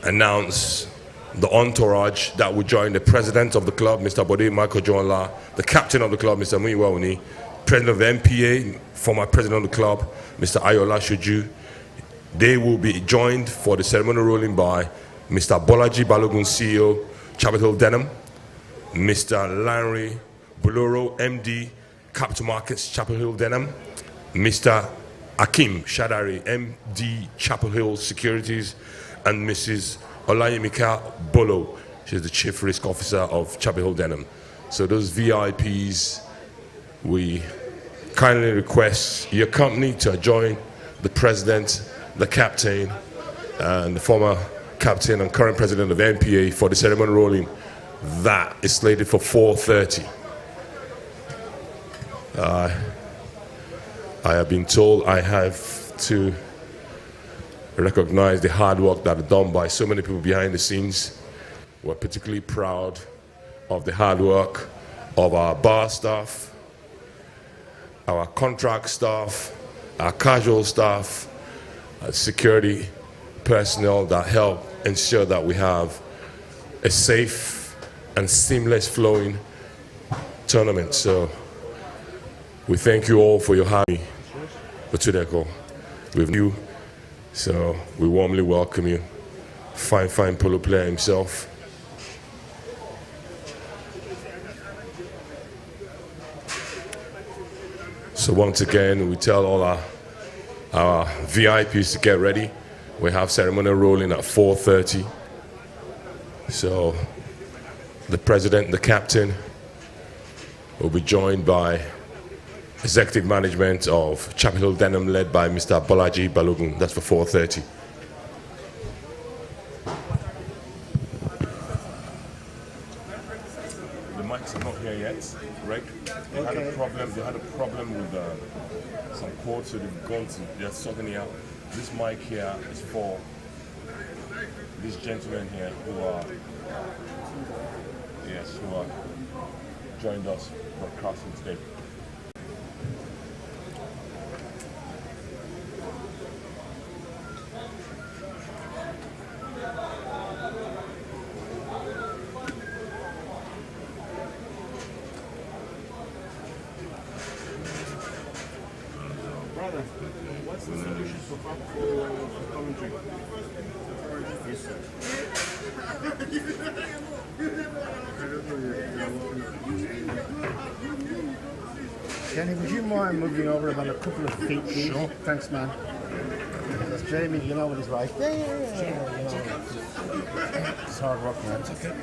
announce the entourage that will join the president of the club, Mr. Bode Michael Johnla, the captain of the club, Mr. Muyiwa Oni, president of the MPA, former president of the club, Mr. Ayola Shuju. They will be joined for the ceremonial rolling by Mr. Bolaji Balogun, CEO, Chapel Hill Denham, Mr. Larry Buloro, MD, Capital Markets, Chapel Hill Denham, Mr. Akim Shadari, MD, Chapel Hill Securities, and Mrs. Olayemika Bolo, she's the Chief Risk Officer of Chapel Hill Denham. So those VIPs, we kindly request your company to join the president, the captain, and the former captain and current president of NPA for the ceremony rolling that is slated for 4:30. I have been told I have to recognize the hard work that is done by so many people behind the scenes. We're particularly proud of the hard work of our bar staff, our contract staff, our casual staff, security personnel that help ensure that we have a safe and seamless flowing tournament. So we thank you all for your hard work. With you, so we warmly welcome you. Fine polo player himself. So once again, we tell all our VIPs to get ready. We have ceremonial rolling at 4:30. So the president, the captain, will be joined by executive management of Chapel Hill Denham, led by Mr. Bolaji Balogun. That's for 4:30. The mics are not here yet, right? They had a problem with some cords, so they've gone to, they're sorting it out. This mic here is for these gentlemen here who are joined us broadcasting today. Brother, what's the solution for commentary? Yes, sir. Kenny, would you mind moving over about a couple of feet, please? Sure. Thanks, man. That's Jamie, you know what he's like. Yeah. It's hard work, man. It's okay.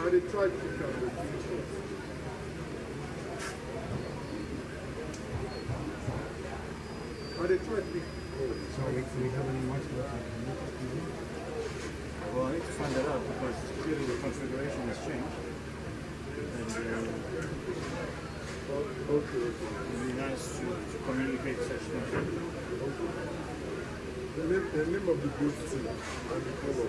They tried to come with they tried to be So we have any much left? Well, I need to find that out because clearly the configuration has changed. And it would be nice to communicate such things. The name of the group too, and the Polo.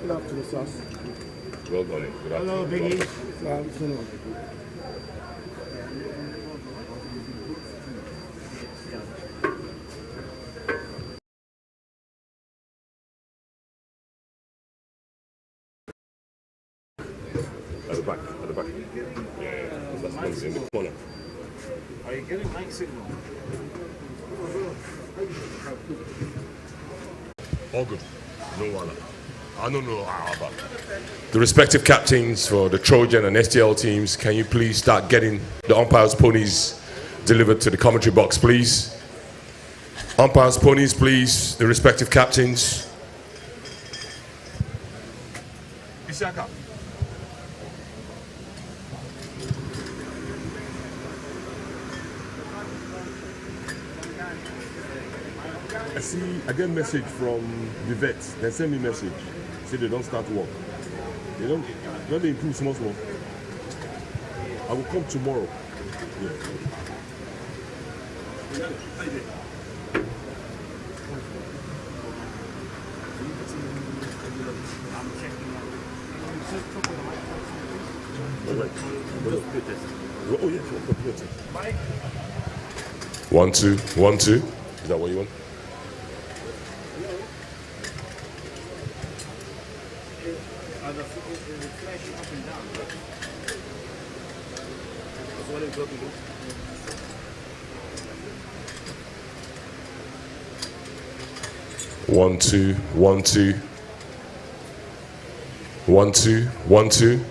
Look after the sauce. Well done. Good Hello, afternoon. Biggie. At the back, at the back. Yeah, that's one in the corner. Are you getting night signal? All good. No one. I don't know. But the respective captains for the Trojan and STL teams, can you please start getting the umpires' ponies delivered to the commentary box, please? Umpires' ponies, please. The respective captains. Isaka. I get a message from the vets. They send me a message. Say they don't start work. They improve small. I will come tomorrow. Yeah. Oh yeah, sure. 1 2 1 2. Is that what you want? One two 1 2 1 2 1 2.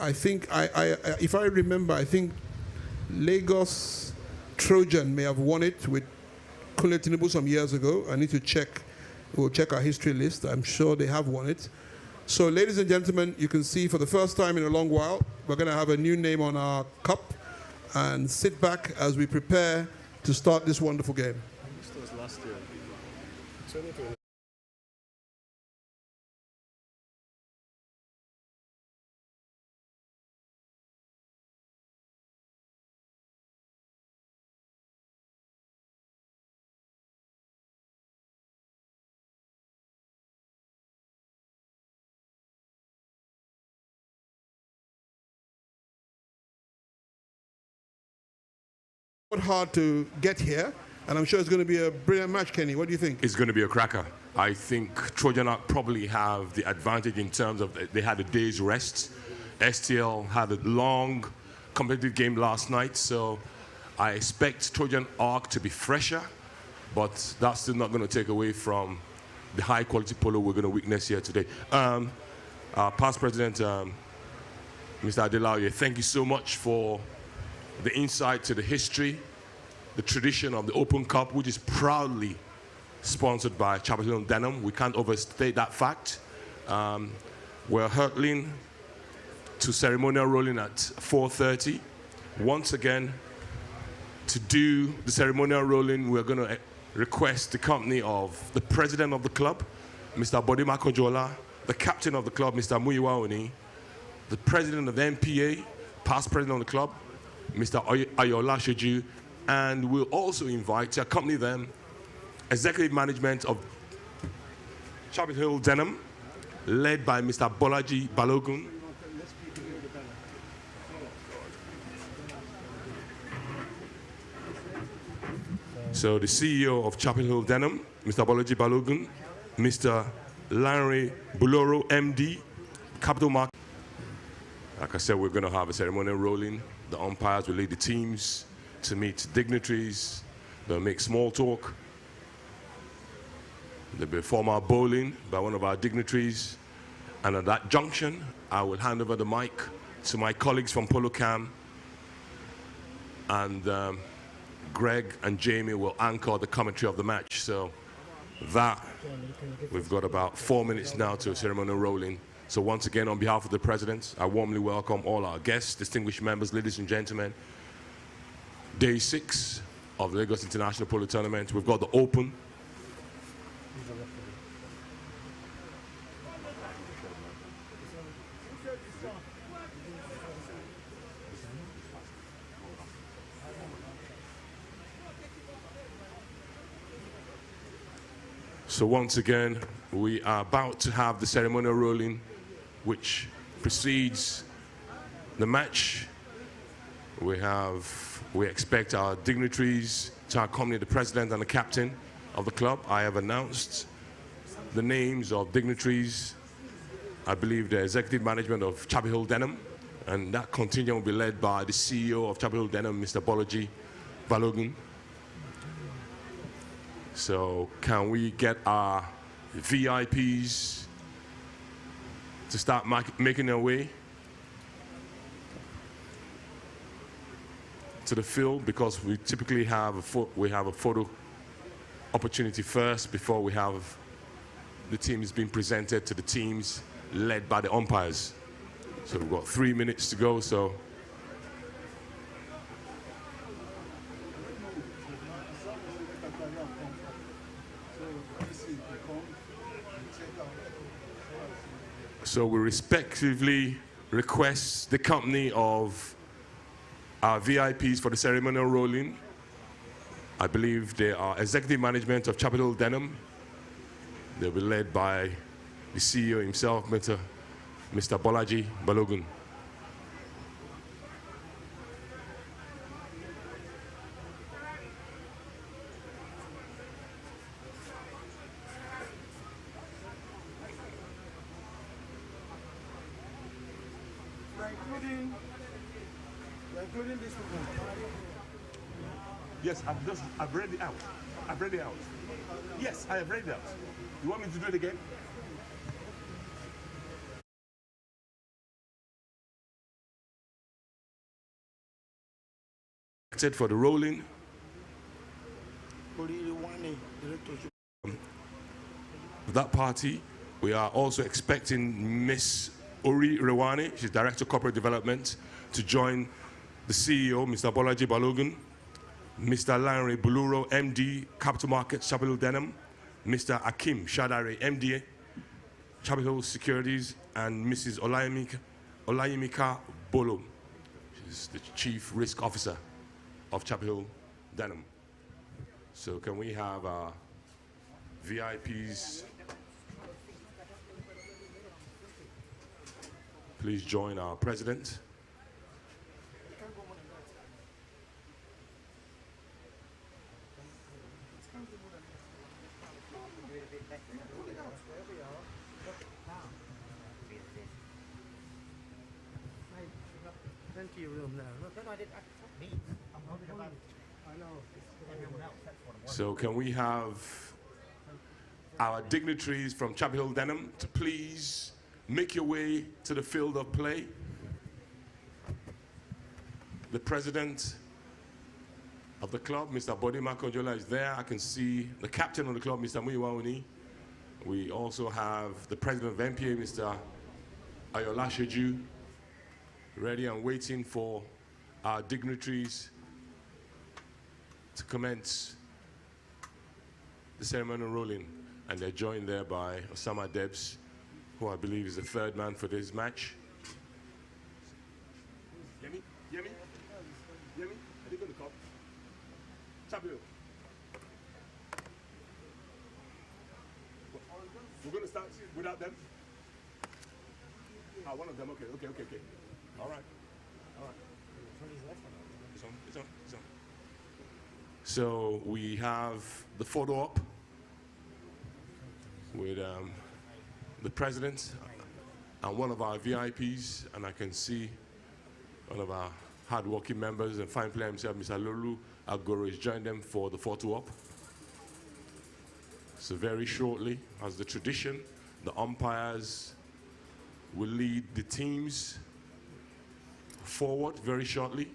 I think, if I remember, I think Lagos Trojan may have won it with Kunle Tinubu some years ago. I need to check. We'll check our history list. I'm sure they have won it. So, ladies and gentlemen, you can see for the first time in a long while, we're going to have a new name on our cup. And sit back as we prepare to start this wonderful game. This was last year. Hard to get here, and I'm sure it's going to be a brilliant match. Kenny, what do you think? It's going to be a cracker. I think Trojan Arc probably have the advantage in terms of they had a day's rest. STL had a long competitive game last night, so I expect Trojan Arc to be fresher, but that's still not going to take away from the high quality polo we're going to witness here today. Our past president, Mr. Adelauye, thank you so much for the insight to the history, the tradition of the Open Cup, which is proudly sponsored by Chapel Hill and Denham. We can't overstate that fact. We're hurtling to ceremonial rolling at 4:30. Once again, to do the ceremonial rolling, we're going to request the company of the president of the club, Mr. Bode Makojola, the captain of the club, Mr. Muyiwa Oni, the president of the MPA, past president of the club, Mr. Ayola Sheju, and we'll also invite to accompany them executive management of Chapel Hill Denham, led by Mr. Bolaji Balogun. So the CEO of Chapel Hill Denham, Mr. Bolaji Balogun, Mr. Larry Buloro, MD, Capital Market. Like I said, we're going to have a ceremonial rolling. The umpires will lead the teams to meet dignitaries. They'll make small talk. There'll be formal bowling by one of our dignitaries. And at that junction, I will hand over the mic to my colleagues from Polo Cam. And Greg and Jamie will anchor the commentary of the match. So that, we've got about 4 minutes now to ceremonial rolling. So once again, on behalf of the president, I warmly welcome all our guests, distinguished members, ladies and gentlemen. Day 6 of the Lagos International Polo Tournament. We've got the Open. So once again, we are about to have the ceremonial rolling, which precedes the match. We expect our dignitaries to accompany the president and the captain of the club. I have announced the names of dignitaries. I believe the executive management of Chapel Hill Denham, and that contingent will be led by the CEO of Chapel Hill Denham, Mr. Bolaji Balogun. So can we get our VIPs to start making their way to the field, because we typically have a photo opportunity first before we have the teams being presented to the teams led by the umpires. So we've got 3 minutes to go. So we respectively request the company of our VIPs for the ceremonial rolling. I believe they are executive management of Chapel Hill Denham. They'll be led by the CEO himself, Mr. Bolaji Balogun. Including this one. Yes, I've read it out. I've read it out. Yes, I have read it out. You want me to do it again? selected for the rolling. That party, we are also expecting Miss Ori Rewani, she's Director of Corporate Development, to join the CEO, Mr. Bolaji Balogun, Mr. Lanre Buluro, MD, Capital Markets, Chapel Hill Denham, Mr. Akim Shadare, MD, Chapel Hill Securities, and Mrs. Olayimika Bolo, she's the Chief Risk Officer of Chapel Hill Denham. So can we have our VIPs please join our president. Plenty of room now. So can we have our dignitaries from Chapel Hill Denham to please make your way to the field of play. The president of the club, Mr. Bode Makojola, is there. I can see the captain of the club, Mr. Muyiwauni. We also have the president of MPA, Mr. Ayola Sheju, ready and waiting for our dignitaries to commence the ceremonial rolling. And they're joined there by Osama Debs, who I believe is the third man for this match. Yemi? Yemi? Yemi? Are they going to come? Chabio. We're going to start without them? Ah, one of them, okay. All right. It's on. So we have the photo up with the president and one of our VIPs, and I can see one of our hard-working members and fine player himself, Mr. Lulu Agoro, has joined them for the photo op. So very shortly, as the tradition, the umpires will lead the teams forward very shortly.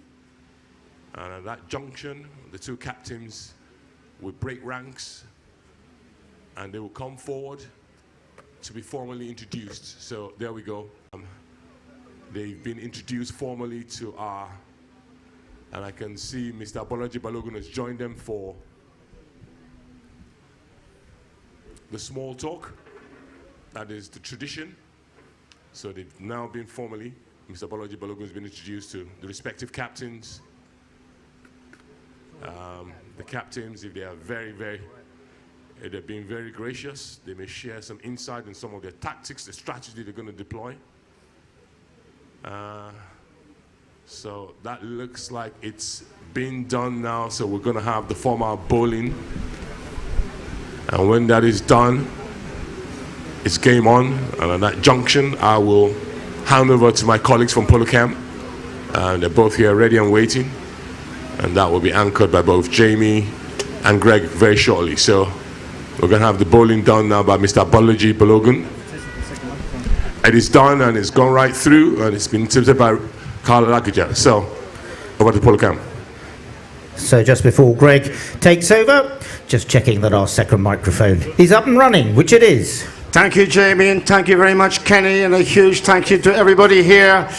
And at that junction, the two captains will break ranks and they will come forward to be formally introduced. So there we go. They've been introduced formally to our, and I can see Mr. Bolaji Balogun has joined them for the small talk. That is the tradition. So they've now been formally, Mr. Bolaji Balogun has been introduced to the respective captains. The captains, if they are if they're being very gracious, they may share some insight in some of their tactics, the strategy they're going to deploy. So that looks like it's been done now. So we're going to have the formal bowling. And when that is done, it's game on. And at that junction, I will hand over to my colleagues from Polo Camp. They're both here ready and waiting. And that will be anchored by both Jamie and Greg very shortly. So we're going to have the bowling done now by Mr. Bolaji Balogun. It is done and it's gone right through and it's been tipped by Carl Lakija. So over to Polo Camp. So just before Greg takes over, just checking that our second microphone is up and running, which it is. Thank you, Jamie, and thank you very much, Kenny, and a huge thank you to everybody here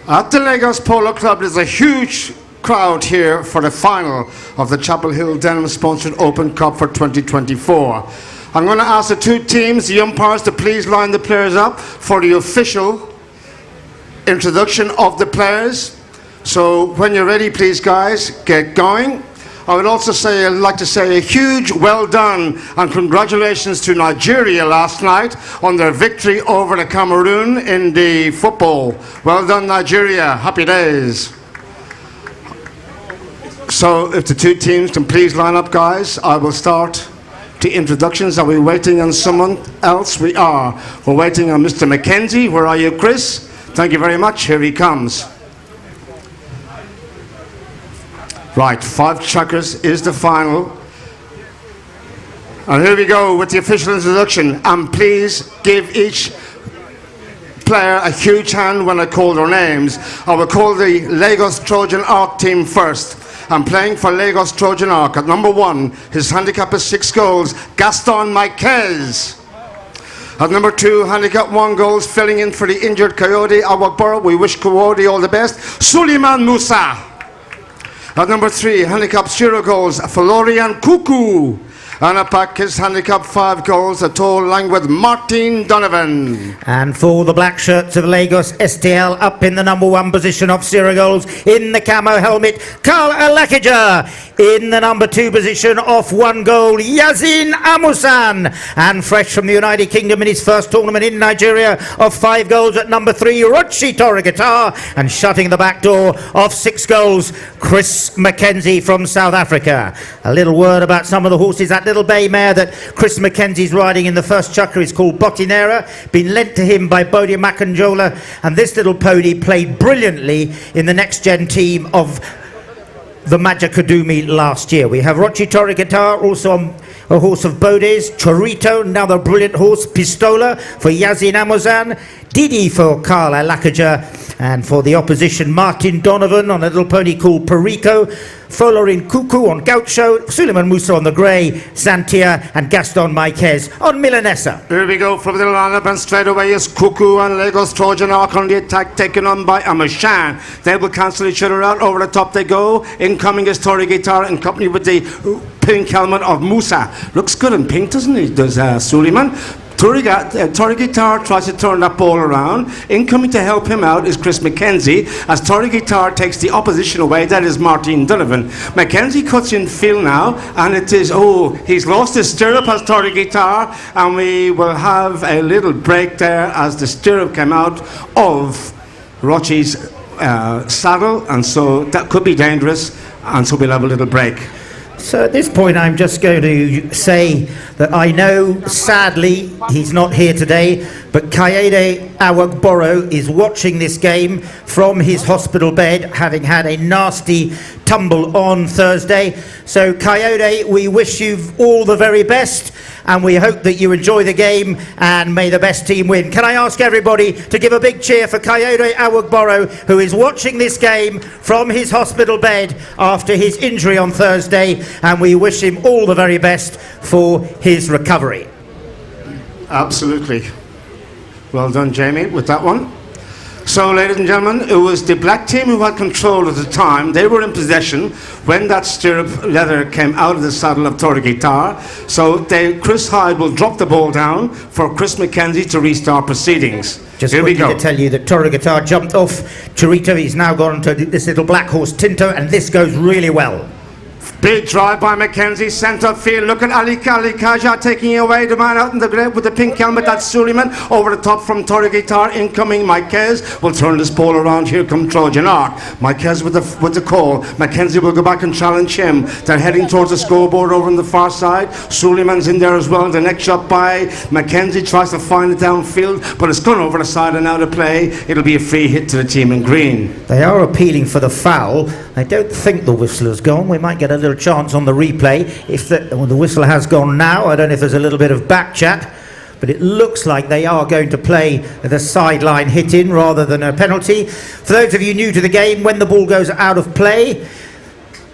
at the Lagos Polo Club. There's a huge crowd here for the final of the Chapel Hill Denham sponsored Open Cup for 2024. I'm going to ask the two teams, the umpires, to please line the players up for the official introduction of the players. So when you're ready, please guys, get going. I would also like to say a huge well done and congratulations to Nigeria last night on their victory over the Cameroon in the football. Well done, Nigeria. Happy days. So if the two teams can please line up, guys, I will start the introductions. Are we waiting on someone else? We are. We're waiting on Mr. McKenzie. Where are you, Chris? Thank you very much. Here he comes. Right, 5 checkers is the final. And here we go with the official introduction. And please give each player a huge hand when I call their names. I will call the Lagos Trojan Arc team first. And playing for Lagos Trojan Ark at number 1, his handicap is 6 goals, Gaston Marquez. At number 2, handicap 1 goals, filling in for the injured Coyote Awagboro. We wish Coyote all the best, Suleiman Musa. At number 3, handicap 0 goals, Florian Kuku. And a pack is handicap 5 goals, a toll line with Martin Donovan. And for the black shirts of Lagos STL, up in the number 1 position of 0 goals, in the camo helmet, Carl Alakija. In the number 2 position of 1 goal, Yazin Amusan. And fresh from the United Kingdom in his first tournament in Nigeria of 5 goals at number 3, Rochi Torrigatar. And shutting the back door of 6 goals, Chris Mackenzie from South Africa. A little word about some of the horses. That little bay mare that Chris Mackenzie's riding in the first chukker is called Botinera, been lent to him by Bodie Makanjola, and this little pony played brilliantly in the next gen team of the Majacadumi last year. We have Rochi Torrigatar, also on a horse of Bodie's, Chorito, another brilliant horse, Pistola for Yazin Amozan, Didi for Carl Alakaja, and for the opposition, Martin Donovan on a little pony called Perico, Folorin Kuku on Gaucho, Suleiman Musa on the Grey, Santia, and Gaston Marquez on Milanesa. Here we go from the lineup, and straight away is Kuku and Lagos Trojan Ark on the attack, taken on by Amashan. They will cancel each other out. Over the top they go. Incoming is Tori Guitar in company with the pink helmet of Musa. Looks good in pink, doesn't he? Does Suleiman? Tori Guitar tries to turn that ball around. Incoming to help him out is Chris Mackenzie, as Tori Guitar takes the opposition away. That is Martin Donovan. Mackenzie cuts in field now, and it is, he's lost his stirrup as Tori Guitar, and we will have a little break there as the stirrup came out of Rochi's saddle, and so that could be dangerous, and so we'll have a little break. So at this point I'm just going to say that I know, sadly, he's not here today, but Kaede Awagboro is watching this game from his hospital bed, having had a nasty tumble on Thursday. So Coyote, we wish you all the very best, and we hope that you enjoy the game, and may the best team win. Can I ask everybody to give a big cheer for Coyote Awagboro, who is watching this game from his hospital bed after his injury on Thursday, and we wish him all the very best for his recovery. Absolutely. Well done, Jamie, with that one. So, ladies and gentlemen, it was the black team who had control at the time. They were in possession when that stirrup leather came out of the saddle of Tori Guitar. So, Chris Hyde will drop the ball down for Chris Mackenzie to restart proceedings. Just Here we quickly go. to tell you that Tori Guitar jumped off Chorito. He's now gone to this little black horse, Tinto, and this goes really well. Big drive by Mackenzie, centre field. Look at Ali Kaja taking away the man out in the grave with the pink helmet. That's Suleiman. Over the top from Tori Guitar. Incoming Marquez will turn this ball around. Here come Trojan Ark. Marquez with the call. Mackenzie will go back and challenge him. They're heading towards the scoreboard over on the far side. Suleiman's in there as well. The next shot by Mackenzie tries to find it downfield, but it's gone over the side and out of play. It'll be a free hit to the team in green. They are appealing for the foul. I don't think the whistler's gone. We might get a little chance on the replay. If the whistle has gone now, I don't know if there's a little bit of back chat, but it looks like they are going to play the sideline hit in rather than a penalty. For those of you new to the game, when the ball goes out of play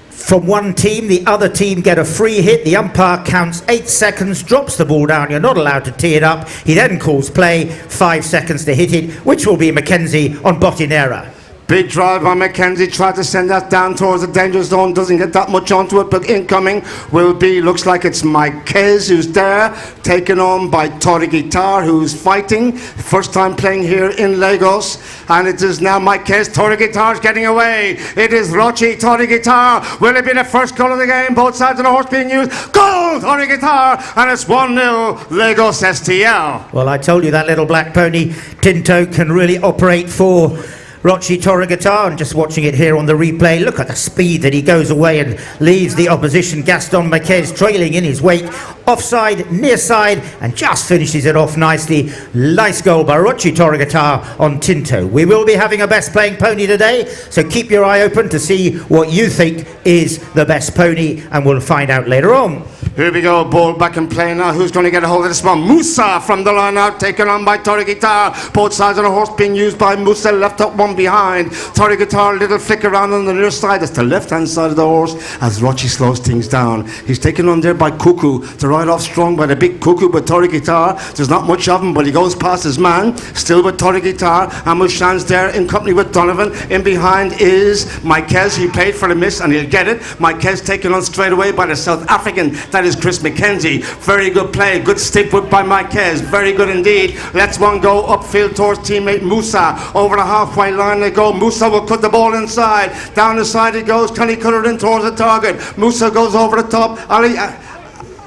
from one team, the other team get a free hit. The umpire counts 8 seconds, drops the ball down. You're not allowed to tee it up. He then calls play, 5 seconds to hit it, which will be Mackenzie on Botinera. Big drive by Mackenzie, tried to send that down towards the danger zone, doesn't get that much onto it, but incoming will be, looks like it's Marquez who's there, taken on by Tori Guitar, who's fighting, first time playing here in Lagos, and it is now Marquez. Tori Guitar's getting away. It is Rochi, Tori Guitar. Will it be the first goal of the game? Both sides of the horse being used. Goal, Tori Guitar, and it's 1-0 Lagos STL. Well, I told you that little black pony, Tinto, can really operate for Rochi Torrigatar, and just watching it here on the replay, look at the speed that he goes away and leaves the opposition Gaston Marquez trailing in his wake offside, near side, and just finishes it off nicely. Nice goal by Rochi Torrigatar on Tinto. We will be having a best playing pony today, so keep your eye open to see what you think is the best pony, and we'll find out later on. Here we go, ball back in play now. Who's going to get a hold of this one? Musa from the line out, taken on by Torrigatar. Both sides of the horse being used by Musa, left up, one behind. Torrigatar, little flick around on the near side. That's the left-hand side of the horse as Rochi slows things down. He's taken on there by Cuckoo to ride off strong by the big Cuckoo, but Torrigatar, there's not much of him, but he goes past his man. Still with Torrigatar. Amushan's there in company with Donovan. In behind is Mikez. He played for the miss and he'll get it. Mikez taken on straight away by the South African. That is Chris McKenzie. Very good play. Good stick whip by Mikez. Very good indeed. Let's one go upfield towards teammate Musa. Over the halfway line they go. Musa will cut the ball inside. Down the side he goes. Can he cut it in towards the target? Musa goes over the top.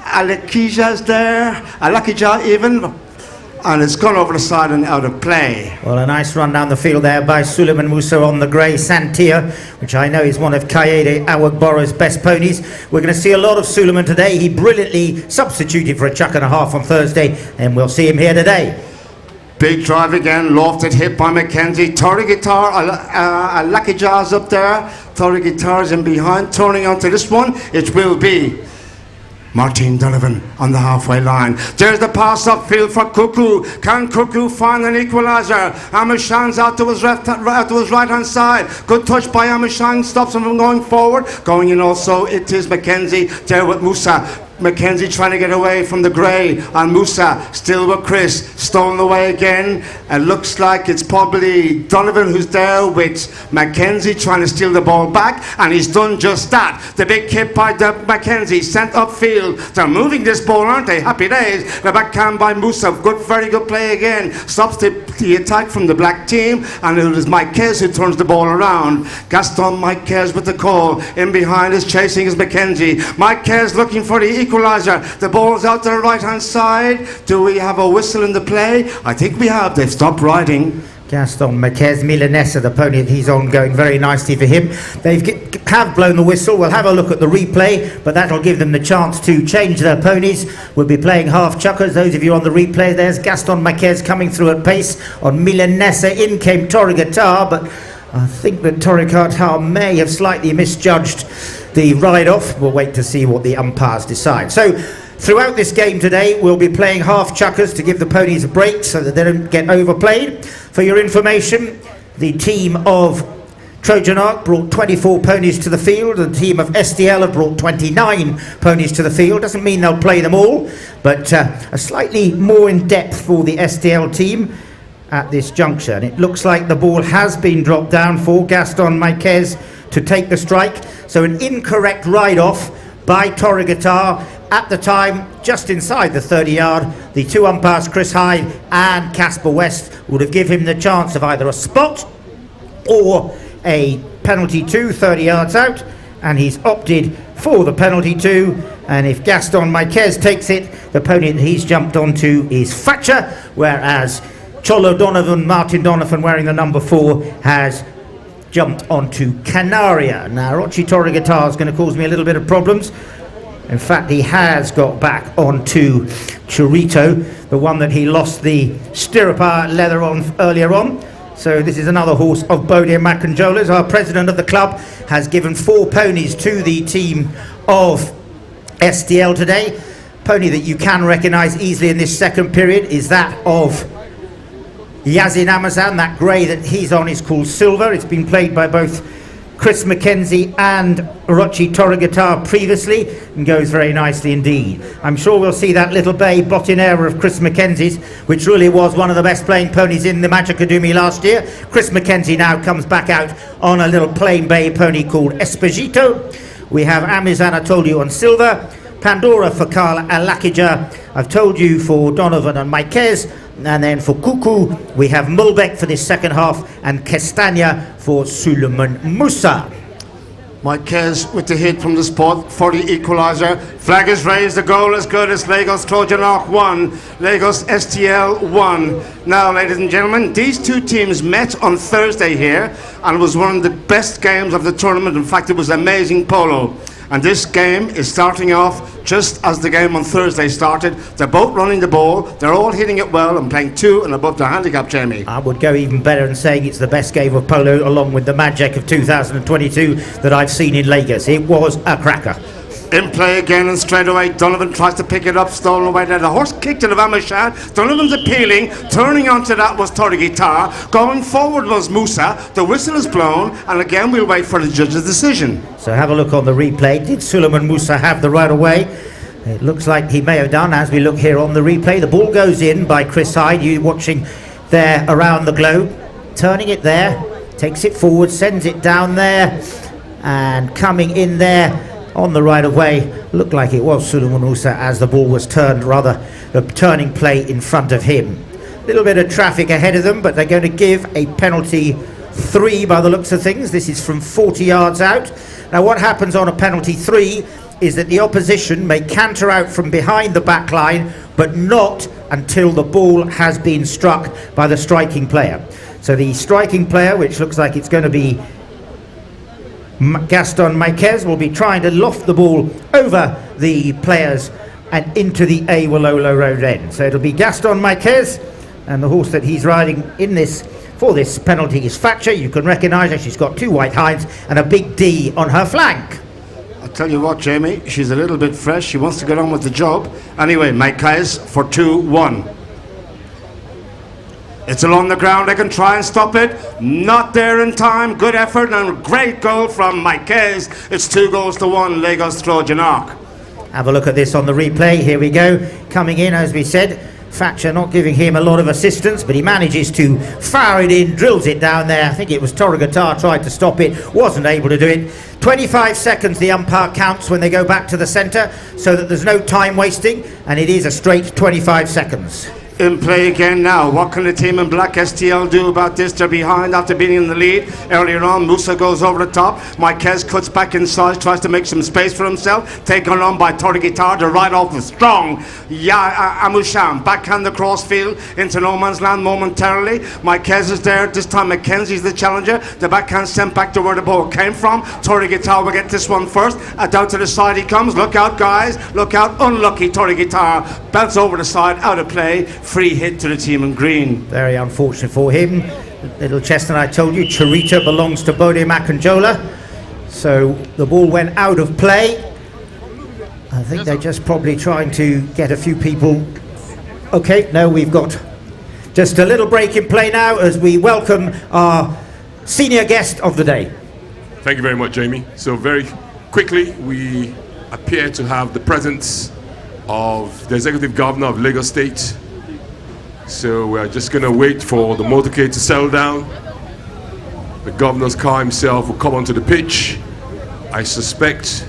Alakija's there. Alakija even. And it's gone over the side and out of play. Well, a nice run down the field there by Suleiman Musa on the grey Santia, which I know is one of Kaede Awagboro's best ponies. We're going to see a lot of Suleiman today. He brilliantly substituted for a chuck and a half on Thursday, and we'll see him here today. Big drive again, lofted hit by McKenzie. Torrigatar, Alakija's up there. Torrigatar's in behind, turning onto this one. It will be Martin Donovan on the halfway line. There's the pass upfield for Cuckoo. Can Cuckoo find an equaliser? Amushan's out to his right hand side. Good touch by Amushan, stops him from going forward. Going in also, it is McKenzie there with Musa. McKenzie trying to get away from the grey, and Musa still with Chris, stolen away again. It looks like it's probably Donovan who's there with McKenzie trying to steal the ball back, and he's done just that. The big kick by McKenzie, sent upfield. They're moving this ball, aren't they? Happy days. The backhand by Musa, good, very good play again. Stops the attack from the black team, and it is Mikez who turns the ball around. Gaston Mikez with the call. In behind is chasing is McKenzie. Mikez looking for the equaliser. The ball's out to the right hand side. Do we have a whistle in the play? I think we have. They've stopped riding. Gaston Marquez Milanesa, the pony that he's on, going very nicely for him. They have blown the whistle. We'll have a look at the replay, but that'll give them the chance to change their ponies. We'll be playing half chuckers. Those of you on the replay, there's Gaston Marquez coming through at pace on Milanesa. In came Torrigatar, but I think that Torrigatar may have slightly misjudged the ride-off. We'll wait to see what the umpires decide. So throughout this game today, we'll be playing half chuckers to give the ponies a break so that they don't get overplayed. For your information, the team of Trojan Ark brought 24 ponies to the field. The team of SDL have brought 29 ponies to the field. Doesn't mean they'll play them all, but a slightly more in depth for the SDL team at this juncture. And it looks like the ball has been dropped down for Gaston Marquez to take the strike. So an incorrect ride-off by Torrigatar at the time, just inside the 30-yard. The two umpires, Chris Hyde and Casper West, would have given him the chance of either a spot or a penalty 2, 30 yards out, and he's opted for the penalty 2. And if Gaston Marquez takes it, the pony that he's jumped onto is Thatcher, whereas Cholo Donovan, Martin Donovan, wearing the number 4, has jumped onto Canaria. Now, Rochi Torrigatar is going to cause me a little bit of problems. In fact, he has got back onto Chorito, the one that he lost the stirrup leather on earlier on. So this is another horse of Bodie Macanjola's. Our president of the club has given 4 ponies to the team of SDL today. Pony that you can recognise easily in this second period is that of Yazin Amazan. That grey that he's on is called Silver. It's been played by both Chris McKenzie and Rochi Torrigatar previously, and goes very nicely indeed. I'm sure we'll see that little bay Botinera of Chris McKenzie's, which really was one of the best playing ponies in the Magic Academy last year. Chris McKenzie now comes back out on a little plain bay pony called Espagito. We have Amizan, I told you, on Silver. Pandora for Carl Alakija, I've told you, for Donovan and Marquez. And then for Cuckoo, we have Mulbeck for this second half, and Castagna for Suleiman Musa. Marquez with the hit from the spot for the equaliser. Flag is raised, the goal is good. It's Lagos Trojan Ark 1, Lagos STL 1. Now, ladies and gentlemen, these two teams met on Thursday here, and it was one of the best games of the tournament. In fact, it was amazing polo. And this game is starting off just as the game on Thursday started. They're both running the ball. They're all hitting it well and playing 2 and above their handicap, Jamie. I would go even better and saying it's the best game of polo, along with the Magic of 2022 that I've seen in Lagos. It was a cracker. In play again, and straight away Donovan tries to pick it up, stolen away there. The horse kicked it of Amashan. Donovan's appealing. Turning onto that was Tori Guitar. Going forward was Musa. The whistle is blown, and again we'll wait for the judge's decision. So have a look on the replay. Did Suleiman Musa have the right of way? It looks like he may have done as we look here on the replay. The ball goes in by Chris Hyde. You watching there around the globe. Turning it there. Takes it forward, sends it down there. And coming in there on the right of way, looked like it was Suleiman Musa as the ball was turned, rather the turning play in front of him. A little bit of traffic ahead of them, but they're going to give a penalty 3 by the looks of things. This is from 40 yards out. Now what happens on a penalty 3 is that the opposition may canter out from behind the back line, but not until the ball has been struck by the striking player. So the striking player, which looks like it's going to be Gaston Marquez, will be trying to loft the ball over the players and into the Awololo Road end. So it'll be Gaston Marquez, and the horse that he's riding in this for this penalty is Thatcher. You can recognise her. She's got 2 white hinds and a big D on her flank. I'll tell you what, Jamie, she's a little bit fresh. She wants to get on with the job. Anyway, Marquez for 2-1. It's along the ground. They can try and stop it. Not there in time. Good effort and a great goal from Marquez. It's 2-1, Lagos Trojan Arc. Have a look at this on the replay. Here we go. Coming in, as we said. Thatcher not giving him a lot of assistance, but he manages to fire it in, drills it down there. I think it was Toragatar tried to stop it, wasn't able to do it. 25 seconds the umpire counts when they go back to the centre, so that there's no time wasting, and it is a straight 25 seconds. In play again now. What can the team in black STL do about this? They're behind after being in the lead. Earlier on, Musa goes over the top. Marquez cuts back inside, tries to make some space for himself. Taken on by Tori Guitar to right off with strong Amusham. Backhand the crossfield into no man's land momentarily. Marquez is there. This time Mackenzie's the challenger. The backhand sent back to where the ball came from. Tori Guitar will get this one first. Down to the side he comes. Look out, guys. Look out. Unlucky Tori Guitar. Belts over the side, out of play. Free hit to the team in green. Very unfortunate for him. Little chestnut, I told you, Charita belongs to Bode Makanjola. So the ball went out of play. I think they're just probably trying to get a few people. Okay, no, we've got just a little break in play now as we welcome our senior guest of the day. Thank you very much, Jamie. So very quickly, we appear to have the presence of the Executive Governor of Lagos State. So we're just going to wait for the motorcade to settle down. The governor's car himself will come onto the pitch, I suspect.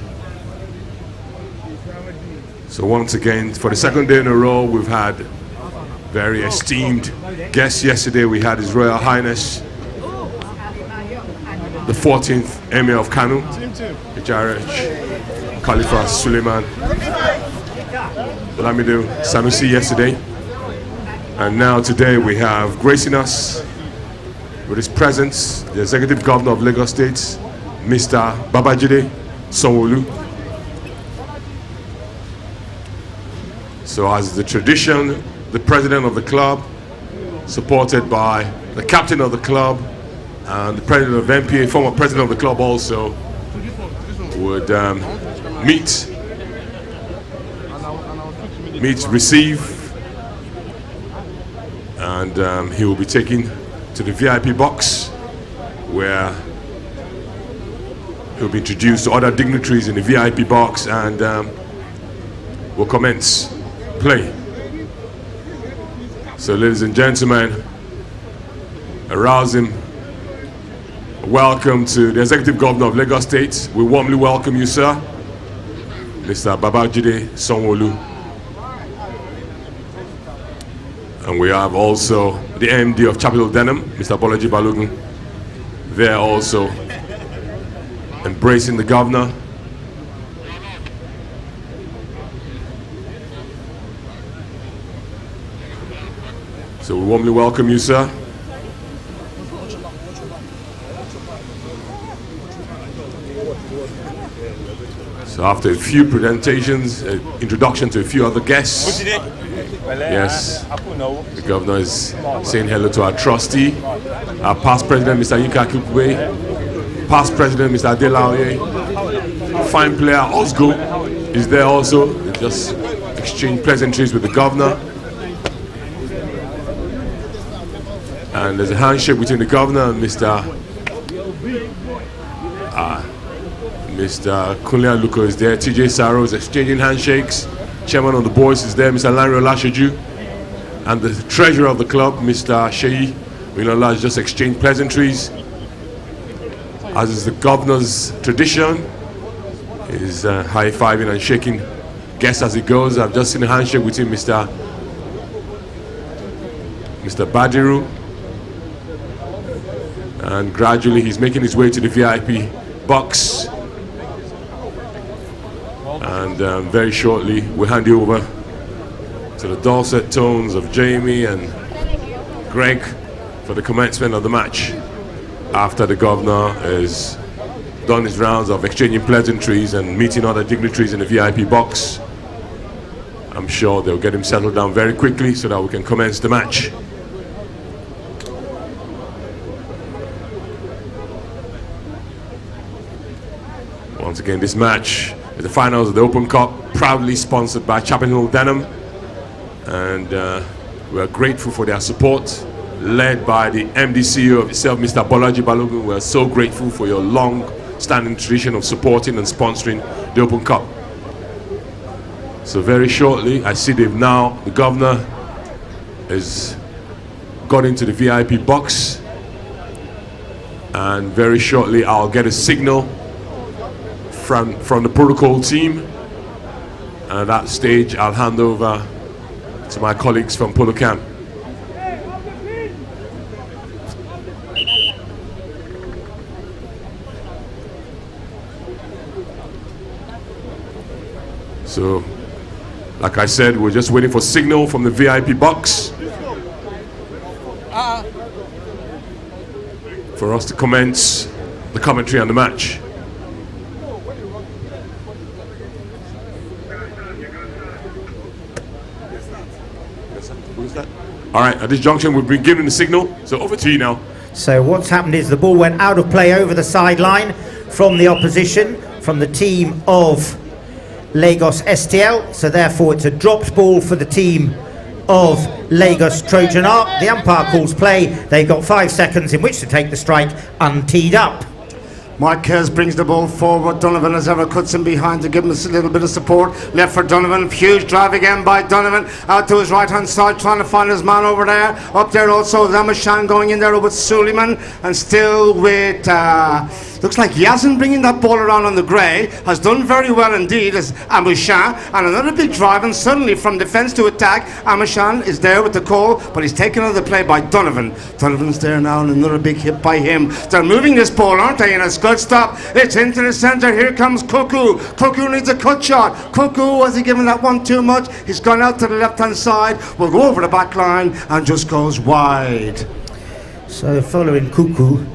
So once again, for the second day in a row, we've had very esteemed guests. Yesterday we had His Royal Highness, the 14th Emir of Kano, HRH, Khalifa Suleiman Lamido Sanusi yesterday. And now today we have gracing us with his presence, the Executive Governor of Lagos State, Mr. Babajide Sanwo-Olu. So as the tradition, the president of the club, supported by the captain of the club and the president of MPA, former president of the club also, would receive, and he will be taken to the VIP box where he'll be introduced to other dignitaries in the VIP box, and will commence play. So ladies and gentlemen, arouse him. Welcome to the Executive Governor of Lagos State. We warmly welcome you, sir, Mr. Babajide Sanwo-Olu. And we have also the MD of Chapel Hill Denham, Mr. Bolaji Balogun, there also embracing the governor. So we warmly welcome you, sir. So So after a few presentations, introduction to a few other guests. Yes, the governor is saying hello to our trustee, our past president, Mr. Yinka Kukwe, past president, Mr. Adelaoye, fine player, Osgo, is there also. They just exchange pleasantries with the governor. And there's a handshake between the governor and Mr. Kunle Aluko is there. TJ Saro is exchanging handshakes. Chairman of the boys is there, Mr. Lanre Olasheju. And the treasurer of the club, Mr. Sheyi Wilola, is just exchanged pleasantries. As is the governor's tradition, is high-fiving and shaking guests as he goes. I've just seen a handshake between Mr. Badiru. And gradually he's making his way to the VIP box. And very shortly we'll hand you over to the dulcet tones of Jamie and Greg for the commencement of the match, after the governor has done his rounds of exchanging pleasantries and meeting other dignitaries in the VIP box. I'm sure they'll get him settled down very quickly so that we can commence the match. Once again, this match is the finals of the Open Cup, proudly sponsored by Chapel Hill Denham, and we are grateful for their support, led by the MD CEO of itself, Mr. Bolaji Balogun. We are so grateful for your long-standing tradition of supporting and sponsoring the Open Cup. So very shortly, I see the governor has got into the VIP box, and very shortly I'll get a signal from the protocol team, and at that stage I'll hand over to my colleagues from Polo Camp. So, like I said, we're just waiting for signal from the VIP box for us to commence the commentary on the match. All right, at this junction we've been given the signal, so over to you now. So what's happened is the ball went out of play over the sideline from the opposition, from the team of Lagos STL, so therefore it's a dropped ball for the team of Lagos Trojan Ark. The umpire calls play. They've got 5 seconds in which to take the strike unteed up. Marquez brings the ball forward. Donovan, as ever, cuts him behind to give him a little bit of support. Left for Donovan. Huge drive again by Donovan. Out to his right-hand side, trying to find his man over there. Up there also, Zamashan going in there with Suleiman. And still with, looks like Yazin bringing that ball around on the grey. Has done very well indeed as Amushan. And another big drive, and suddenly from defence to attack, Amushan is there with the call, but he's taken another play by Donovan. Donovan's there now, and another big hit by him. They're moving this ball, aren't they? And it's good stop. It's into the centre. Here comes Kuku. Kuku needs a cut shot. Kuku, was he giving that one too much? He's gone out to the left-hand side. Will go over the back line and just goes wide. So following Kuku,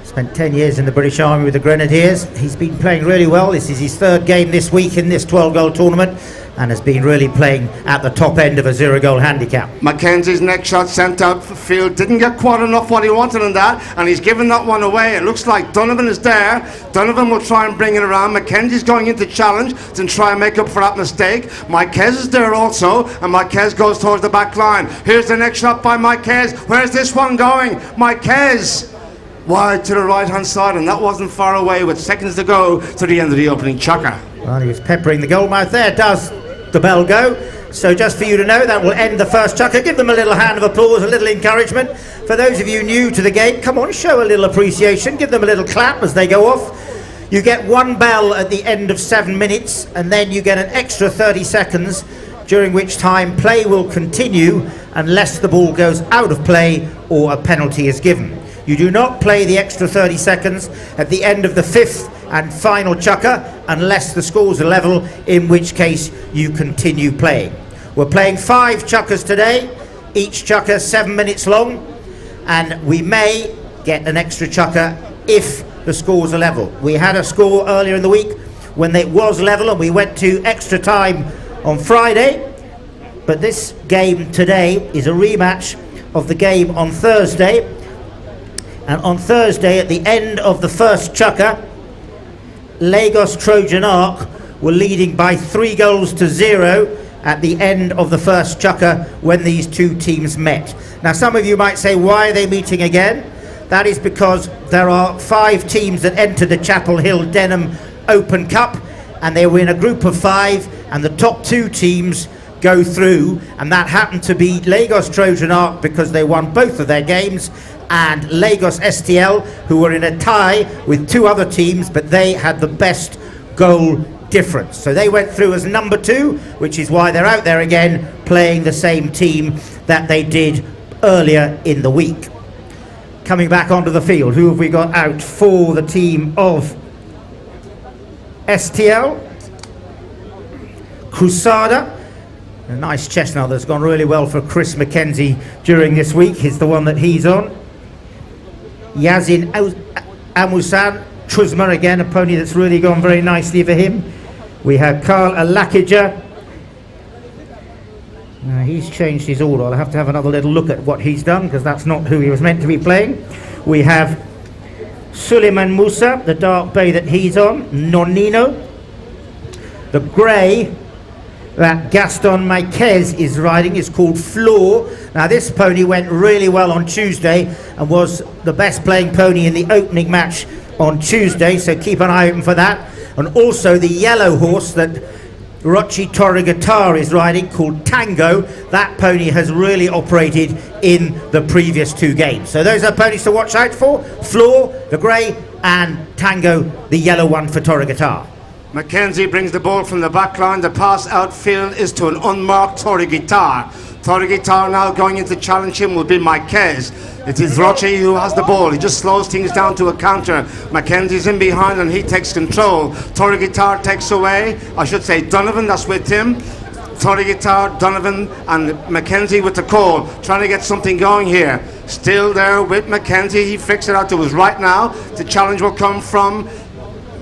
spent 10 years in the British Army with the Grenadiers. He's been playing really well. This is his 3rd game this week in this 12-goal tournament, and has been really playing at the top end of a 0-goal handicap. Mackenzie's next shot sent out for field. Didn't get quite enough what he wanted on that, and he's given that one away. It looks like Donovan is there. Donovan will try and bring it around. Mackenzie's going into challenge to try and make up for that mistake. Marquez is there also, and Marquez goes towards the back line. Here's the next shot by Marquez. Where's this one going? Marquez wide to the right-hand side, and that wasn't far away with seconds to go to the end of the opening chukka. Well, he was peppering the goalmouth there. Does the bell go? So just for you to know, that will end the first chukka. Give them a little hand of applause, a little encouragement. For those of you new to the game, come on, show a little appreciation. Give them a little clap as they go off. You get 1 bell at the end of 7 minutes, and then you get an extra 30 seconds, during which time play will continue unless the ball goes out of play or a penalty is given. You do not play the extra 30 seconds at the end of the 5th and final chukka unless the scores are level, in which case you continue playing. We're playing 5 chukkas today, each chukka 7 minutes long, and we may get an extra chukka if the scores are level. We had a score earlier in the week when it was level and we went to extra time on Friday. But this game today is a rematch of the game on Thursday. And on Thursday, at the end of the first chukker, Lagos Trojan Ark were leading by 3-0 at the end of the first chukker when these two teams met. Now, some of you might say, why are they meeting again? That is because there are 5 teams that entered the Chapel Hill Denham Open Cup, and they were in a group of 5, and the top 2 teams go through, and that happened to be Lagos Trojan Ark because they won both of their games, and Lagos STL, who were in a tie with 2 other teams, but they had the best goal difference. So they went through as number 2, which is why they're out there again playing the same team that they did earlier in the week. Coming back onto the field, who have we got out for the team of STL? Crusader. A nice chestnut that's gone really well for Chris Mackenzie during this week is the one that he's on. Yazin Amusan, Truzma again, a pony that's really gone very nicely for him. We have Carl Alakija. He's changed his order. I'll have to have another little look at what he's done because that's not who he was meant to be playing. We have Suleiman Musa, the dark bay that he's on. Nonino. The grey that Gaston Marquez is riding is called Floor. Now this pony went really well on Tuesday and was the best playing pony in the opening match on Tuesday, so keep an eye open for that. And also the yellow horse that Rochi Torrigatar is riding called Tango. That pony has really operated in the previous 2 games. So those are ponies to watch out for. Floor, the grey, and Tango, the yellow one for Torrigatar. Mackenzie brings the ball from the back line. The pass outfield is to an unmarked Torrigatar. Torrigatar now going into challenge him will be Marquez. It is Roche who has the ball. He just slows things down to a counter. Mackenzie's in behind and he takes control. Torrigatar takes away. I should say Donovan, that's with him. Torrigatar, Donovan and Mackenzie with the call. Trying to get something going here. Still there with Mackenzie. He flicks it out to his right now. The challenge will come from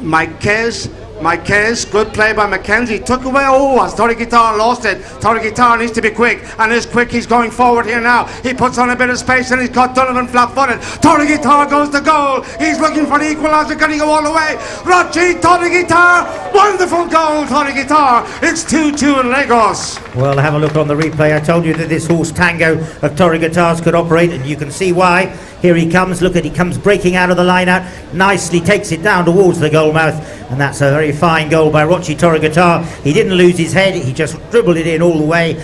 Marquez. Marquez, good play by Mackenzie, took away, as Torrigatar lost it. Torrigatar needs to be quick, and is quick, he's going forward here now. He puts on a bit of space and he's got Donovan flat-footed. Torrigatar goes to goal, he's looking for the equaliser, can he go all the way? Rochi, Torrigatar, wonderful goal, Torrigatar. It's 2-2 in Lagos. Well, have a look on the replay. I told you that this horse Tango of Torrigatar's could operate, and you can see why. Here he comes, look at, he comes breaking out of the line out, nicely takes it down towards the goal mouth, and that's a very fine goal by Rochi Torrigatar. He didn't lose his head, he just dribbled it in all the way,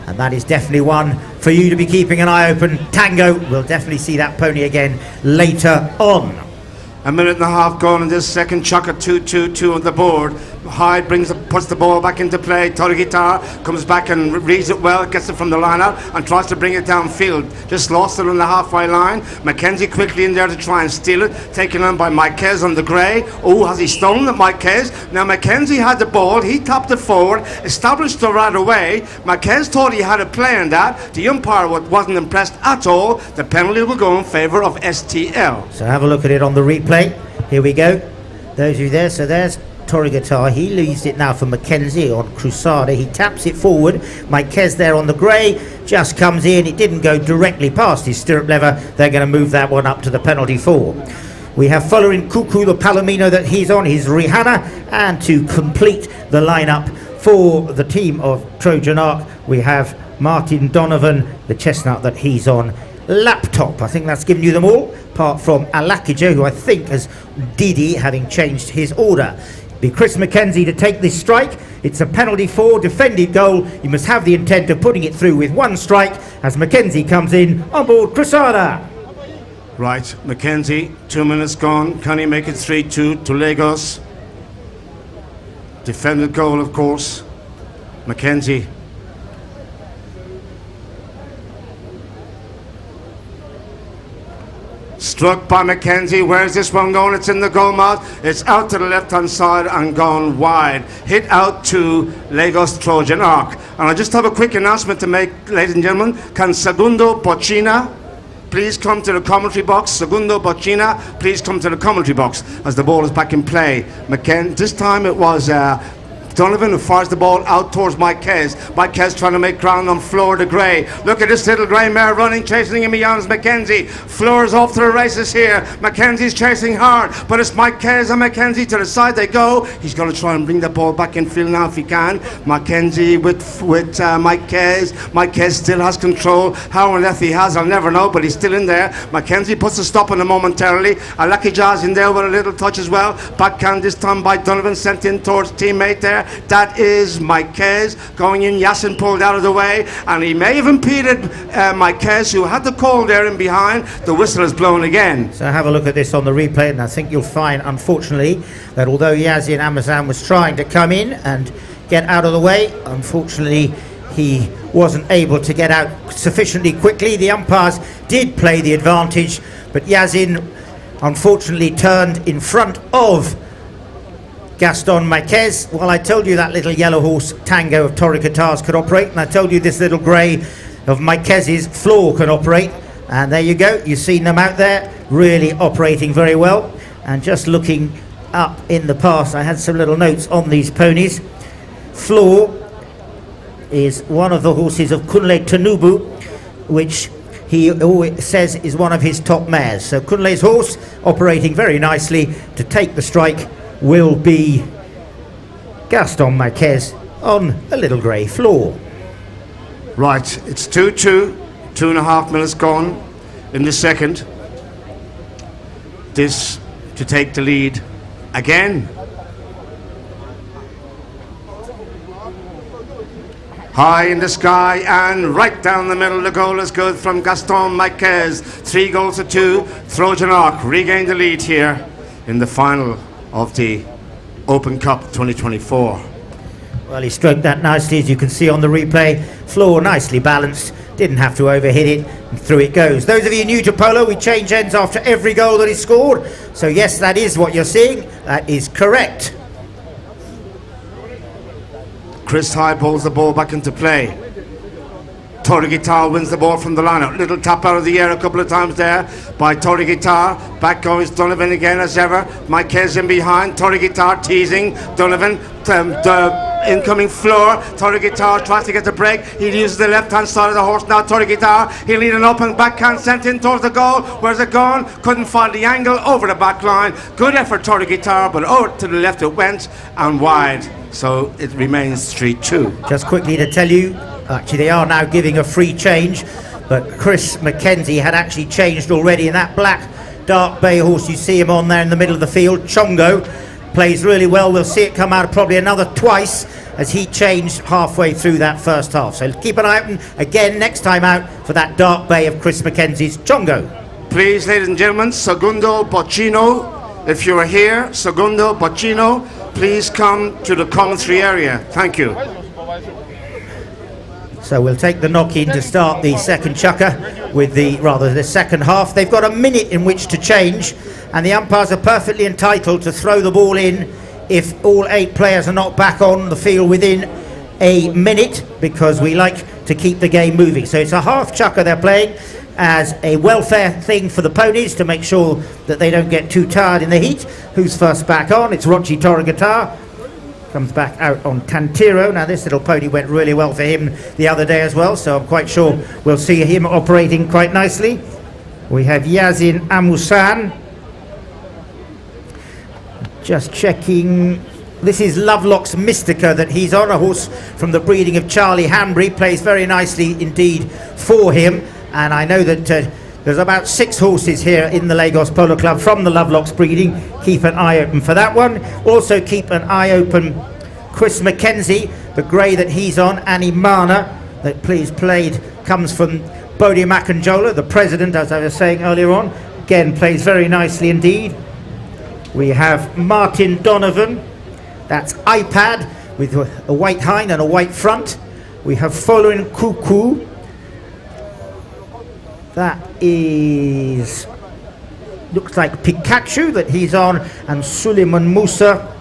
and that is definitely one for you to be keeping an eye open. Tango, we'll definitely see that pony again later on. A minute and a half gone in this second chukker, 2-2-2 on the board. Hyde puts the ball back into play. Torrigatar comes back and reads it well, gets it from the line out and tries to bring it downfield. Just lost it on the halfway line. Mackenzie quickly in there to try and steal it. Taken on by Marquez on the grey. Has he stolen it, Marquez? Now Mackenzie had the ball. He tapped it forward, established it right away. Marquez thought he had a play on that. The umpire wasn't impressed at all. The penalty will go in favour of STL. So have a look at it on the replay. Here we go. Those of you there, so there's Torrigatar. He leaves it now for Mackenzie on Crusader. He taps it forward. Marquez there on the grey just comes in. It didn't go directly past his stirrup lever. They're going to move that one up to the penalty 4. We have following Cuckoo, the Palomino that he's on, his Rihanna, and to complete the lineup for the team of Trojan Ark, we have Martin Donovan, the chestnut that he's on. Laptop, I think that's given you them all, apart from Alakija, who I think has Didi, having changed his order. Be Chris Mackenzie to take this strike. It's a penalty 4, defended goal. You must have the intent of putting it through with 1 strike as Mackenzie comes in on board Crusader. Right, Mackenzie, 2 minutes gone. Can he make it 3-2 to Lagos? Defended goal, of course. Mackenzie. Struck by Mackenzie. Where's this one going? It's in the goal mouth. It's out to the left-hand side and gone wide. Hit out to Lagos Trojan Ark. And I just have a quick announcement to make, ladies and gentlemen. Can Segundo Pochina please come to the commentary box. Segundo Bocina, please come to the commentary box as the ball is back in play. This time it was Donovan who fires the ball out towards Marquez. Marquez trying to make ground on Fleur de Grey. Look at this little grey mare running, chasing him beyond Mackenzie. Fleur is off to the races here. Mackenzie's chasing hard, but it's Marquez and Mackenzie to the side they go. He's going to try and bring the ball back in field now if he can. Mackenzie with Marquez. Marquez still has control. How on earth he has, I'll never know, but he's still in there. Mackenzie puts a stop on him momentarily. Lucky Jazz in there with a little touch as well. Backhand this time by Donovan, sent in towards teammate there. That is Marquez going in. Yasin pulled out of the way, and he may have impeded Marquez, who had the call there in behind. The whistle is blown again. So have a look at this on the replay, and I think you'll find, unfortunately, that although Yazin Amazan was trying to come in and get out of the way, unfortunately he wasn't able to get out sufficiently quickly. The umpires did play the advantage, but Yazin unfortunately turned in front of Gaston Marquez. Well, I told you that little yellow horse Tango of Torre Qatar's could operate, and I told you this little grey of Marquez's Floor can operate, and there you go. You've seen them out there really operating very well. And just looking up in the past, I had some little notes on these ponies. Floor is one of the horses of Kunle Tanubu, which he always says is one of his top mares. So Kunle's horse operating very nicely to take the strike will be Gaston Marquez on a little grey Floor. Right, it's 2-2, 2.5 minutes gone in the second. This to take the lead again. High in the sky and right down the middle. The goal is good from Gaston Marquez. 3 goals to 2. Trojan Arc regained the lead here in the final of the Open Cup 2024. Well, he stroked that nicely, as you can see on the replay. Floor nicely balanced, didn't have to overhit it, and through it goes. Those of you new to polo, we change ends after every goal that is scored. So yes, that is what you're seeing. That is correct. Chris High pulls the ball back into play. Torre Guitar wins the ball from the line-out. Little tap out of the air a couple of times there by Torre Guitar. Back goes Donovan again as ever. Marquez in behind. Torre Guitar teasing Donovan. The incoming Floor. Torre Guitar tries to get the break. He uses the left-hand side of the horse now. Torre Guitar. He'll need an open backhand sent in towards the goal. Where's it gone? Couldn't find the angle over the back line. Good effort, Torre Guitar, but over to the left it went and wide. So it remains 3-2. Just quickly to tell you, actually they are now giving a free change, but Chris Mackenzie had actually changed already in that black dark bay horse. You see him on there in the middle of the field. Chongo plays really well. We'll see it come out probably another twice as he changed halfway through that first half. So keep an eye open again next time out for that dark bay of Chris Mackenzie's Chongo. Please, ladies and gentlemen, Segundo Bocino, if you are here, Segundo Bocino, please come to the commentary area. Thank you. So we'll take the knock-in to start the second chukker with the second half. They've got a minute in which to change, and the umpires are perfectly entitled to throw the ball in if all 8 players are not back on the field within a minute, because we like to keep the game moving. So it's a half chukker they're playing as a welfare thing for the ponies to make sure that they don't get too tired in the heat. Who's first back on? It's Rochi Torregatar. Comes back out on Tantiro. Now this little pony went really well for him the other day as well, so I'm quite sure we'll see him operating quite nicely. We have Yazin Amusan. Just checking. This is Lovelock's Mystica that he's on, a horse from the breeding of Charlie Hanbury. Plays very nicely indeed for him. And I know that there's about 6 horses here in the Lagos Polo Club from the Lovelock's breeding. Keep an eye open for that one. Also keep an eye open Chris Mackenzie, the grey that he's on. Annie Mana, that played, comes from Bodie Macanjola, the president, as I was saying earlier on. Again, plays very nicely indeed. We have Martin Donovan. That's iPad with a white hind and a white front. We have Following Cuckoo. That is, looks like Pikachu that he's on, and Suleiman Musa.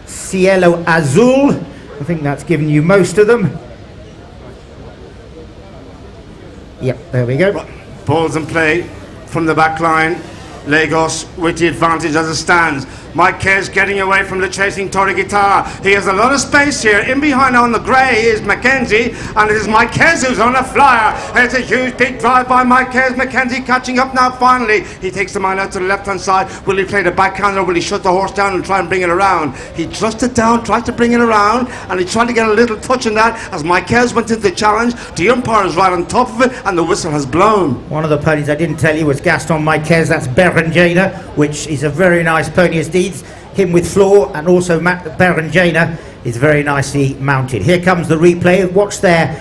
Cielo Azul, I think that's given you most of them. Yep, there we go. Balls in play from the back line. Lagos with the advantage as it stands. Marquez getting away from the chasing Torre Guitar. He has a lot of space here. In behind on the grey is Mackenzie, and it is Marquez who's on a flyer. And it's a huge big drive by Marquez. Mackenzie catching up now finally. He takes the man out to the left hand side. Will he play the backhand or will he shut the horse down and try and bring it around? He thrust it down, tried to bring it around, and he tried to get a little touch in that as Marquez went into the challenge. The umpire is right on top of it and the whistle has blown. One of the ponies I didn't tell you was Gaston Marquez. That's Berenjena, which is a very nice pony as deeds. Him with floor, and also Berenjena is very nicely mounted. Here comes the replay. Watch there.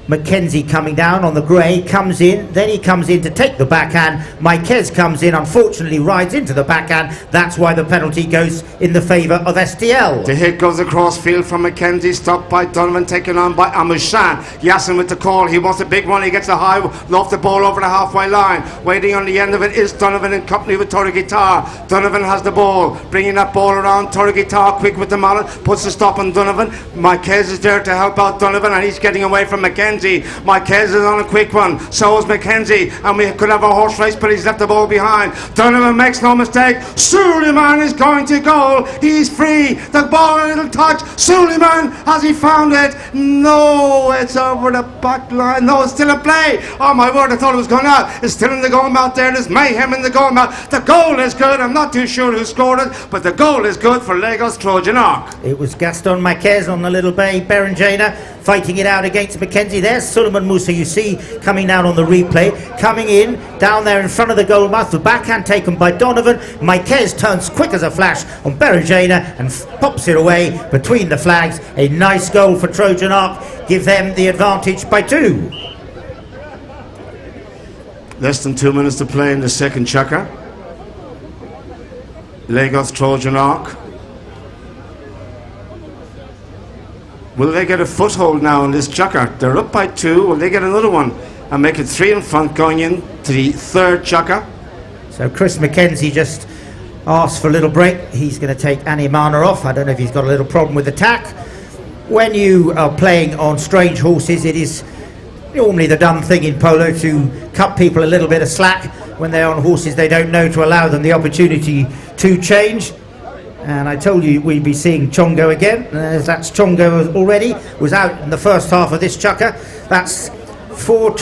Mackenzie coming down on the grey, comes in, then he comes in to take the backhand. Marquez comes in, unfortunately rides into the backhand. That's why the penalty goes in the favour of STL. The hit goes across field from Mackenzie, stopped by Donovan, taken on by Amushan. Yassin with the call, he wants a big one, he gets a high, loft the ball over the halfway line. Waiting on the end of it is Donovan in company with Torre Guitar. Donovan has the ball, bringing that ball around. Torre Guitar quick with the mallet, puts the stop on Donovan. Marquez is there to help out Donovan, and he's getting away from Mackenzie. Marquez is on a quick one, so is Mackenzie, and we could have a horse race, but he's left the ball behind. Donovan makes no mistake. Suleiman is going to goal. He's free. The ball a little touch. Suleiman, has he found it? No, it's over the back line. No, it's still a play. Oh my word, I thought it was going out. It's still in the goal mouth there. There's mayhem in the goal mouth. The goal is good. I'm not too sure who scored it, but the goal is good for Lagos Trojan Arc. It was Gaston Marquez on the little bay. Berenjena fighting it out against Mackenzie. There's Suleiman Musa, you see, coming down on the replay. Coming in, down there in front of the goal mouth. The backhand taken by Donovan. Marquez turns quick as a flash on Berenjena and pops it away between the flags. A nice goal for Trojan Arc. Give them the advantage by 2. Less than 2 minutes to play in the second checker. Lagos Trojan Arc. Will they get a foothold now in this chukker? They're up by 2. Will they get another one and make it 3 in front going in to the third chukker? So Chris Mackenzie just asked for a little break. He's going to take Animana off. I don't know if he's got a little problem with the tack. When you are playing on strange horses, it is normally the done thing in polo to cut people a little bit of slack when they're on horses they don't know, to allow them the opportunity to change. And I told you we'd be seeing Chongo again. That's Chongo already. Was out in the first half of this chukker. That's four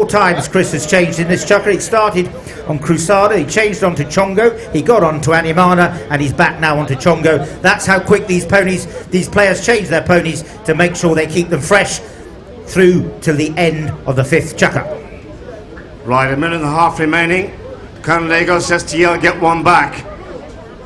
times Chris has changed in this chukker. He started on Crusada, he changed on to Chongo, he got on to Animana, and he's back now onto Chongo. That's how quick these players change their ponies to make sure they keep them fresh through till the end of the 5th chukker. Right, a minute and a half remaining. Can Lagos STL get one back?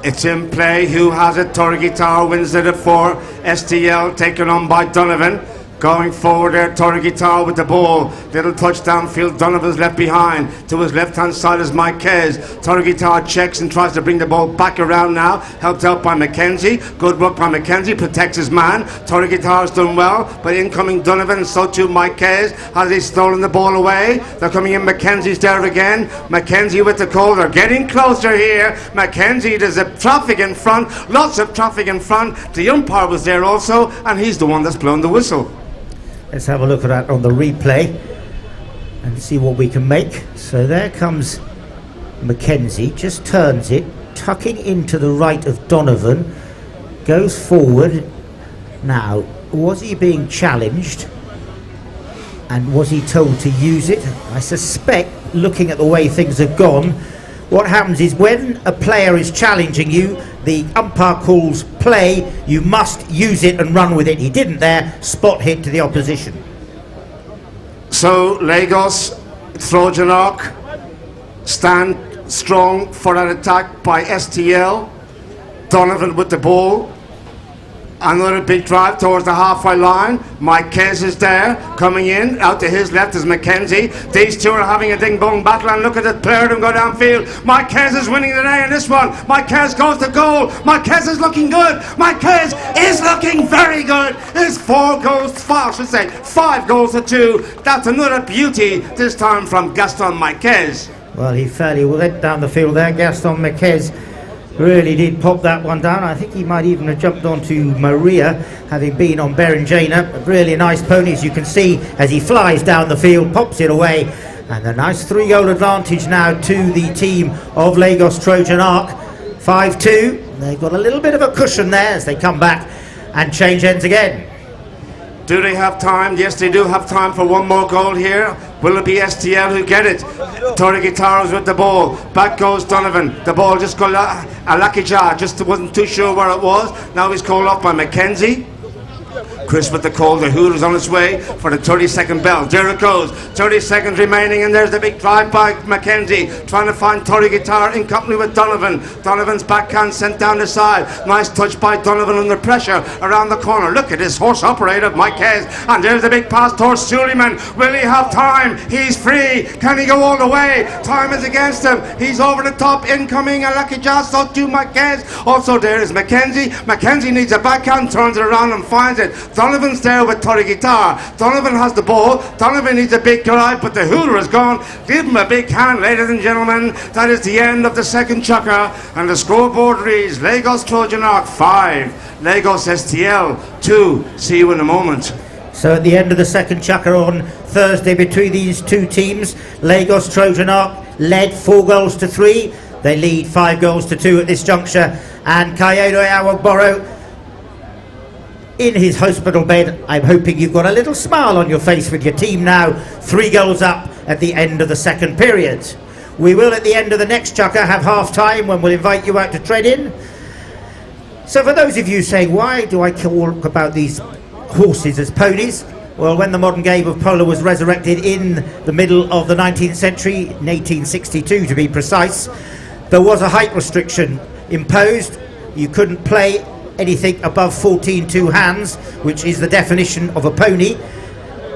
It's in play. Who has it? Torre Guitar wins it at 4. STL taken on by Donovan. Going forward there, Torre Guitar with the ball. Little touch downfield. Donovan's left behind. To his left-hand side is Marquez. Torre Guitar checks and tries to bring the ball back around now. Helped out by Mackenzie. Good work by Mackenzie. Protects his man. Torre Guitar's done well. But incoming Donovan, and so too Marquez. Has he stolen the ball away? They're coming in. Mackenzie's there again. Mackenzie with the call. They're getting closer here. Mackenzie, there's a traffic in front. Lots of traffic in front. The umpire was there also, and he's the one that's blown the whistle. Let's have a look at that on the replay and see what we can make. So there comes Mackenzie, just turns it, tucking into the right of Donovan, goes forward. Now, was he being challenged? And was he told to use it? I suspect, looking at the way things have gone, what happens is when a player is challenging you, the umpire calls play, you must use it and run with it. He didn't there, spot hit to the opposition. So Lagos Trojan Arc stand strong for that attack by STL. Donovan with the ball. Another big drive towards the halfway line. Marquez is there, coming in. Out to his left is Mackenzie. These two are having a ding-bong battle, and look at the player of them go downfield. Marquez is winning the day in this one. Marquez goes to goal. Marquez is looking good. Marquez is looking very good. It's 5 goals to 2. That's another beauty, this time from Gaston Marquez. Well, he fairly went down the field there. Gaston Marquez Really did pop that one down. I think he might even have jumped onto Maria, having been on Berenjena. A really nice pony, as you can see, as he flies down the field, pops it away. And a nice 3-goal advantage now to the team of Lagos Trojan Ark. 5-2. They've got a little bit of a cushion there as they come back and change ends again. Do they have time? Yes, they do have time for one more goal here. Will it be STL who get it? Tori Guitaros with the ball. Back goes Donovan. The ball just got a lucky jar. Just wasn't too sure where it was. Now he's called up by Mackenzie. Chris with the call. The Hooters on its way for the 30-second bell. There it goes. 30 seconds remaining, and there's the big drive by Mackenzie, trying to find Tori Guitar in company with Donovan. Donovan's backhand sent down the side. Nice touch by Donovan under pressure around the corner. Look at this horse operator, Marquez. And there's the big pass towards Suleiman. Will he have time? He's free. Can he go all the way? Time is against him. He's over the top. Incoming. A lucky just out to Marquez. Also there is Mackenzie. Mackenzie needs a backhand, turns it around and finds it. Donovan's there with Tori Guitar. Donovan has the ball. Donovan needs a big drive, but the Hooter is gone. Give him a big hand, ladies and gentlemen. That is the end of the second chukker, and the scoreboard reads Lagos Trojan Ark 5, Lagos STL 2. See you in a moment. So at the end of the second chukker on Thursday between these two teams, Lagos Trojan Ark led 4-3. They lead 5-2 at this juncture, and Kayedo Awagboro in his hospital bed. I'm hoping you've got a little smile on your face with your team now, 3 goals up at the end of the second period. We will at the end of the next chukker have half time when we'll invite you out to tread in. So for those of you saying, why do I talk about these horses as ponies? Well, when the modern game of polo was resurrected in the middle of the 19th century, in 1862 to be precise, there was a height restriction imposed. You couldn't play anything above 14 hands, which is the definition of a pony,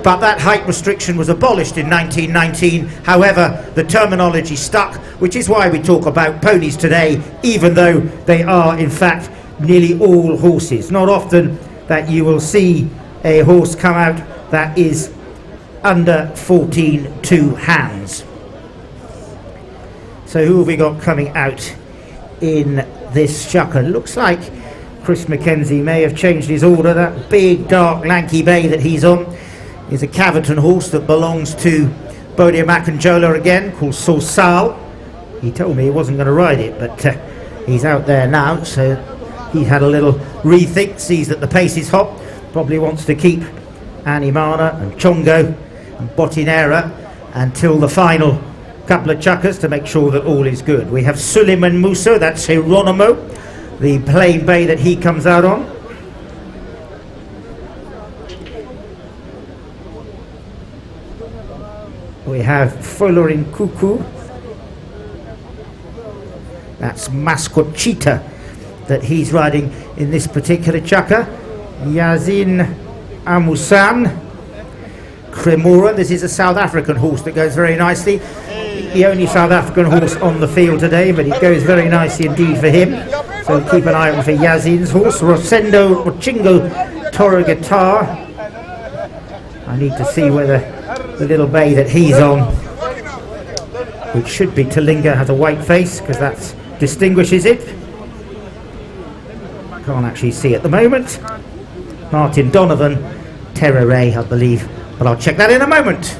but that height restriction was abolished in 1919. However, the terminology stuck, which is why we talk about ponies today, even though they are in fact nearly all horses. Not often that you will see a horse come out that is under 14 hands. So who have we got coming out in this chukker? Looks like Chris Mackenzie may have changed his order. That big, dark, lanky bay that he's on is a Caverton horse that belongs to Bodia Macanjola again, called Sorsal. He told me he wasn't going to ride it, but he's out there now, so he had a little rethink, sees that the pace is hot, probably wants to keep Animana and Chongo and Botinera until the final couple of chukkers to make sure that all is good. We have Suleiman Musa, that's Hieronymo, the plain bay that he comes out on. We have Folorin Kuku, that's Mascochita that he's riding in this particular chukker. Yazin Amusan Cremora, this is a South African horse that goes very nicely. The only South African horse on the field today, but it goes very nicely indeed for him. So keep an eye out for Yazin's horse. Rosendo Rochingo Toro Guitar. I need to see whether the little bay that he's on, which should be Talinga, has a white face, because that distinguishes it. Can't actually see at the moment. Martin Donovan, Terrere, I believe, but I'll check that in a moment.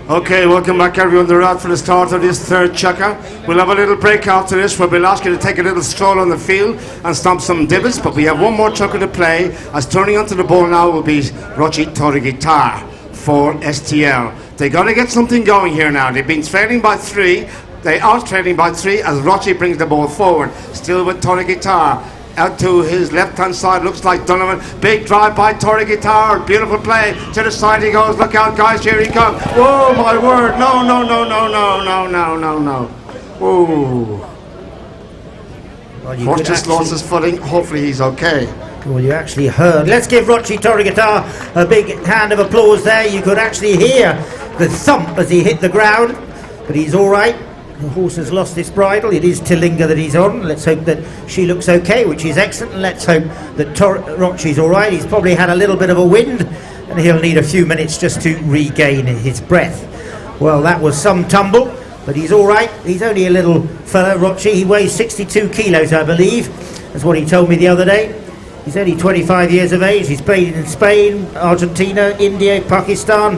Okay, welcome back everyone. They're out for the start of this third chukker. We'll have a little break after this where we'll ask you to take a little stroll on the field and stomp some divots, but we have one more chukker to play, as turning onto the ball now will be Rochi Torigitar for STL. They got to get something going here now. They've been trailing by 3. They are trailing by 3 as Rochi brings the ball forward. Still with Torigitar. Out to his left-hand side, looks like Donovan. Big drive by Tori Guitar. Beautiful play. To the side he goes. Look out, guys. Here he comes. Whoa, my word. No. Whoa. Well, Horse just lost his footing. Hopefully he's okay. Well, you actually heard. Let's give Rochi Tori Guitar a big hand of applause there. You could actually hear the thump as he hit the ground. But he's all right. The horse has lost its bridle. It is Tilinga that he's on. Let's hope that she looks okay, which is excellent. Let's hope that Rochi's all right. He's probably had a little bit of a wind, and he'll need a few minutes just to regain his breath. Well, that was some tumble. but he's all right. He's only a little fellow, Rochi. He weighs 62 kilos, I believe. That's what he told me the other day. He's only 25 years of age. He's played in Spain, Argentina, India, Pakistan,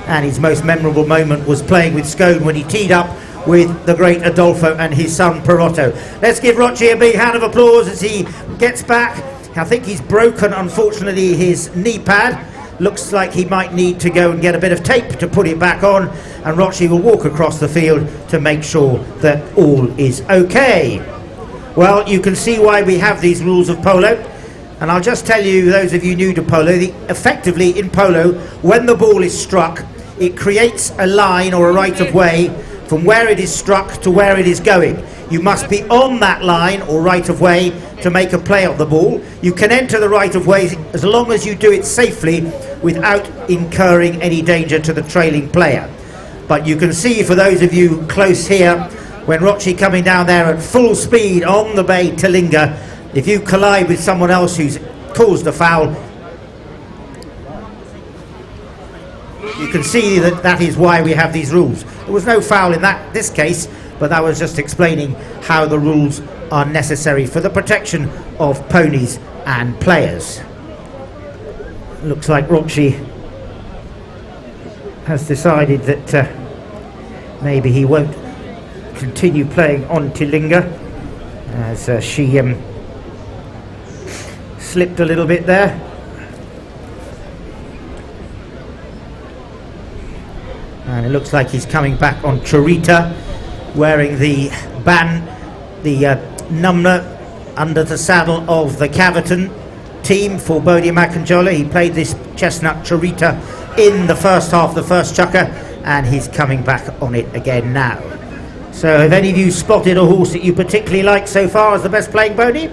and his most memorable moment was playing with Scone when he teed up with the great Adolfo and his son Perotto. Let's give Rochi a big hand of applause as he gets back. I think he's broken, unfortunately, his knee pad. Looks like he might need to go and get a bit of tape to put it back on, and Rochi will walk across the field to make sure that all is okay. Well, you can see why we have these rules of polo, and I'll just tell you, those of you new to polo, effectively in polo, when the ball is struck, it creates a line or a right of way from where it is struck to where it is going. You must be on that line or right of way to make a play of the ball. You can enter the right of way as long as you do it safely without incurring any danger to the trailing player. But you can see, for those of you close here, when Rochi coming down there at full speed on the bay Tilinga, if you collide with someone else who's caused a foul, you can see that that is why we have these rules. There was no foul in this case, but that was just explaining how the rules are necessary for the protection of ponies and players. Looks like Rochi has decided that maybe he won't continue playing on Tilinga, as she slipped a little bit there. And it looks like he's coming back on Chorita, wearing the number under the saddle of the Caverton team for Bodie Macanjola. He played this chestnut Chorita in the first half, the first chukker, and he's coming back on it again now. So have any of you spotted a horse that you particularly like so far as the best playing pony?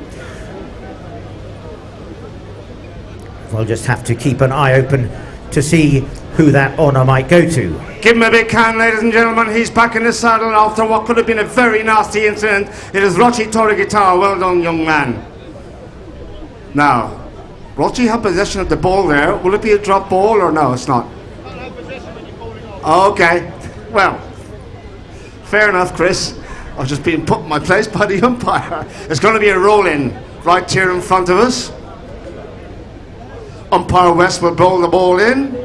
We'll just have to keep an eye open to see who that honour might go to. Give him a big hand, ladies and gentlemen. He's back in the saddle after what could have been a very nasty incident. It is Rochi Torre-Guitar. Well done, young man. Now, Rochi had possession of the ball there. Will it be a drop ball or no? It's not. Okay. Well, fair enough, Chris. I've just been put in my place by the umpire. It's going to be a roll-in right here in front of us. Umpire West will bowl the ball in.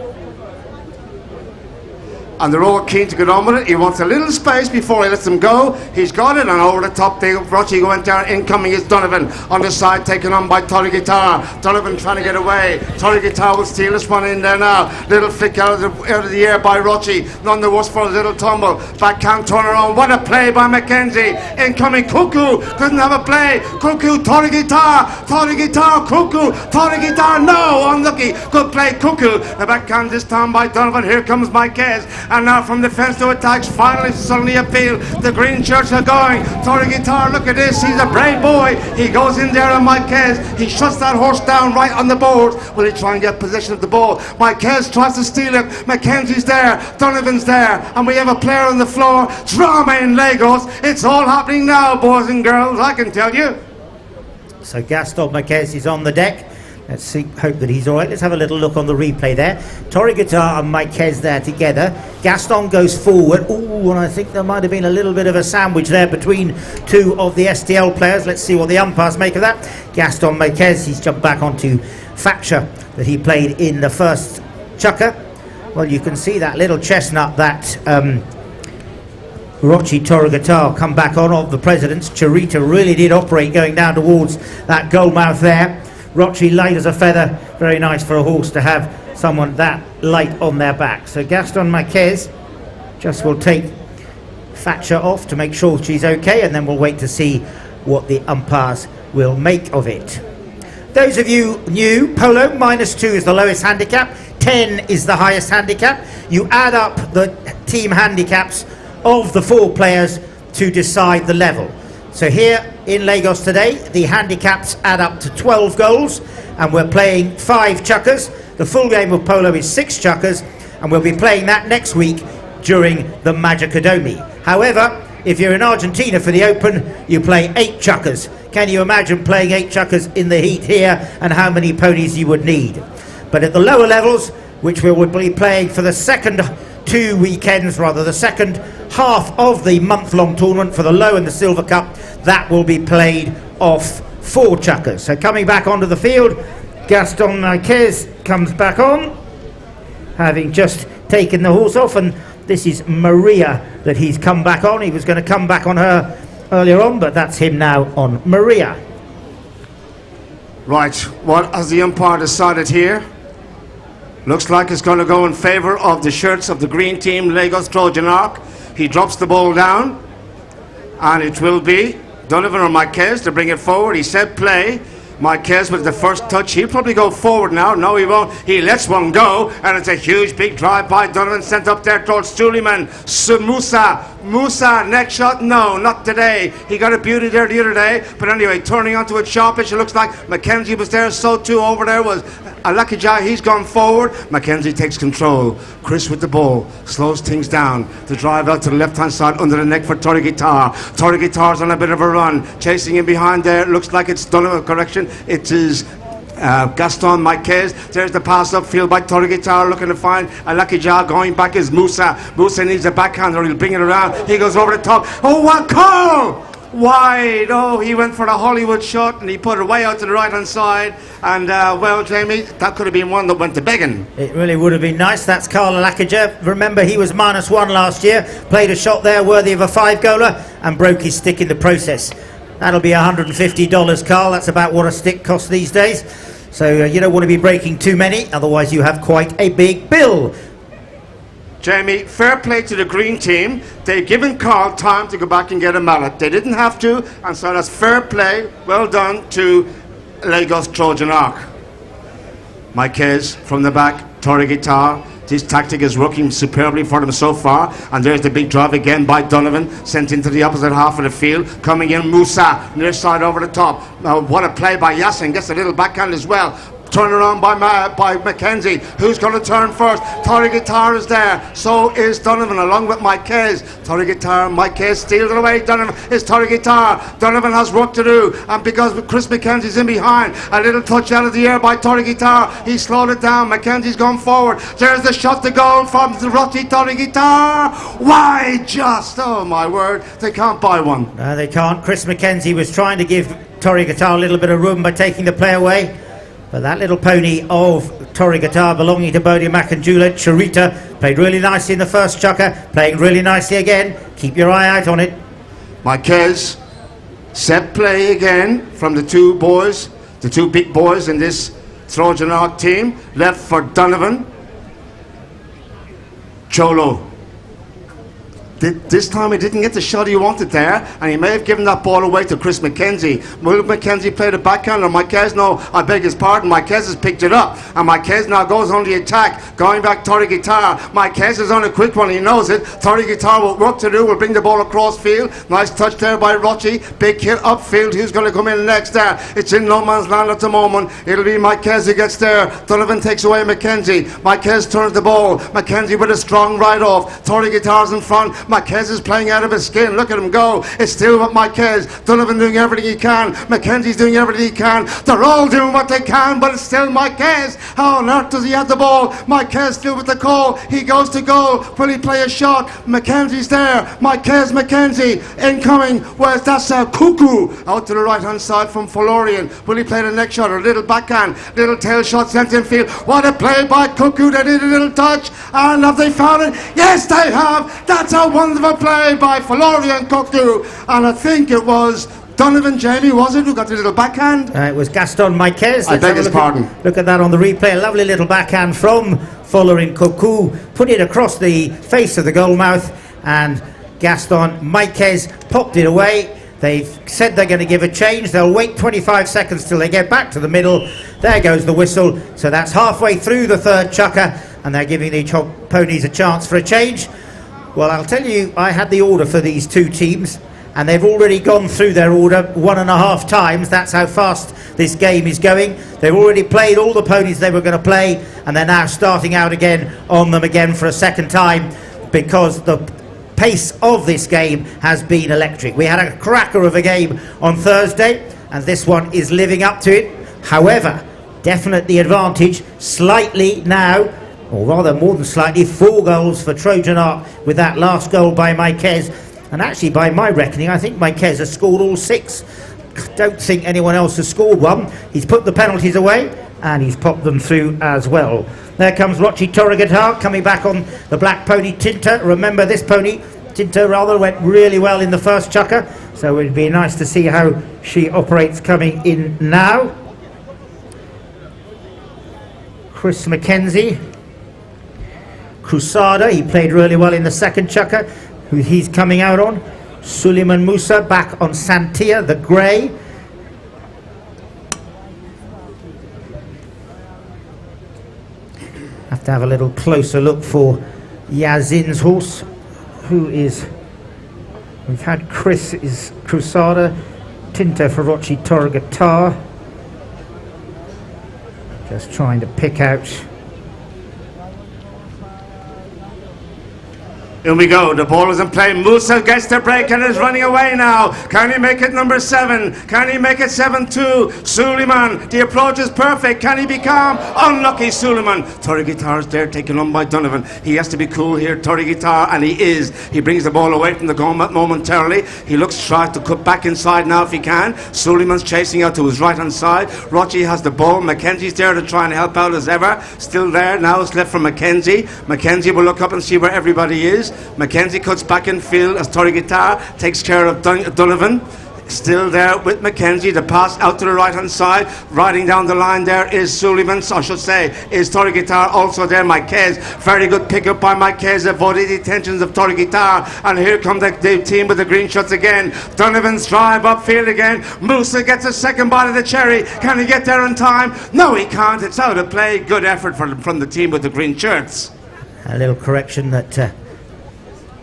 And they're all keen to get on with it. He wants a little space before he lets them go. He's got it, and over the top, Rochi went down. Incoming is Donovan on the side, taken on by Torre-Guitar. Donovan trying to get away. Torre-Guitar will steal this one in there now. Little flick out of the air by Rochi. None the worse for a little tumble. Backhand turnaround. What a play by Mackenzie. Incoming Cuckoo. Doesn't have a play. Cuckoo, Torre-Guitar. Torre-Guitar, Cuckoo. Torre-Guitar, no. Unlucky. Good play, Cuckoo. The backhand this time by Donovan. Here comes Marquez. And now from the fence to attacks, finally suddenly appeal. The green shirts are going. Torre-Guitar, look at this. He's a brave boy. He goes in there on Marquez. He shuts that horse down right on the board. Will he try and get possession of the ball? Marquez tries to steal it. Mackenzie's there. Donovan's there. And we have a player on the floor. Drama in Lagos. It's all happening now, boys and girls, I can tell you. So Gaston Marquez is on the deck. Let's see, hope that he's all right. Let's have a little look on the replay there. Torre-Guitar and Marquez there together. Gaston goes forward. Ooh, and I think there might have been a little bit of a sandwich there between two of the STL players. Let's see what the umpires make of that. Gaston Marquez, he's jumped back onto Thatcher that he played in the first chukker. Well, you can see that little chestnut that Rochi Torre-Guitar come back on of the Presidents. Chorita really did operate going down towards that goal mouth there. Rochi light as a feather. Very nice for a horse to have someone that light on their back. So Gaston Marquez just will take Thatcher off to make sure she's okay, and then we'll wait to see what the umpires will make of it. Those of you new, polo, -2 is the lowest handicap, 10 is the highest handicap. You add up the team handicaps of the 4 players to decide the level. So here in Lagos today, the handicaps add up to 12 goals, and we're playing 5 chukkers. The full game of polo is 6 chukkers, and we'll be playing that next week during the Magicodomi. However, if you're in Argentina for the Open, you play 8 chukkers. Can you imagine playing 8 chukkers in the heat here, and how many ponies you would need? But at the lower levels, which we will be playing for the second 2 weekends, rather the second half of the month-long tournament for the Low and the Silver Cup. That will be played off 4 chukkers. So coming back onto the field, Gaston Marquez comes back on, having just taken the horse off, and this is Maria that he's come back on. He was going to come back on her earlier on, but that's him now on Maria. Right, what has the umpire decided here? Looks like it's going to go in favour of the shirts of the green team, Lagos Trojan Ark. He drops the ball down, and it will be Donovan or Marquez to bring it forward. He said play. Marquez with the first touch. He'll probably go forward now. No, he won't. He lets one go, and it's a huge big drive by Donovan, sent up there towards Suleiman. Musa, next shot. No, not today. He got a beauty there the other day, but anyway, turning onto it sharpish. It looks like Mackenzie was there, so too over there was Alakija. He's gone forward. Mackenzie takes control. Chris with the ball slows things down. The drive out to the left hand side under the neck for Torre Guitar. Torre Guitar's on a bit of a run, chasing in behind there. Looks like it's Donovan. Correction, it is Gaston Marquez. There's the pass upfield by Torre Guitar, looking to find a lucky jar. Going back is Musa. Musa needs a backhander. He'll bring it around. He goes over the top. Oh, what call! Wide. Oh, he went for the Hollywood shot and he put it way out to the right hand side. And well, Jamie, that could have been one that went to begging. It really would have been nice. That's Carl Alakija. Remember, he was -1 last year. Played a shot there worthy of a 5-goaler and broke his stick in the process. That'll be $150, Carl. That's about what a stick costs these days. So you don't want to be breaking too many, otherwise you have quite a big bill. Jamie, fair play to the green team. They've given Carl time to go back and get a mallet. They didn't have to, and so that's fair play. Well done to Lagos Trojan Ark. Marquez from the back, Torre Guitar. His tactic is working superbly for them so far. And there's the big drive again by Donovan, sent into the opposite half of the field. Coming in, Musa, near side over the top. What a play by Yassin, gets a little backhand as well. Turn around by Mackenzie. Who's going to turn first? Torre Guitar is there. So is Donovan along with Marquez. Torre Guitar, Marquez steals it away. Donovan is Torre Guitar. Donovan has work to do. And because Chris Mackenzie's in behind, a little touch out of the air by Torre Guitar. He slowed it down. Mackenzie's gone forward. There's the shot to goal from the Rotti Torre Guitar. Why just? Oh my word. They can't buy one. No, they can't. Chris Mackenzie was trying to give Torre Guitar a little bit of room by taking the play away. But that little pony of Torre Guitar belonging to Bodie Mack and Juliet Charita played really nicely in the first chukker, playing really nicely again. Keep your eye out on it. Marquez, set play again from the two boys, the two big boys in this Trojan Ark team. Left for Donovan. Cholo. This time he didn't get the shot he wanted there, and he may have given that ball away to Chris Mackenzie. Will Mackenzie play the backhand, or Marquez? No, I beg his pardon. Marquez has picked it up, and Marquez now goes on the attack, going back Torre Guitar. Marquez is on a quick one, he knows it. Torre Guitar will work to do, will bring the ball across field. Nice touch there by Rocci. Big hit upfield. Who's going to come in next there? It's in no man's land at the moment. It'll be Marquez who gets there. Donovan takes away Mackenzie. Marquez turns the ball. Mackenzie with a strong right off. Torre Guitar's in front. Marquez is playing out of his skin. Look at him go. It's still with Marquez. Donovan doing everything he can. Mackenzie's doing everything he can. They're all doing what they can, but it's still Marquez. How on earth does he have the ball? Marquez still with the call. He goes to goal. Will he play a shot? Mackenzie's there. Marquez, Mackenzie incoming. Where's that's Cuckoo out to the right hand side from Florian. Will he play the next shot or a little backhand? Little tail shot sent in field. What a play by Cuckoo. They did a little touch. And have they found it? Yes, they have. That's a wonderful play by Florian Cuckoo. And I think it was Donovan, Jamie, was it, who got the little backhand? It was Gaston Marquez. I beg his pardon. Look at that on the replay. A lovely little backhand from Florian Cuckoo. Put it across the face of the goalmouth, and Gaston Marquez popped it away. They've said they're going to give a change. They'll wait 25 seconds till they get back to the middle. There goes the whistle. So that's halfway through the third chukker, and they're giving the ponies a chance for a change. Well, I'll tell you, I had the order for these two teams, and they've already gone through their order 1.5 times. That's how fast this game is going. They've already played all the ponies they were going to play, and they're now starting out again on them again for a second time, because the pace of this game has been electric. We had a cracker of a game on Thursday, and this one is living up to it. However, definite the advantage slightly now or rather more than slightly, 4 goals for Trojan Ark with that last goal by Marquez. And actually, by my reckoning, I think Marquez has scored all 6. Don't think anyone else has scored one. He's put the penalties away and he's popped them through as well. There comes Rochi Torregatar coming back on the black pony Tinta. Remember, this pony, Tinta, rather went really well in the first chukker, so it'd be nice to see how she operates coming in now. Chris Mackenzie, Crusader, he played really well in the second chukker, who he's coming out on. Suleiman Musa back on Santia, the grey. Have to have a little closer look for Yazin's horse, who is, we've had Chris is Crusader, Tinta Ferrocci Torregatar. Just trying to pick out. Here we go, the ball is in play. Musa gets the break and is running away now. Can he make it number 7? Can he make it 7-2? Suleiman, the approach is perfect. Can he be calm? Unlucky Suleiman. Torregatar is there, taken on by Donovan. He has to be cool here, Torregatar, and he is. He brings the ball away from the goal momentarily. He looks, tries to cut back inside now if he can. Suleiman's chasing out to his right hand side. Rochi has the ball. Mackenzie's there to try and help out as ever. Still there, now it's left for Mackenzie. Mackenzie will look up and see where everybody is. Mackenzie cuts back in field as Torregatar takes care of Donovan. Still there with Mackenzie. The pass out to the right hand side. Riding down the line there is Suleiman, I should say, is Torregatar. Also there, Marquez. Very good pickup by Marquez. Avoided the attentions of Torregatar. And here come the team with the green shirts again. Donovan's drive upfield again. Musa gets a second bite of the cherry. Can he get there in time? No, he can't. It's out of play. Good effort from the team with the green shirts. A little correction that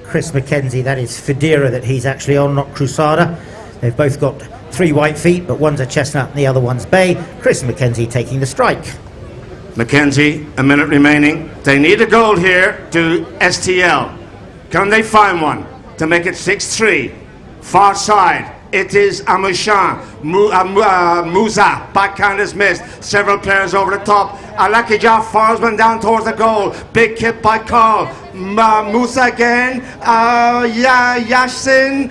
Chris Mackenzie, that is Federa that he's actually on, not Crusader. They've both got 3 white feet, but one's a chestnut and the other one's bay. Chris Mackenzie taking the strike. Mackenzie, a minute remaining. They need a goal here to STL. Can they find one to make it 6-3? Far side. It is Amushan. Musa, backhand is missed. Several players over the top. Alakija falls one down towards the goal. Big kick by Carl. Musa again. Yasin,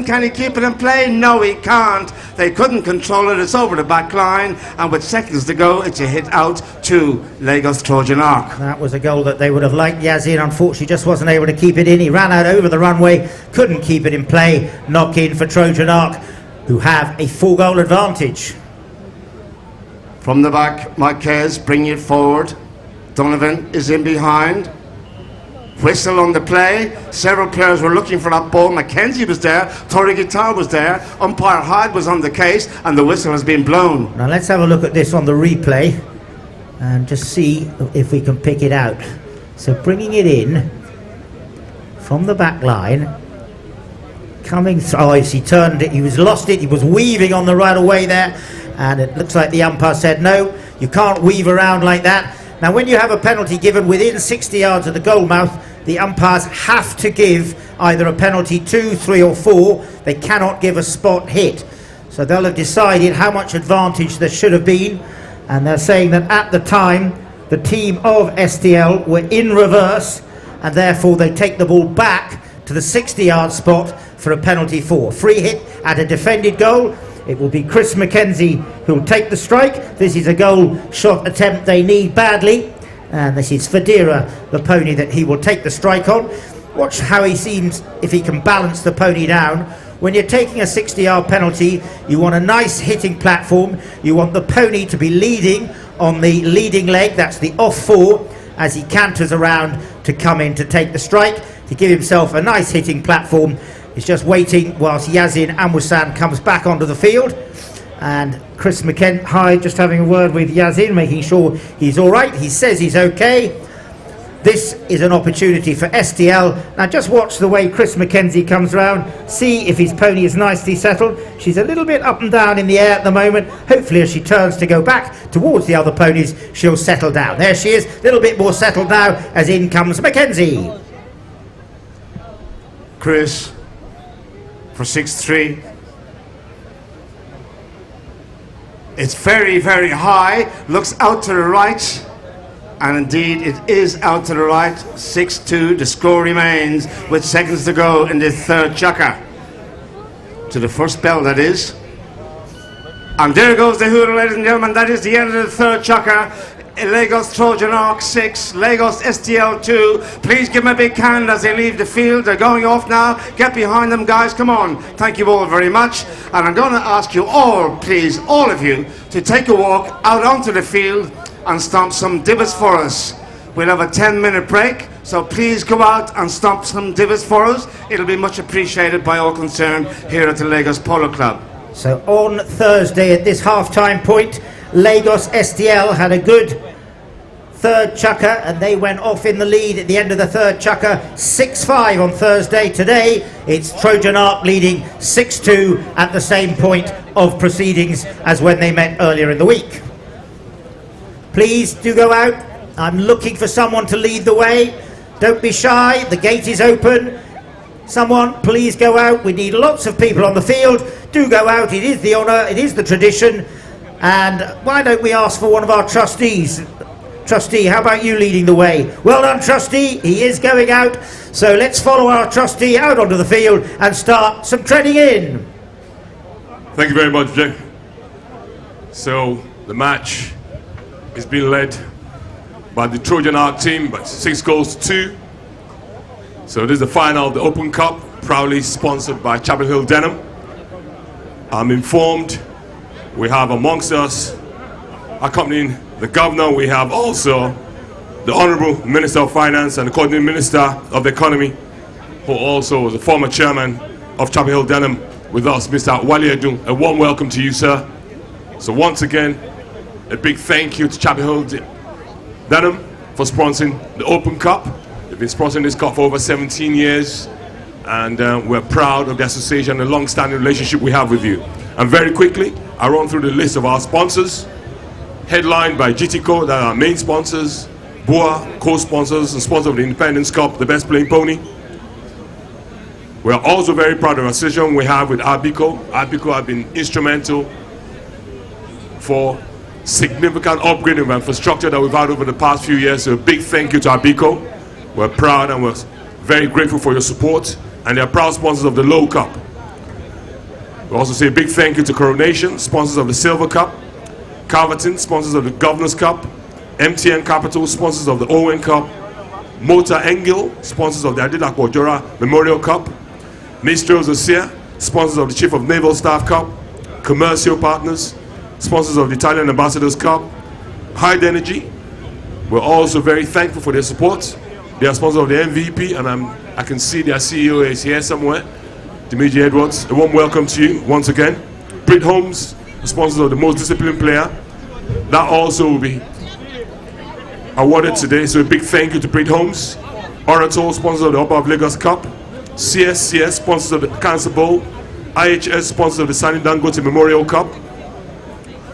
can he keep it in play? No, he can't. They couldn't control it. It's over the back line. And with seconds to go, it's a hit out to Lagos Trojan Ark. That was a goal that they would have liked. Yazin unfortunately just wasn't able to keep it in. He ran out over the runway, couldn't keep it in play. Knock in for Trojan Ark, who have a 4-goal advantage. From the back, Marquez bringing it forward. Donovan is in behind. Whistle on the play. Several players were looking for that ball. Mackenzie was there. Torregatar was there. Umpire Hyde was on the case, and the whistle has been blown. Now let's have a look at this on the replay and just see if we can pick it out. So bringing it in from the back line, coming through. Oh, he turned it. He was lost it. He was weaving on the right away there, and it looks like the umpire said no, you can't weave around like that. Now when you have a penalty given within 60 yards of the goal mouth, the umpires have to give either a penalty 2, 3 or 4. They cannot give a spot hit. So they'll have decided how much advantage there should have been, and they're saying that at the time the team of STL were in reverse, and therefore they take the ball back to the 60-yard spot for a penalty 4. Free hit at a defended goal. It will be Chris Mackenzie who will take the strike. This is a goal shot attempt they need badly. And this is Federa, the pony that he will take the strike on. Watch how he seems, if he can balance the pony down. When you're taking a 60-yard penalty, you want a nice hitting platform. You want the pony to be leading on the leading leg, that's the off 4, as he canters around to come in to take the strike, to give himself a nice hitting platform. He's just waiting whilst Yazin Amusan comes back onto the field. And Chris Hyde just having a word with Yazin, making sure he's all right. He says he's okay. This is an opportunity for STL. Now just watch the way Chris Mackenzie comes round. See if his pony is nicely settled. She's a little bit up and down in the air at the moment. Hopefully as she turns to go back towards the other ponies, she'll settle down. There she is, a little bit more settled now as in comes Mackenzie. Chris for 6-3. It's very, very high. Looks out to the right. And indeed, it is out to the right, 6-2. The score remains with seconds to go in the third chukka. To the first bell, that is. And there goes the hooter, ladies and gentlemen. That is the end of the third chukka. Lagos Trojan Arc 6, Lagos STL 2. Please give them a big hand as they leave the field. They're going off now. Get behind them, guys. Come on. Thank you all very much. And I'm going to ask you all, please, all of you, to take a walk out onto the field and stomp some divots for us. We'll have a 10-minute break, so please go out and stomp some divots for us. It'll be much appreciated by all concerned here at the Lagos Polo Club. So on Thursday at this half-time point, Lagos STL had a good third chukka and they went off in the lead at the end of the third chukka, 6-5 on Thursday. Today it's Trojan Arc leading 6-2 at the same point of proceedings as when they met earlier in the week. Please do go out. I'm looking for someone to lead the way. Don't be shy, the gate is open. Someone please go out. We need lots of people on the field. Do go out, it is the honour, it is the tradition. And why don't we ask for one of our trustees? Trustee, how about you leading the way? Well done, trustee, he is going out. So let's follow our trustee out onto the field and start some treading in. Thank you very much, Jay. So the match is being led by the Trojan Arc team, but 6-2. So this is the final of the Open Cup, proudly sponsored by Chapel Hill Denham. I'm informed we have amongst us, accompanying the governor, we have also the Honorable Minister of Finance and the Coordinating Minister of the Economy, who also was a former chairman of Chapel Hill Denham with us, Mr. Wale Edun. A warm welcome to you, sir. So once again, a big thank you to Chapel Hill Denham for sponsoring the Open Cup. They've been sponsoring this cup for over 17 years, and we're proud of the association and the long-standing relationship we have with you. And very quickly, I'll run through the list of our sponsors, headlined by GTCO, that are our main sponsors, BUA, co-sponsors, and sponsor of the Independence Cup, the best playing pony. We're also very proud of our association we have with Abico. Abico have been instrumental for significant upgrading of infrastructure that we've had over the past few years. So a big thank you to Abico. We're proud and we're very grateful for your support, and they're proud sponsors of the Low Cup. We also say a big thank you to Coronation, sponsors of the Silver Cup, Calverton, sponsors of the Governor's Cup, MTN Capital, sponsors of the Owen Cup, Motor Engel, sponsors of the Adidak Wajora Memorial Cup, Mistros Osia, sponsors of the Chief of Naval Staff Cup, Commercial Partners, sponsors of the Italian Ambassadors Cup, Hyde Energy. We're also very thankful for their support. They are sponsors of the MVP, and I can see their CEO is here somewhere, Dimitri Edwards. A warm welcome to you once again. Brit Holmes, the sponsors of the Most Disciplined Player. That also will be awarded today, so a big thank you to Brit Holmes. Orator, sponsors of the Upper of Lagos Cup. CSCS, sponsors of the Cancer Bowl. IHS, sponsors of the Sani Dangote Memorial Cup.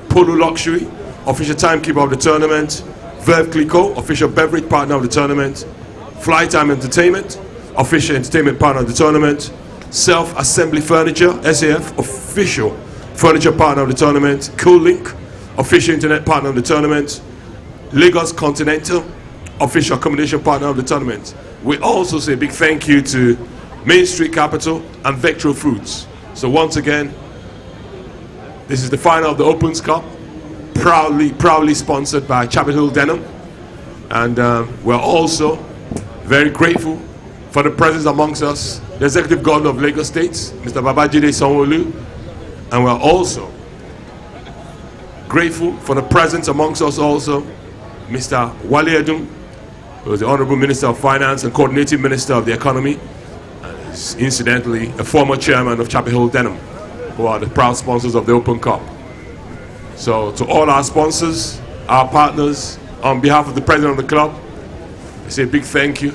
Polo Luxury, official timekeeper of the tournament. Verve Clico, official beverage partner of the tournament. Flytime Entertainment, official entertainment partner of the tournament. Self Assembly Furniture, SAF, official furniture partner of the tournament. Coolink, official internet partner of the tournament. Lagos Continental, official accommodation partner of the tournament. We also say a big thank you to Main Street Capital and Vectro Foods. So once again, this is the final of the Opens Cup, proudly sponsored by Chapel Hill Denham. And we're also very grateful for the presence amongst us, the Executive Governor of Lagos State, Mr. Babajide Sanwo-Olu. And we're also grateful for the presence amongst us also, Mr. Wale Edun, who is the Honorable Minister of Finance and Coordinating Minister of the Economy, and is incidentally a former chairman of Chapel Hill Denham, who are the proud sponsors of the Open Cup. So to all our sponsors, our partners, on behalf of the president of the club, I say a big thank you.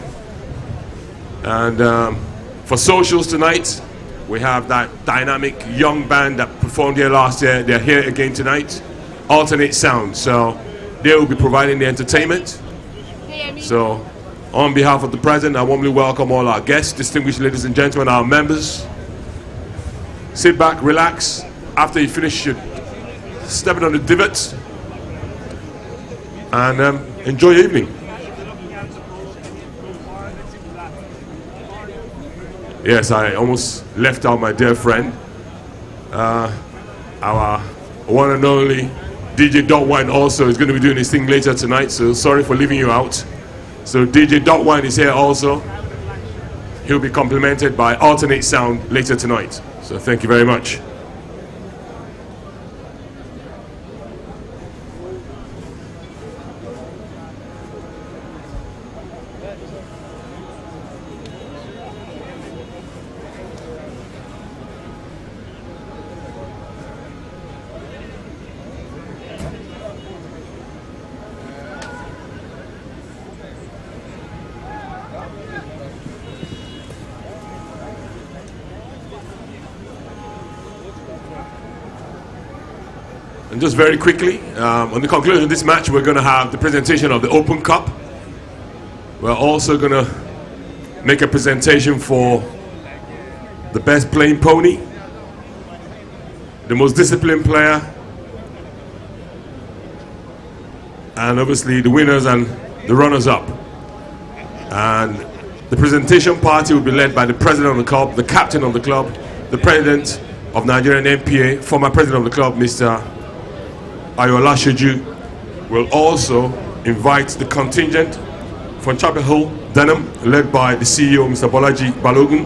And for socials tonight, we have that dynamic young band that performed here last year. They're here again tonight. Alternate Sound. So they will be providing the entertainment. So on behalf of the president, I warmly welcome all our guests, distinguished ladies and gentlemen, our members. Sit back, relax. After you finish your stepping on the divots, and enjoy your evening. Yes, I almost left out my dear friend, our one and only DJ Dotwine also is going to be doing his thing later tonight, so sorry for leaving you out. So DJ Dotwine is here also. He'll be complimented by alternate sound later tonight. So thank you very much. And just very quickly, on the conclusion of this match, we're going to have the presentation of the Open Cup. We're also going to make a presentation for the best playing pony, the most disciplined player, and obviously the winners and the runners-up. And the presentation party will be led by the president of the club, the captain of the club, the president of Nigerian MPA, former president of the club, Mr. Ayola Sheju. Will also invite the contingent from Chapel Hill, Denham, led by the CEO, Mr. Bolaji Balogun,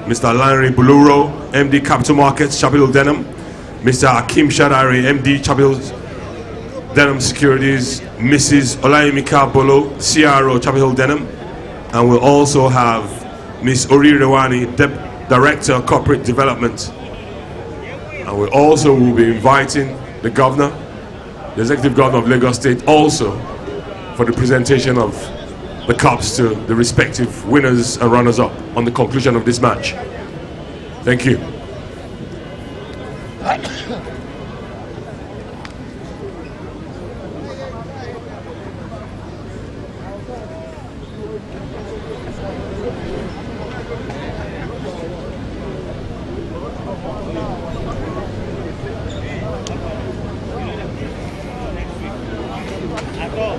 Mr. Lanre Buluro, MD Capital Markets, Chapel Hill, Denham, Mr. Akim Shadari, MD Chapel Hill, Denham Securities, Mrs. Olayimika Polo, CRO, Chapel Hill, Denham, and we'll also have Ms. Ori Rewani, Director of Corporate Development. And we also will be inviting the governor, the executive governor of Lagos State, also for the presentation of the cups to the respective winners and runners-up on the conclusion of this match. Thank you.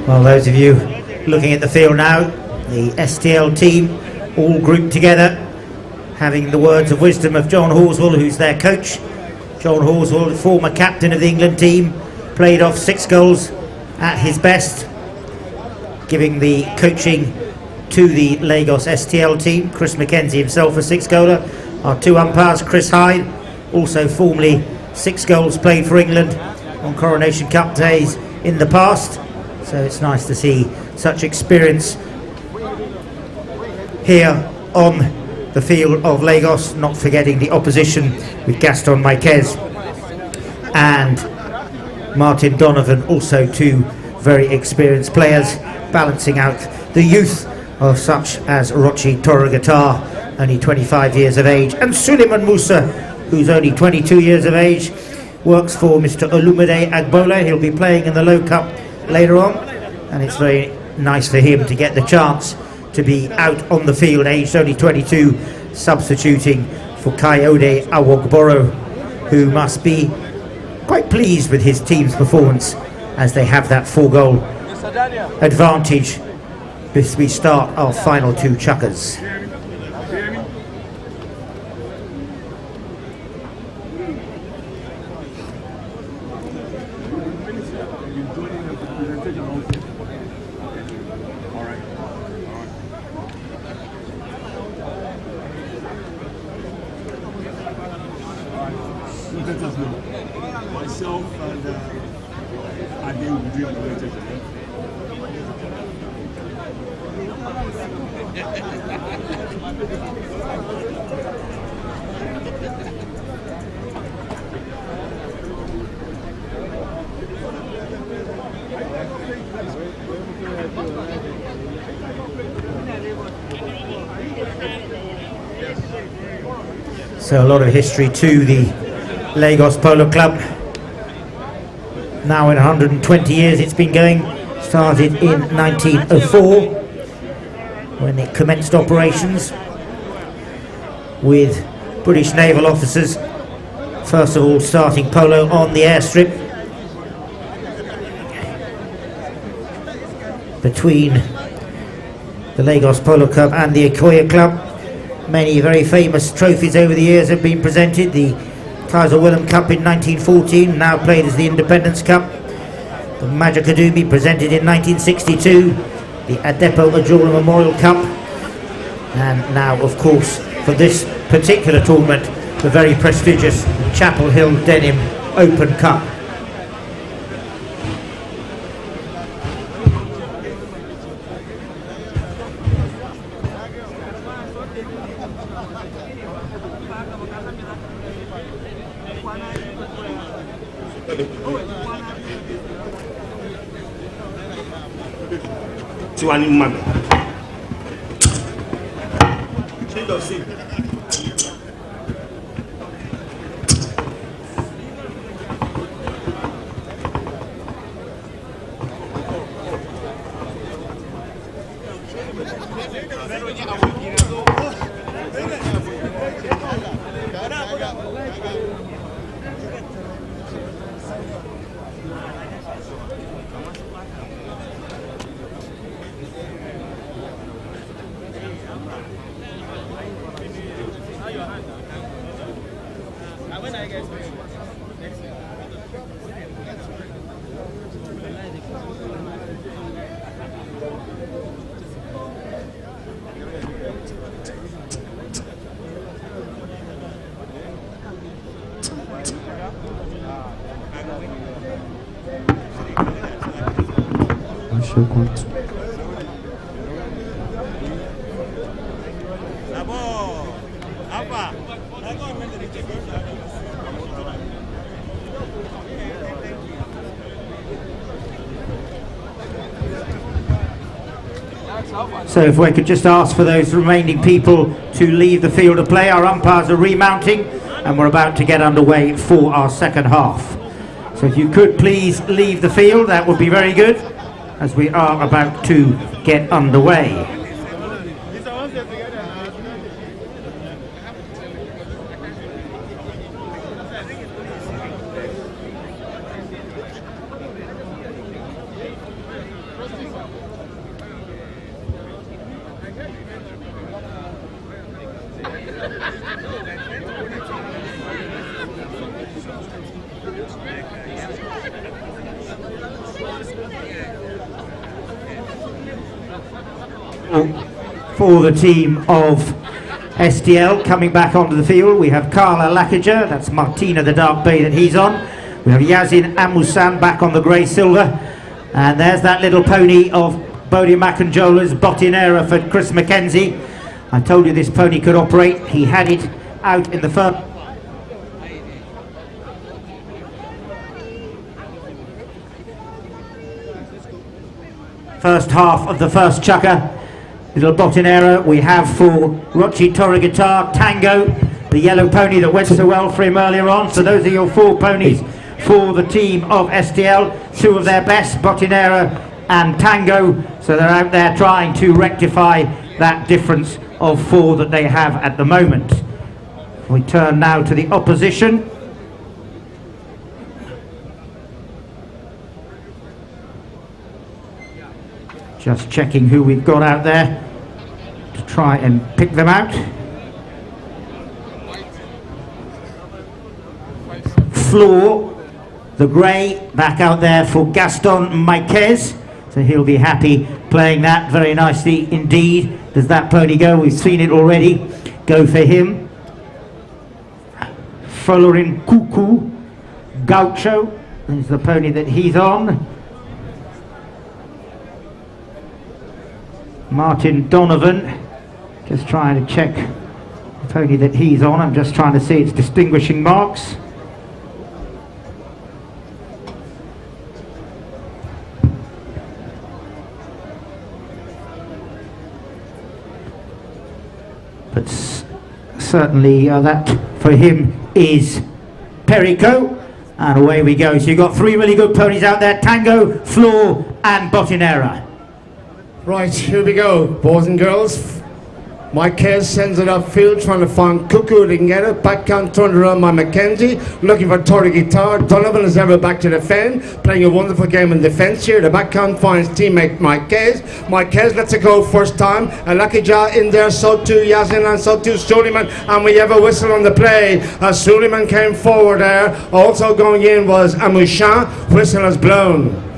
Well, those of you looking at the field now, the STL team all grouped together, having the words of wisdom of John Horswell, who's their coach. John Horswell, former captain of the England team, played off 6 goals at his best, giving the coaching to the Lagos STL team. Chris Mackenzie himself a 6-goaler. Our 2 umpires, Chris Hyde, also formerly 6 goals played for England on Coronation Cup days in the past. So it's nice to see such experience here on the field of Lagos, not forgetting the opposition with Gaston Marquez and Martin Donovan, also 2 very experienced players, balancing out the youth of such as Rochi Toragatar, only 25 years of age, and Suleiman Musa, who's only 22 years of age, works for Mr. Olumide Agbola. He'll be playing in the Low Cup later on, and it's very nice for him to get the chance to be out on the field, aged only 22, substituting for Kayode Awogboro, who must be quite pleased with his team's performance as they have that 4-goal advantage as we start our final 2 chukkers. Myself and Ade will do the presentation. So a lot of history to the Lagos Polo Club. Now in 120 years it's been going. Started in 1904 when it commenced operations with British naval officers, first of all starting polo on the airstrip, between the Lagos Polo Club and the Ikoya Club. Many very famous trophies over the years have been presented. The Kaiser Wilhelm Cup in 1914, now played as the Independence Cup. The Majikadumi, presented in 1962. The Adepo Ajora Memorial Cup. And now, of course, for this particular tournament, the very prestigious Chapel Hill Denim Open Cup. So if we could just ask for those remaining people to leave the field of play. Our umpires are remounting and we're about to get underway for our second half. So if you could please leave the field, that would be very good, as we are about to get underway. For the team of SDL coming back onto the field, we have Carla Lakager, that's Martina the Dark Bay that he's on. We have Yazin Amusan back on the grey silver, and there's that little pony of Bodie Makanjola's Botinera for Chris McKenzie. I told you this pony could operate. He had it out in the first half of the first chukker. Little Botinera we have for Rochi Torrigatar Tango, the yellow pony that went so well for him earlier on. So those are your four ponies for the team of SDL. Two of their best, Botinera and Tango. So they're out there trying to rectify that difference of four that they have at the moment. We turn now to the opposition. Just checking who we've got out there to try and pick them out. Floor, the grey, back out there for Gaston Marquez. So he'll be happy playing that very nicely indeed. Does that pony go? We've seen it already. Go for him. Folorin Cuckoo, Gaucho is the pony that he's on. Martin Donovan, just trying to check the pony that he's on. I'm just trying to see its distinguishing marks. But certainly that for him is Perico. And away we go. So you've got three really good ponies out there: Tango, Floor and Botinera. Right, here we go, boys and girls. Marquez sends it upfield, trying to find Cuckoo. They can get it. Backhand turned around by Mackenzie, looking for Torrey Guitar. Donovan is ever back to defend, playing a wonderful game in defence here. The backhand finds teammate Marquez. Marquez lets it go first time. Alakija in there, so too Yazin and so too Suleiman. And we have a whistle on the play as Suleiman came forward there. Also going in was Amushan. Whistle has blown.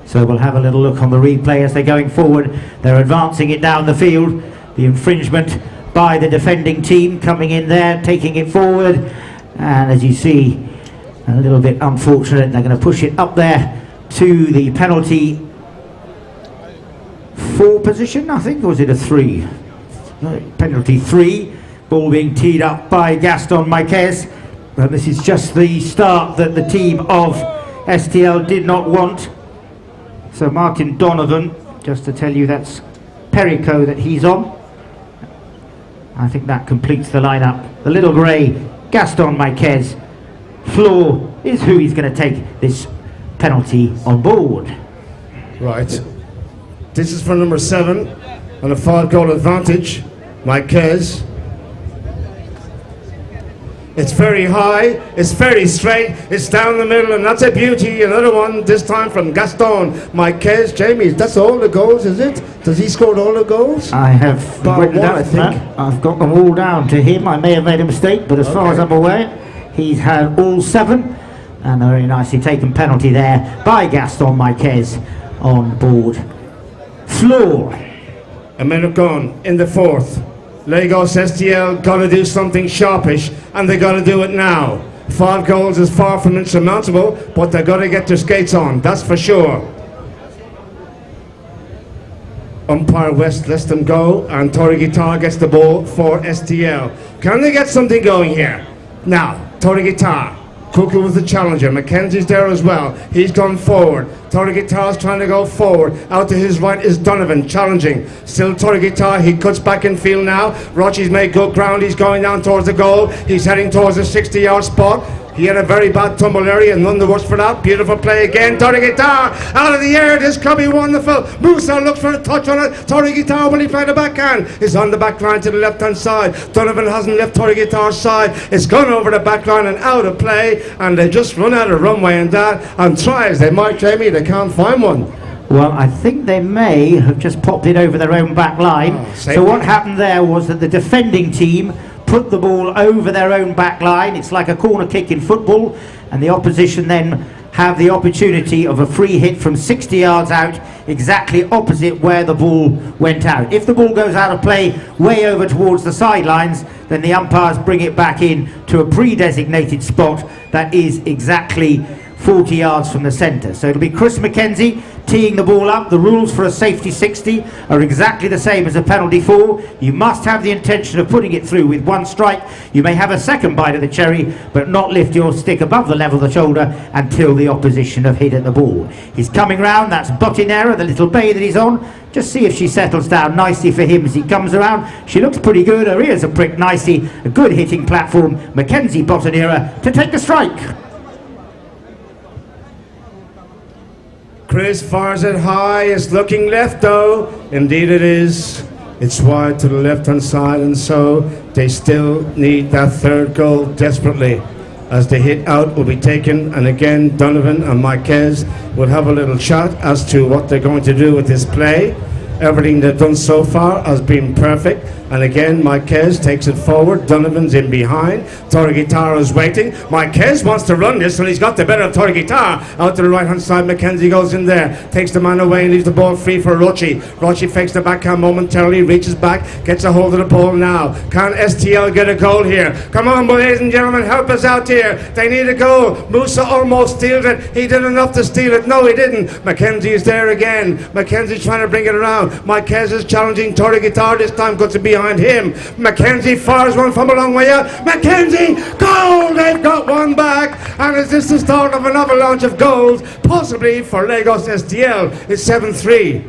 So we'll have a little look on the replay as they're going forward. They're advancing it down the field. The infringement by the defending team coming in there, taking it forward. And as you see, a little bit unfortunate. They're going to push it up there to the penalty 4 position, I think, or was it a 3? No, penalty 3. Ball being teed up by Gaston Marquez. And this is just the start that the team of STL did not want. So Martin Donovan, just to tell you, that's Perico that he's on. I think that completes the lineup. The little grey, Gaston Marquez. Floor is who he's going to take this penalty on board. Right. This is for number 7 on a 5-goal advantage. Marquez. It's very high, it's very straight, it's down the middle, and that's a beauty. Another one, this time from Gaston Marquez. Jamie, that's all the goals, is it? Does he score all the goals? I have written down, I think. I've got them all down to him. I may have made a mistake, but as far as I'm aware, he's had all 7. And a very nicely taken penalty there by Gaston Marquez on board. Floor. A minute gone in the 4th. Lagos STL got to do something sharpish, and they got to do it now. 5 goals is far from insurmountable, but they got to get their skates on, that's for sure. Umpire West lets them go, and Torrey Guitar gets the ball for STL. Can they get something going here? Now, Torrey Guitar. Cuckoo was the challenger. Mackenzie's there as well. He's gone forward. Torrey Guitar's trying to go forward. Out to his right is Donovan challenging. Still Torrey Guitar. He cuts back in field now. Rochi's made good ground. He's going down towards the goal. He's heading towards the 60-yard spot. He had a very bad tumble area, and none the worse for that. Beautiful play again. Torrey Guitar out of the air. This could be wonderful. Musa looks for a touch on it. Torrey Guitar, will he play the backhand? Is on the back line to the left-hand side. Donovan hasn't left Torrey Guitar's side. It's gone over the back line and out of play, and they just run out of runway and that. And try as they might, Jamie, they can't find one. Well, I think they may have just popped it over their own back line. So what happened there was that the defending team put the ball over their own back line. It's like a corner kick in football, and the opposition then have the opportunity of a free hit from 60 yards out, exactly opposite where the ball went out. If the ball goes out of play way over towards the sidelines, then the umpires bring it back in to a pre-designated spot that is exactly 40 yards from the centre. So it'll be Chris Mackenzie teeing the ball up. The rules for a safety 60 are exactly the same as a penalty 4. You must have the intention of putting it through with 1 strike. You may have a second bite of the cherry, but not lift your stick above the level of the shoulder until the opposition have hit at the ball. He's coming round. That's Botinera, the little bay that he's on. Just see if she settles down nicely for him as he comes around. She looks pretty good. Her ears are pricked nicely. A good hitting platform. Mackenzie Botinera to take the strike. Chris fires it high. It's looking left though. Indeed it is. It's wide to the left hand side, and so they still need that 3rd goal desperately. As the hit out will be taken, and again Donovan and Marquez will have a little chat as to what they're going to do with this play. Everything they've done so far has been perfect. And again, Marquez takes it forward. Donovan's in behind. Torrey Guitar is waiting. Marquez wants to run this, and he's got the better of Torrey Guitar. Out to the right-hand side, Mackenzie goes in there. Takes the man away and leaves the ball free for Rochi. Rochi fakes the backhand momentarily, reaches back, gets a hold of the ball now. Can STL get a goal here? Come on, ladies and gentlemen, help us out here. They need a goal. Musa almost steals it. He did enough to steal it. No, he didn't. Mackenzie is there again. Mackenzie's trying to bring it around. Marquez is challenging Torrey Guitar. This time cuts it behind him. Mackenzie fires one from a long way out. Mackenzie, goal! They've got one back. And is this the start of an avalanche of goals? Possibly for Lagos STL. It's 7-3.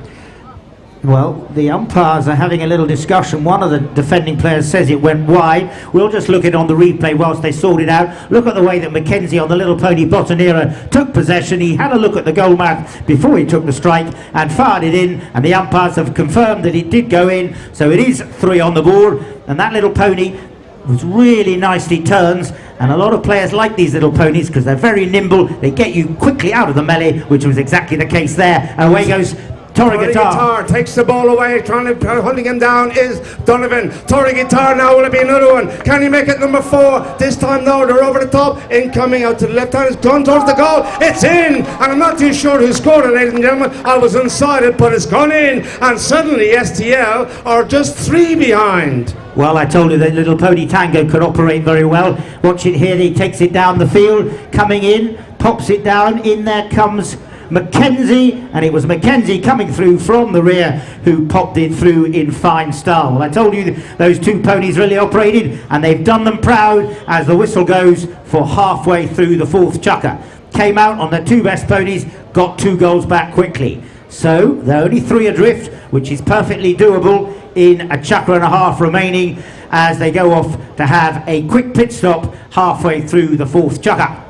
Well, the umpires are having a little discussion. One of the defending players says it went wide. We'll just look it on the replay whilst they sort it out. Look at the way that Mackenzie on the Little Pony Botanera took possession. He had a look at the goal mouth before he took the strike and fired it in, and the umpires have confirmed that it did go in, so it is 3 on the board. And that Little Pony was really nicely turns, and a lot of players like these little ponies because they're very nimble. They get you quickly out of the melee, which was exactly the case there. And away goes Torre Guitar takes the ball away, hunting him down is Donovan. Torre Guitar now, will it be another one? Can he make it number 4? This time no, they're over the top, incoming out to the left hand, it's gone towards the goal, it's in, and I'm not too sure who scored it, ladies and gentlemen. I was unsighted, but it's gone in, and suddenly STL are just 3 behind. Well, I told you that Little Pony Tango could operate very well. Watch it here, he takes it down the field, coming in, pops it down, in there comes Mackenzie, and it was Mackenzie coming through from the rear who popped it through in fine style. Well, I told you those 2 ponies really operated, and they've done them proud as the whistle goes for halfway through the 4th chukker. Came out on the 2 best ponies, got 2 goals back quickly. So they're only 3 adrift, which is perfectly doable in a chukker and a half remaining as they go off to have a quick pit stop halfway through the 4th chukker.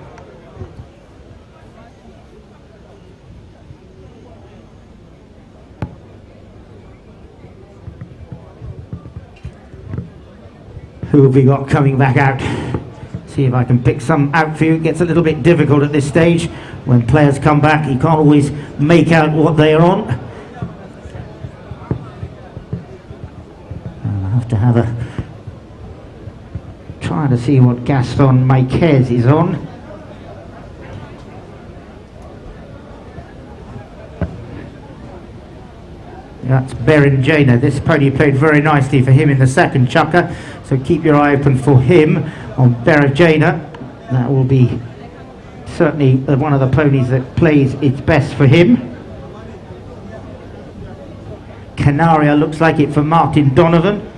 Who have we got coming back out? See if I can pick some out for you. It gets a little bit difficult at this stage. When players come back, you can't always make out what they are on. I'll have to have a try to see what Gaston Maquez is on. That's Berenjena. This pony played very nicely for him in the 2nd chukker, so keep your eye open for him on Berenjena. That will be certainly one of the ponies that plays its best for him. Canaria looks like it for Martin Donovan.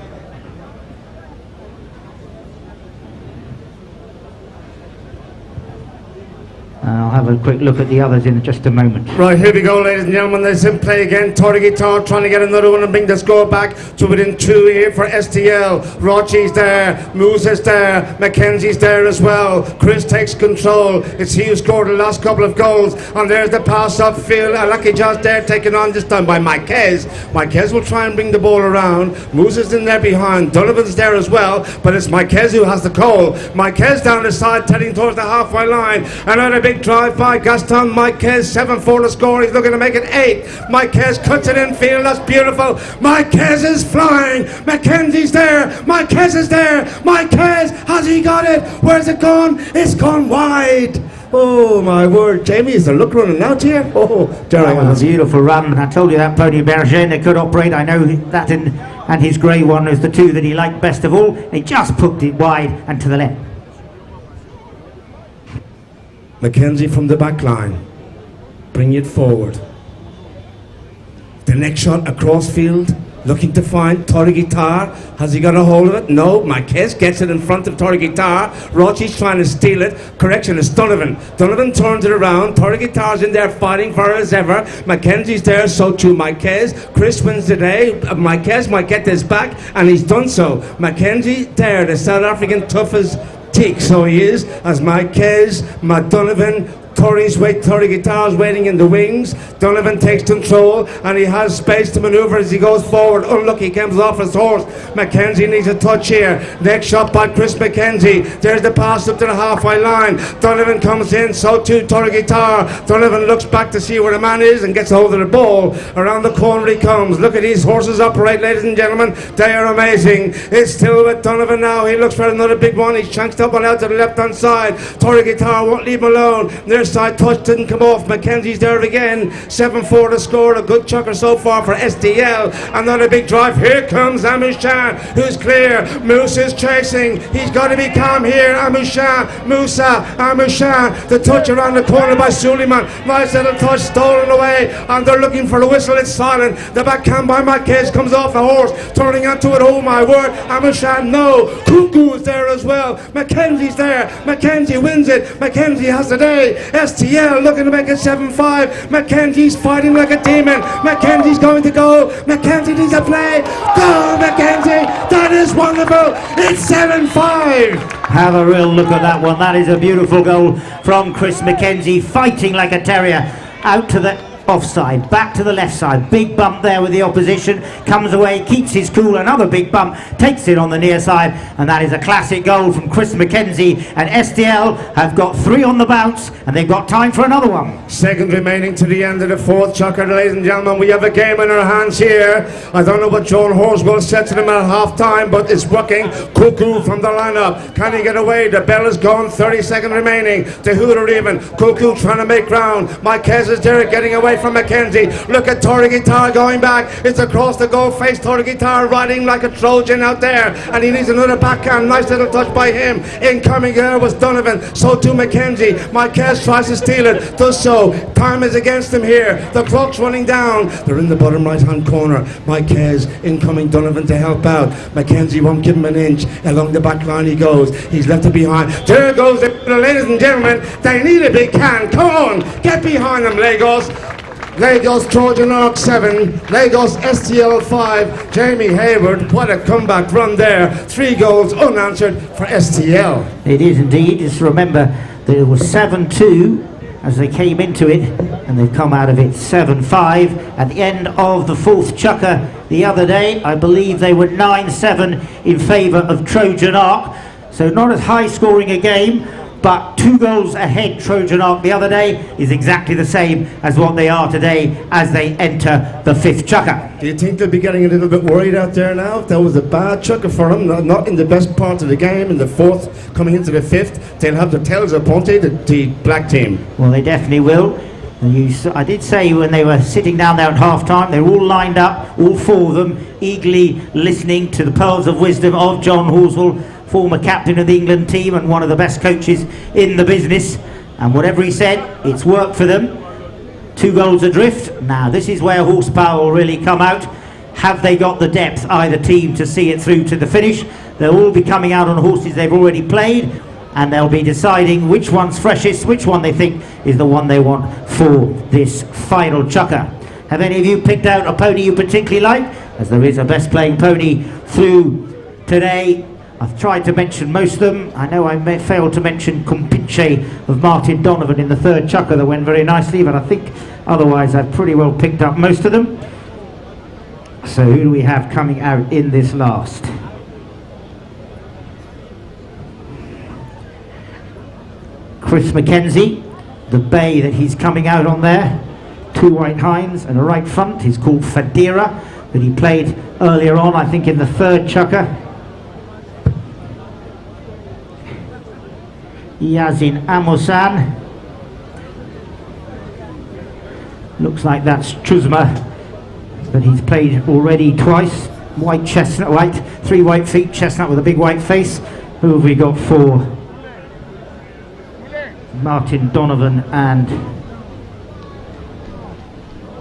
I'll have a quick look at the others in just a moment. Right, here we go, ladies and gentlemen. There's in play again. Torre Guitar trying to get another one and bring the score back to within 2 here for STL. Rochi's there, Moose is there, Mackenzie's there as well. Chris takes control. It's he who scored the last couple of goals. And there's the pass upfield. Lucky just there, taken on this time by Maquez. Maquez will try and bring the ball around. Moose is in there behind. Donovan's there as well, but it's Maquez who has the call. Maquez down the side, heading towards the halfway line. Another big drive by Gaston Maquez, 7-4 to score. He's looking to make it 8. Maquez cuts it in field. That's beautiful. Maquez is flying. Mackenzie's there. Maquez is there. Maquez, has he got it? Where's it gone? It's gone wide. Oh my word, Jamie, is the look running out here? Oh, Jerry, a beautiful run. I told you that pony Bergene could operate. I know that and his grey one is the 2 that he liked best of all. He just poked it wide and to the left. Mackenzie from the back line, bring it forward. The next shot across field, looking to find Torre Guitar. Has he got a hold of it? No. Marquez gets it in front of Torre Guitar. Rochi's trying to steal it. Correction, it's Donovan. Donovan turns it around. Torre Guitar's in there fighting for her as ever. Mackenzie's there, so too Marquez. Chris wins the day. Marquez might get this back, and he's done so. Mackenzie there, the South African tough as teak, so he is, as Marquez, Donovan, Torre Guitar's waiting in the wings. Donovan takes control and he has space to maneuver as he goes forward. Unlucky, comes off his horse. Mackenzie needs a touch here. Next shot by Chris Mackenzie. There's the pass up to the halfway line. Donovan comes in, so too Torre Guitar. Donovan looks back to see where the man is and gets a hold of the ball. Around the corner he comes. Look at these horses operate, ladies and gentlemen. They are amazing. It's still with Donovan now. He looks for another big one. He's chanced up and out to the left hand side. Torre Guitar won't leave him alone. There's side touch didn't come off. Mackenzie's there again. 7-4 to score. A good chucker so far for SDL. Another big drive. Here comes Amushan, who's clear. Moose is chasing. He's got to be calm here. Amushan, the touch around the corner by Suleiman. Nice little touch, stolen away, and they're looking for the whistle. It's silent. The backhand by Marquez comes off the horse, turning onto it. Oh my word. Amushan, no. Cuckoo is there as well. Mackenzie's there. Mackenzie wins it. Mackenzie has the day. STL looking to make it 7-5. Mackenzie's fighting like a demon. Mackenzie's going to go. Mackenzie needs a play. Go, Mackenzie. That is wonderful. It's 7-5. Have a real look at that one. That is a beautiful goal from Chris Mackenzie, fighting like a terrier out to the offside, back to the left side, big bump there with the opposition, comes away, keeps his cool, another big bump, takes it on the near side, and that is a classic goal from Chris Mackenzie. And STL have got 3 on the bounce, and they've got time for another one. Second remaining to the end of the fourth chukker, ladies and gentlemen. We have a game in our hands here. I don't know what John Horswell said to them at half time, but it's working. Cuckoo from the lineup. Can he get away? The bell is gone. 30-second remaining. To Hooter even. Cuckoo trying to make ground. Marquez is there getting away from Mackenzie. Look at Tori Guitar going back. It's across the goal face. Tori Guitar riding like a Trojan out there, and he needs another backhand. Nice little touch by him. Incoming there was Donovan. So too Mackenzie. Marquez tries to steal it. Does so. Time is against him here. The clock's running down. They're in the bottom right hand corner. Marquez incoming. Donovan to help out. Mackenzie won't give him an inch. Along the back line he goes. He's left it behind. There goes the ladies and gentlemen. They need a big hand. Come on. Get behind them, Lagos. Lagos Trojan Arc 7, Lagos STL 5, Jamie Hayward. What a comeback run there. 3 goals unanswered for STL. It is indeed. Just remember that it was 7-2 as they came into it, and they've come out of it 7-5 at the end of the fourth chukker the other day. I believe they were 9-7 in favour of Trojan Arc, so not as high scoring a game, but 2 goals ahead. Trojan Arc the other day is exactly the same as what they are today as they enter the fifth chukker. Do you think they'll be getting a little bit worried out there now? That was a bad chukker for them, not in the best part of the game. In the fourth, coming into the fifth, they'll have their tails up, won't they, the black team? Well, they definitely will. I did say when they were sitting down there at half-time, they were all lined up, all 4 of them, eagerly listening to the pearls of wisdom of John Horswell, former captain of the England team and one of the best coaches in the business. And whatever he said, it's worked for them. 2 goals adrift. Now, this is where horsepower will really come out. Have they got the depth, either team, to see it through to the finish? They'll all be coming out on horses they've already played, and they'll be deciding which one's freshest, which one they think is the one they want for this final chukker. Have any of you picked out a pony you particularly like? As there is a best playing pony through today. I've tried to mention most of them. I know I failed to mention Compinche of Martin Donovan in the third chukker that went very nicely, but I think otherwise I've pretty well picked up most of them. So who do we have coming out in this last? Chris Mackenzie, the bay that he's coming out on there. 2 white hinds and a right front. He's called Fadira, that he played earlier on, I think in the third chukker. Yazin Amosan. Looks like that's Chuzma, but he's played already twice. White chestnut, 3 white feet, chestnut with a big white face. Who have we got for Martin Donovan and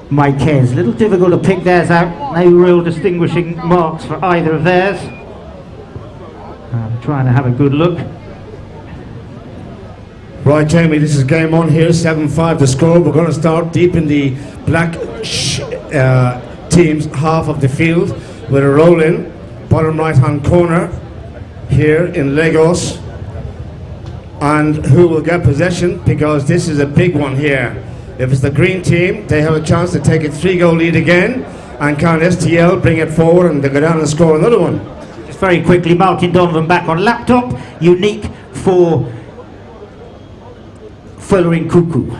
Marquez? A little difficult to pick theirs out. No real distinguishing marks for either of theirs. I'm trying to have a good look. Right, Jamie, this is game on here, 7-5 the score. We're going to start deep in the black team's half of the field with a roll in, bottom right hand corner here in Lagos. And who will get possession, because this is a big one here. If it's the green team, they have a chance to take a 3-goal lead again, and can STL bring it forward and they go down and score another one. Just very quickly, Martin Donovan back on laptop, unique for following Cuckoo.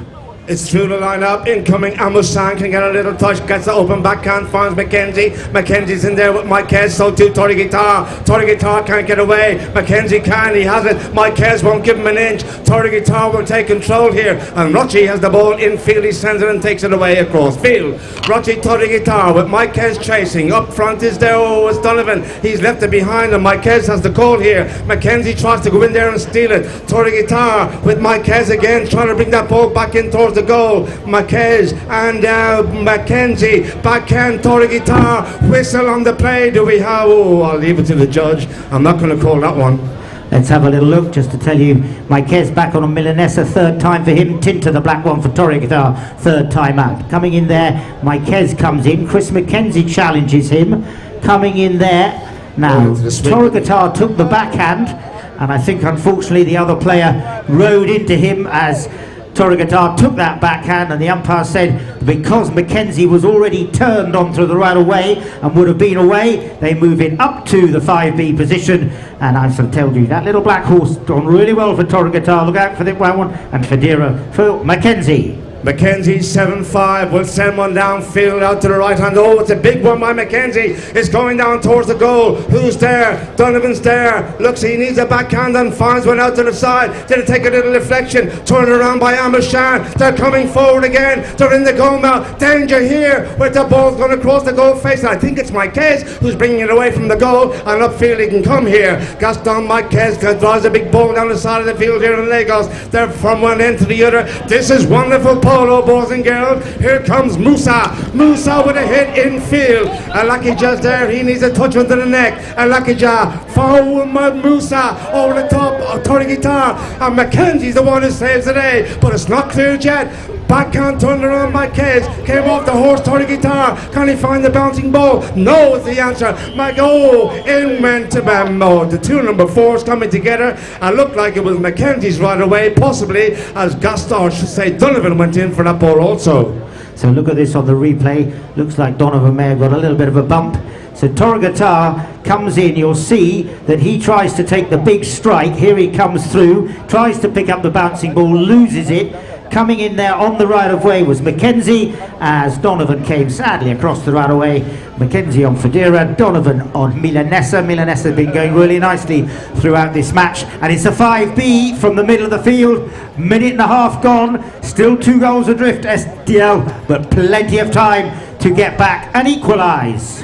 It's through the line-up, incoming. Amusan can get a little touch, gets the open backhand, finds Mackenzie. Mackenzie's in there with Marquez, so too Tori Guitar. Tori Guitar can't get away. Mackenzie can, he has it. Marquez won't give him an inch. Tori Guitar will take control here, and Rochi has the ball in field. He sends it and takes it away across field. Rochi, Tori Guitar with Marquez chasing. Up front is there, it's Donovan. He's left it behind, and Marquez has the call here. Mackenzie tries to go in there and steal it. Tori Guitar with Marquez again, trying to bring that ball back in towards the goal. Marquez and Mackenzie, backhand, Tori Guitar, whistle on the play. Do we have? Oh, I'll leave it to the judge. I'm not going to call that one. Let's have a little look just to tell you. Marquez back on a Milanesa, third time for him. Tinter, the black one for Torreguitar, third time out. Coming in there, Marquez comes in. Chris McKenzie challenges him. Coming in there. Now, Torreguitar took the backhand, and I think unfortunately the other player rode into him as Torreguitar took that backhand, and the umpire said because McKenzie was already turned onto the right away and would have been away, they move in up to the 5B position. And I've told you that little black horse done really well for Torreguitar. Look out for the one and Federa for McKenzie. McKenzie 7-5 will send one downfield out to the right hand. Oh, it's a big one by McKenzie. It's going down towards the goal. Who's there? Donovan's there. Looks, he needs a backhand and finds one out to the side. Did it take a little deflection? Turned around by Amushan. They're coming forward again. They're in the goal now. Danger here with the ball going across the goal face. And I think it's Marquez who's bringing it away from the goal. And upfield he can come here. Gaston Marquez drives a big ball down the side of the field here in Lagos. They're from one end to the other. This is wonderful. Polo, boys and girls. Here comes Musa. Musa with a hit in field. Alakija's there. He needs a touch under the neck. Alakija forward Musa over the top of Torreguitar. And McKenzie's the one who saves the day. But it's not cleared yet. Backhand turned around Marquez. Came off the horse Torreguitar. Can he find the bouncing ball? No is the answer. In went to Bambo. The two number fours coming together. It looked like it was McKenzie's right away. Possibly as Gaston should say Donovan went in for that ball also. So look at this on the replay. Looks like Donovan may have got a little bit of a bump. So Torreguitar comes in. You'll see that he tries to take the big strike. Here he comes through. Tries to pick up the bouncing ball. Loses it. Coming in there on the right of way was McKenzie as Donovan came sadly across the right of way. McKenzie on Federa, Donovan on Milanesa. Milanesa has been going really nicely throughout this match. And it's a 5B from the middle of the field. Minute and a half gone. Still 2 goals adrift, SDL, but plenty of time to get back and equalise.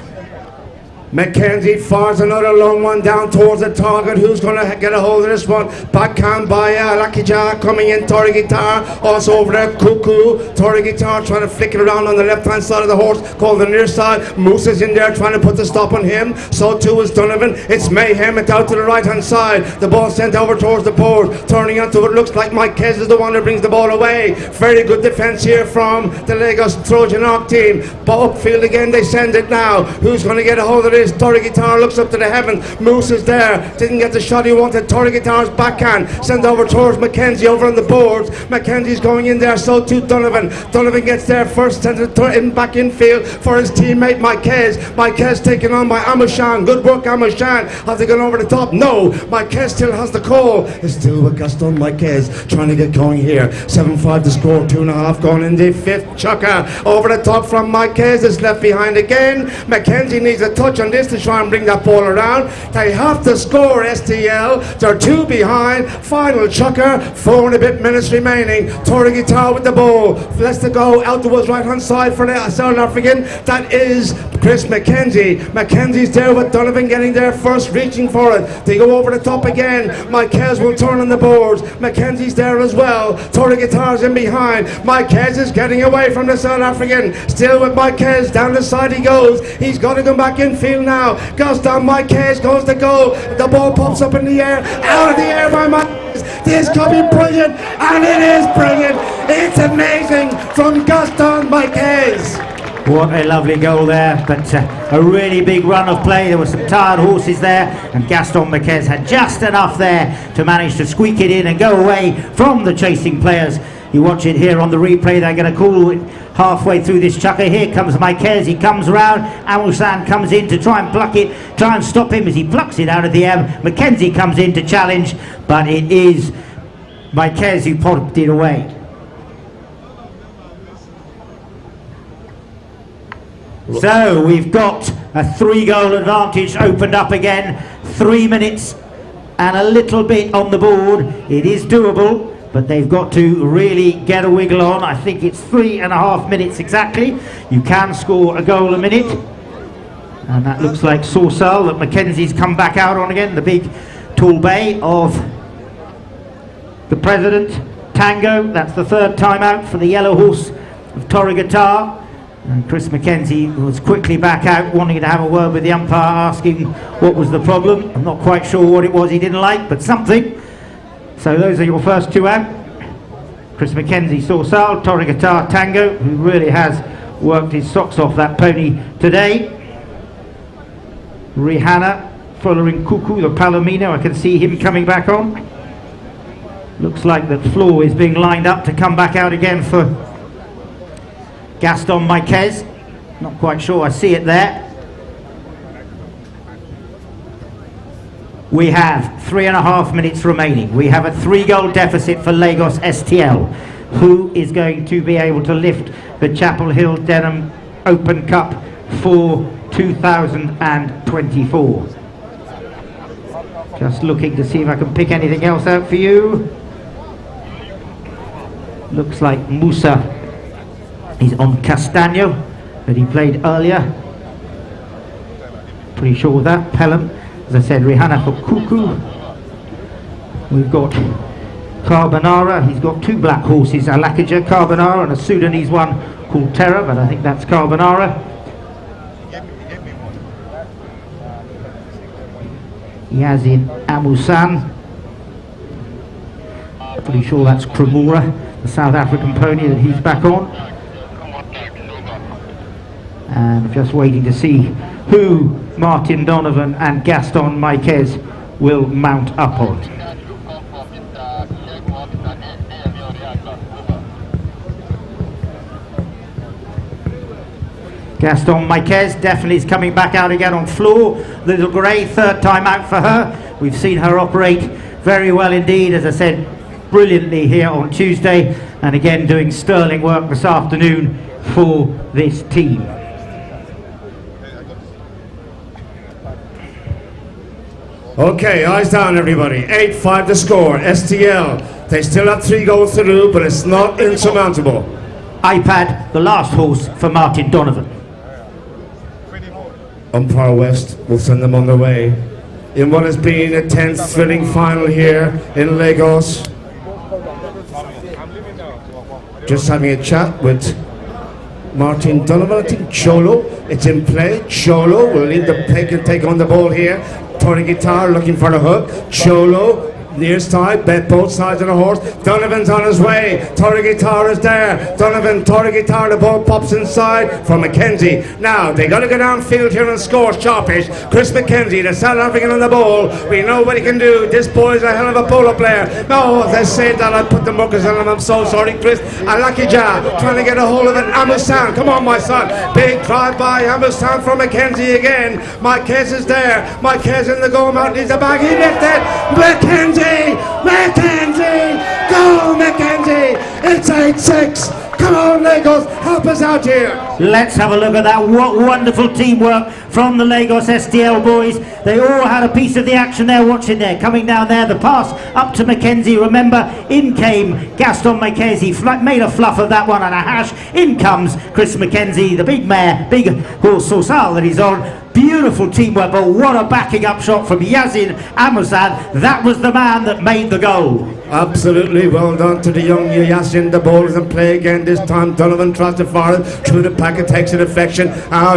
McKenzie fires another long one down towards the target. Who's going to get a hold of this one? Backhand by Lakija coming in. Torreguitar also over there. Cuckoo. Torreguitar trying to flick it around on the left hand side of the horse called the near side. Moose is in there trying to put the stop on him. So too is Donovan. It's mayhem. It's out to the right hand side. The ball sent over towards the board. Turning onto what looks like Marquez is the one that brings the ball away. Very good defense here from the Lagos Trojan Arc team. But upfield again they send it now. Who's going to get a hold of this? Torreguitar looks up to the heavens. Moose is there. Didn't get the shot he wanted. Torreguitar's backhand. Send over towards McKenzie over on the boards. McKenzie's going in there. So too Donovan. Donovan gets there first. Sends it back in field for his teammate Marquez. Marquez taken on by Amushan. Good work Amushan. Have they gone over the top? No. Marquez still has the call. It's still with Gaston Marquez trying to get going here. 7-5 to score. 2.5 going in the fifth. Chucker over the top from Marquez. Is left behind again. McKenzie needs a touch on this to try and bring that ball around. They have to score STL. They're 2 behind. Final chucker. 4 and a bit minutes remaining. Torreguitar with the ball. Lets the go out towards right hand side for the South African. That is Chris McKenzie. McKenzie's there with Donovan getting there first, reaching for it. They go over the top again. Marquez will turn on the boards. McKenzie's there as well. Torreguitar's in behind. Marquez is getting away from the South African. Still with Marquez. Down the side he goes. He's got to come back in field now. Gaston Marquez goes to goal. The ball pops up in the air. Out of the air by Marquez. This could be brilliant. And it is brilliant. It's amazing from Gaston Marquez. What a lovely goal there, but a really big run of play. There were some tired horses there, and Gaston Marquez had just enough there to manage to squeak it in and go away from the chasing players. You watch it here on the replay. They're going to call it halfway through this chucker. Here comes Marquez. He comes around. Amusan comes in to try and pluck it, try and stop him as he plucks it out of the air. McKenzie comes in to challenge, but it is Marquez who popped it away. So we've got a 3-goal advantage opened up again. 3 minutes and a little bit on the board. It is doable, but they've got to really get a wiggle on. I think it's 3.5 minutes exactly. You can score a goal a minute. And that looks like Sorsal that Mackenzie's come back out on again. The big tall bay of the president. Tango, that's the 3rd time out for the yellow horse of Torreguitar. And Chris McKenzie was quickly back out, wanting to have a word with the umpire, asking what was the problem. I'm not quite sure what it was he didn't like, but something. So those are your first two out. Chris McKenzie, Sorsal, Torre Guitar, Tango, who really has worked his socks off that pony today. Rihanna, following Cuckoo, the Palomino. I can see him coming back on. Looks like that Floor is being lined up to come back out again for Gaston Marquez. Not quite sure, I see it there. We have 3.5 minutes remaining. We have a 3-goal deficit for Lagos STL. Who is going to be able to lift the Chapel Hill Denham Open Cup for 2024? Just looking to see if I can pick anything else out for you. Looks like Musa is on Castagno that he played earlier. Pretty sure of that. Pelham, as I said, Rihanna for Cuckoo. We've got Carbonara. He's got 2 black horses, Alakija, Carbonara, and a Sudanese one called Terror, but I think that's Carbonara. Yazin Amusan. Pretty sure that's Cremora, the South African pony that he's back on. And just waiting to see who Martin Donovan and Gaston Marquez will mount up on. Gaston Marquez definitely is coming back out again on Floor. Little Grey, 3rd time out for her. We've seen her operate very well indeed, as I said, brilliantly here on Tuesday, and again doing sterling work this afternoon for this team. Okay, eyes down everybody. 8-5 the score. STL. They still have 3 goals to do, but it's not insurmountable. iPad, the last horse for Martin Donovan. Umpire West will send them on their way in what has been a tense, thrilling final here in Lagos. Just having a chat with Martin Donovan. I think Cholo, it's in play. Cholo will lead the peg and take on the ball here. Tony Guitar looking for the hook. Cholo near side, bet both sides of the horse. Donovan's on his way. Torre Guitar is there. Donovan, Torre Guitar, the ball pops inside for McKenzie. Now, they got to go downfield here and score sharpish. Chris McKenzie, the South African on the ball. We know what he can do. This boy's a hell of a polo player. No, they say that I put the muckers on him. I'm so sorry, Chris. Alakija trying to get a hold of it. Amusan, come on, my son. Big drive by Amusan from McKenzie again. Marquez is there. Marquez in the goal mount. Needs a bag. He missed it. McKenzie! McKenzie! Go, McKenzie! It's 8-6. Come on, Lagos, help us out here. Let's have a look at that. What wonderful teamwork from the Lagos STL boys. They all had a piece of the action there, watching there. Coming down there, the pass up to McKenzie. Remember, in came Gaston Marquez. He made a fluff of that one and a hash. In comes Chris McKenzie, the big mare, big horse Sorsal that he's on. Beautiful teamwork, but what a backing up shot from Yazin Amazad. That was the man that made the goal. Absolutely, well done to the young Yasin. The ball is in play again. This time Donovan tries to fire it through the packet, takes an affection.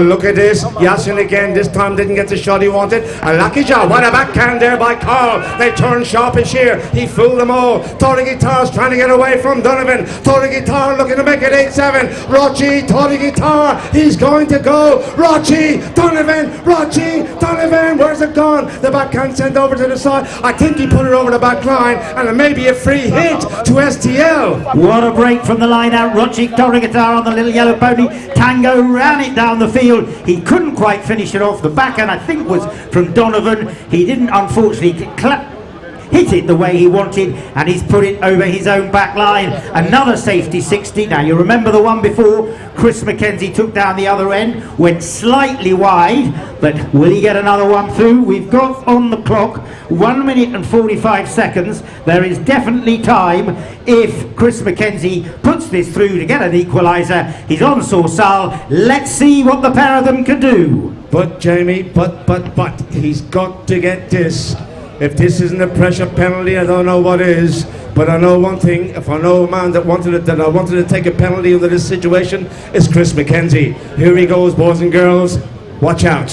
Look at this, Yasin again. This time didn't get the shot he wanted. A lucky job. What a backhand there by Carl. They turn sharpish here. He fooled them all. Torre Guitar's trying to get away from Donovan. Torre Guitar looking to make it 8-7. Rochi, Torre Guitar. He's going to go. Rochi, Donovan. Rochi, Donovan. Where's it gone? The backhand sent over to the side. I think he put it over the back line, and it may be a free hit to STL. What a break from the line out. Rochi, Torre Guitar on the little yellow pony. Tango ran it down the field. He couldn't quite finish it off. The backhand, I think, was from Donovan. He didn't, unfortunately, hit it the way he wanted, and he's put it over his own back line. Another safety 60. Now, you remember the one before? Chris McKenzie took down the other end, went slightly wide, but will he get another one through? We've got on the clock 1 minute and 45 seconds. There is definitely time if Chris McKenzie puts this through to get an equaliser. He's on Sorsal. Let's see what the pair of them can do. But Jamie, but he's got to get this If this isn't a pressure penalty, I don't know what is. But I know one thing, if I know a man that I wanted to take a penalty under this situation, it's Chris McKenzie. Here he goes, boys and girls. Watch out.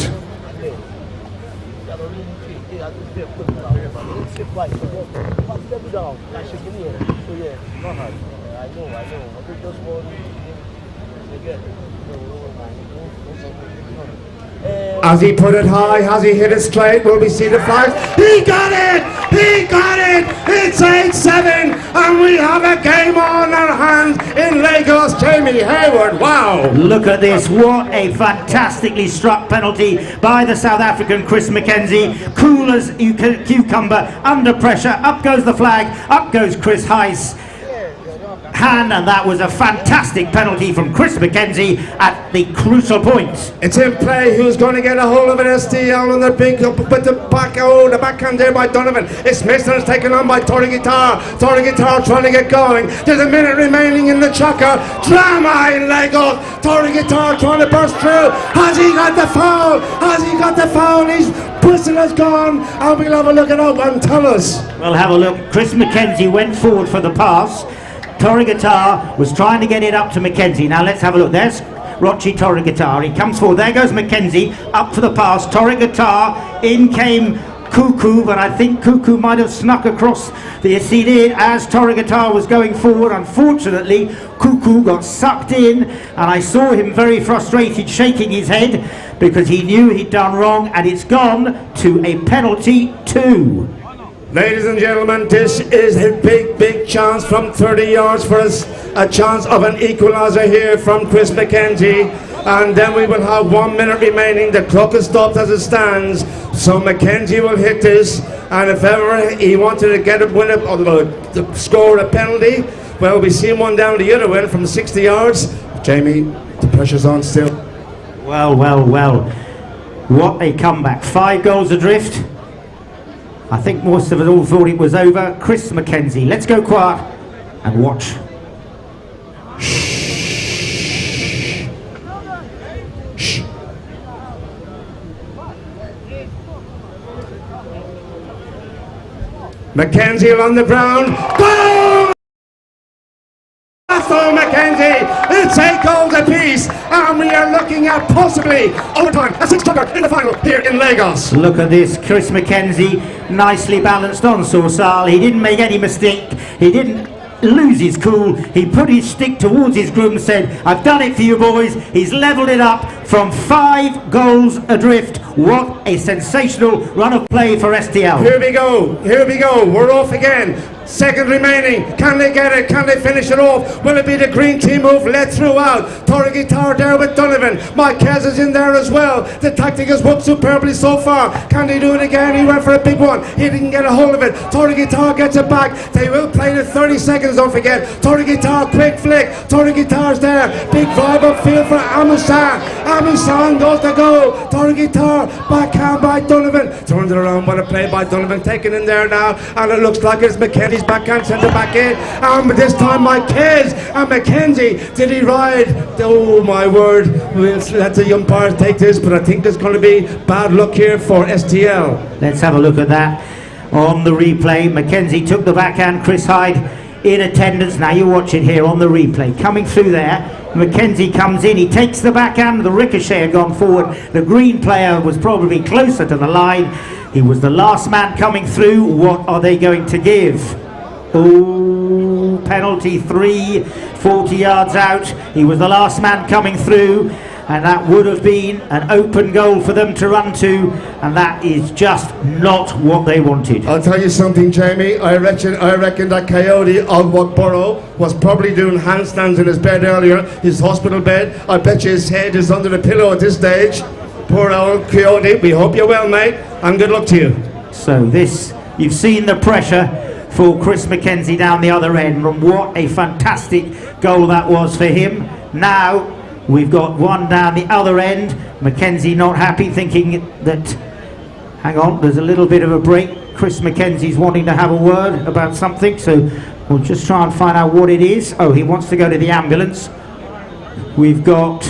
Has he put it high? Has he hit it straight? Will we see the flags? He got it! He got it! It's 8-7 and we have a game on our hands in Lagos. Jamie Hayward, wow! Look at this, what a fantastically struck penalty by the South African Chris McKenzie. Cool as cucumber, under pressure, up goes the flag, up goes Chris Heiss. And that was a fantastic penalty from Chris McKenzie at the crucial point. It's in play. Who's going to get a hold of it? STL on the big up with the back. Oh, the backhand there by Donovan. It's missed and it's taken on by Torri Guitar. Torri Guitar trying to get going. There's a minute remaining in the chocker. Drama in Lagos. Torri Guitar trying to burst through. Has he got the foul? Has he got the foul? His whistle has gone. And we'll have a look at it and tell us. We'll have a look. Chris McKenzie went forward for the pass. Torri Guitar was trying to get it up to McKenzie. Now let's have a look. There's Rochi Torri Guitar. He comes forward. There goes McKenzie up for the pass. Torri Guitar. In came Cuckoo, but I think Cuckoo might have snuck across the CD as Torri Guitar was going forward. Unfortunately, Cuckoo got sucked in, and I saw him very frustrated, shaking his head because he knew he'd done wrong, and it's gone to a penalty 2. Ladies and gentlemen, this is a big chance from 30 yards for us. A chance of an equaliser here from Chris McKenzie. And then we will have 1 minute remaining. The clock is stopped as it stands. So McKenzie will hit this. And if ever he wanted to get a win or to score a penalty, well, we see one down the other end from 60 yards. Jamie, the pressure's on still. Well. What a comeback. 5 goals adrift. I think most of us all thought it was over. Chris McKenzie, let's go quiet and watch. McKenzie on the ground. Boom! For McKenzie, it's 8 goals apiece, and we are looking at possibly overtime. A 6-tucker in the final here in Lagos. Look at this, Chris McKenzie, nicely balanced on Sorsal. He didn't make any mistake. He didn't lose his cool. He put his stick towards his groom and said, I've done it for you boys. He's levelled it up from 5 goals adrift. What a sensational run of play for STL. Here we go, we're off again. Second remaining, can they get it? Can they finish it off? Will it be the green team move led throughout? Torri Guitar there with Donovan. Marquez is in there as well. The tactic has worked superbly so far. Can they do it again? He went for a big one. He didn't get a hold of it. Torri Guitar gets it back. They will play the 30 seconds, don't forget. Torri Guitar, quick flick. Torri Guitar's there. Big drive upfield for Amusan. Amusan goes to goal. Torri Guitar, backhand by Donovan. Turns it around, what a play by Donovan. Taken in there now, and it looks like it's McKenzie's backhand, sent it back in. And this time Marquez and McKenzie, did he ride? Oh my word, we'll let the umpires take this, but I think there's going to be bad luck here for STL. Let's have a look at that on the replay. McKenzie took the backhand, Chris Hyde in attendance. Now you watch it here on the replay. Coming through there, McKenzie comes in, he takes the backhand, the ricochet had gone forward. The green player was probably closer to the line. He was the last man coming through. What are they going to give? Oh, penalty 3, 40 yards out. He was the last man coming through, and that would have been an open goal for them to run to, and that is just not what they wanted. I'll tell you something, Jamie. I reckon that Coyote of Polo was probably doing handstands in his bed earlier, his hospital bed. I bet you his head is under the pillow at this stage. Poor old Coyote. We hope you're well, mate, and good luck to you. So this, you've seen the pressure for Chris McKenzie down the other end, and what a fantastic goal that was for him. Now we've got one down the other end. McKenzie not happy, thinking that, hang on, there's a little bit of a break. Chris McKenzie's wanting to have a word about something, so we'll just try and find out what it is. Oh, he wants to go to the ambulance. We've got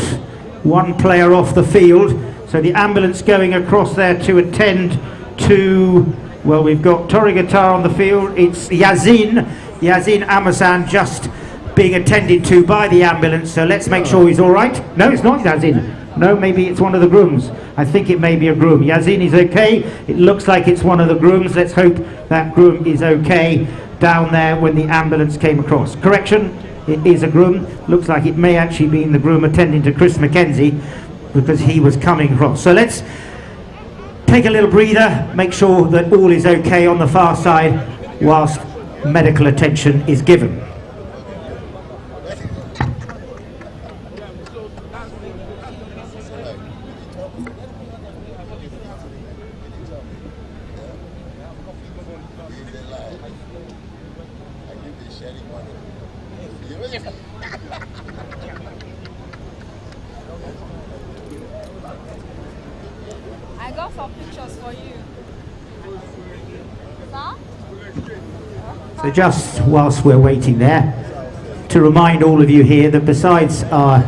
one player off the field, so the ambulance going across there to attend to Well, we've got Tori Guitar on the field. It's Yazin Amasan just being attended to by the ambulance. So let's make sure he's all right. No, it's not Yazin. No, maybe it's one of the grooms. I think it may be a groom. Yazin is okay. It looks like it's one of the grooms. Let's hope that groom is okay down there when the ambulance came across. Correction, it is a groom. Looks like it may actually be the groom attending to Chris McKenzie because he was coming across. So let's take a little breather, make sure that all is okay on the far side whilst medical attention is given. I got some pictures for you. Sir? So just whilst we're waiting there, to remind all of you here that besides our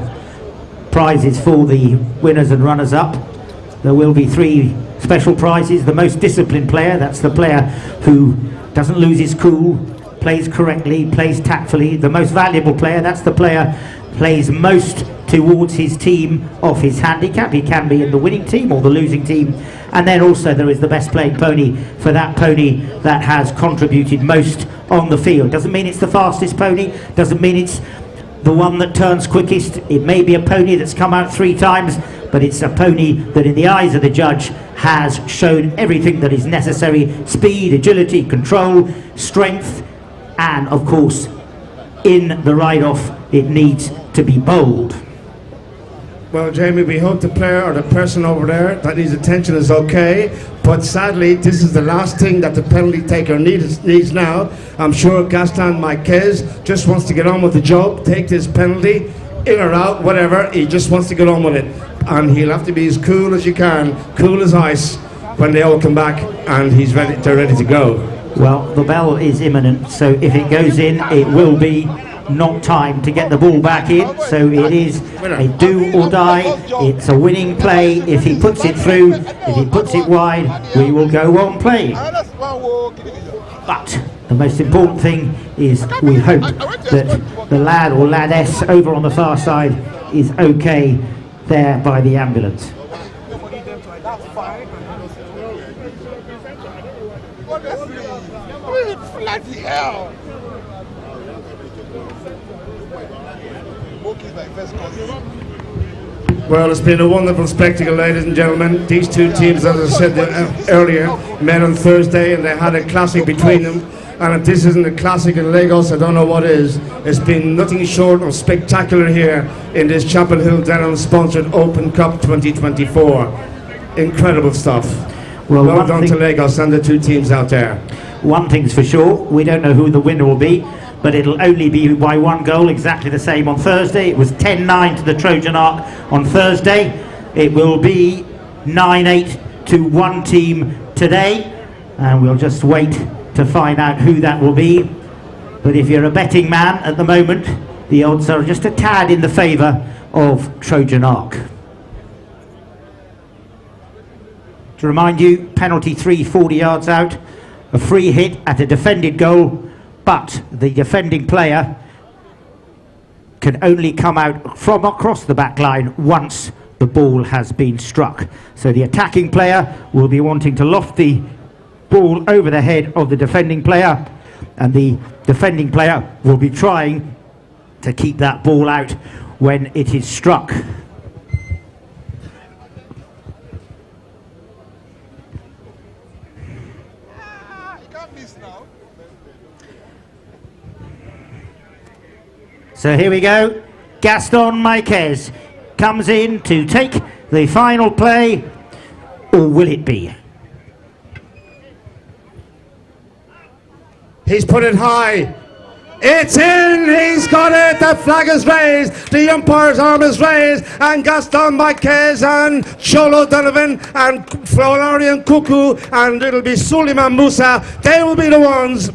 prizes for the winners and runners-up, there will be 3 special prizes. The most disciplined player, that's the player who doesn't lose his cool, plays correctly, plays tactfully. The most valuable player, that's the player plays most towards his team off his handicap. He can be in the winning team or the losing team. And then also there is the best playing pony for that pony that has contributed most on the field. Doesn't mean it's the fastest pony, doesn't mean it's the one that turns quickest. It may be a pony that's come out 3 times, but it's a pony that in the eyes of the judge has shown everything that is necessary: speed, agility, control, strength, and of course in the ride-off it needs to be bold. Well, Jamie, we hope the player or the person over there that needs attention is okay, but sadly this is the last thing that the penalty taker needs now. I'm sure Gaston Marquez just wants to get on with the job, take this penalty, in or out, whatever. He just wants to get on with it, and he'll have to be as cool as you can, cool as ice, when they all come back and they're ready to go. Well, the bell is imminent, so if it goes in, it will be not time to get the ball back in. So it is a do or die. It's a winning play. If he puts it through, if he puts it wide, we will go on playing. But the most important thing is we hope that the lad or laddess over on the far side is okay there by the ambulance. Bloody hell! Well, it's been a wonderful spectacle, ladies and gentlemen. These 2 teams, as I said earlier, met on Thursday and they had a classic between them. And if this isn't a classic in Lagos, I don't know what is. It's been nothing short of spectacular here in this Chapel Hill Denham sponsored Open Cup 2024. Incredible stuff. Well done to Lagos and the 2 teams out there. One thing's for sure, we don't know who the winner will be, but it'll only be by 1 goal, exactly the same on Thursday. It was 10-9 to the Trojan Ark on Thursday. It will be 9-8 to one team today, and we'll just wait to find out who that will be. But if you're a betting man at the moment, the odds are just a tad in the favour of Trojan Ark. To remind you, penalty 3, 40 yards out, a free hit at a defended goal, but the defending player can only come out from across the back line once the ball has been struck. So the attacking player will be wanting to loft the ball over the head of the defending player, and the defending player will be trying to keep that ball out when it is struck. So here we go. Gaston Marquez comes in to take the final play, or will it be? He's put it high. It's in! He's got it! The flag is raised! The umpire's arm is raised! And Gaston Marquez and Cholo Donovan and Florian Kuku and it'll be Suleiman Musa. They will be the ones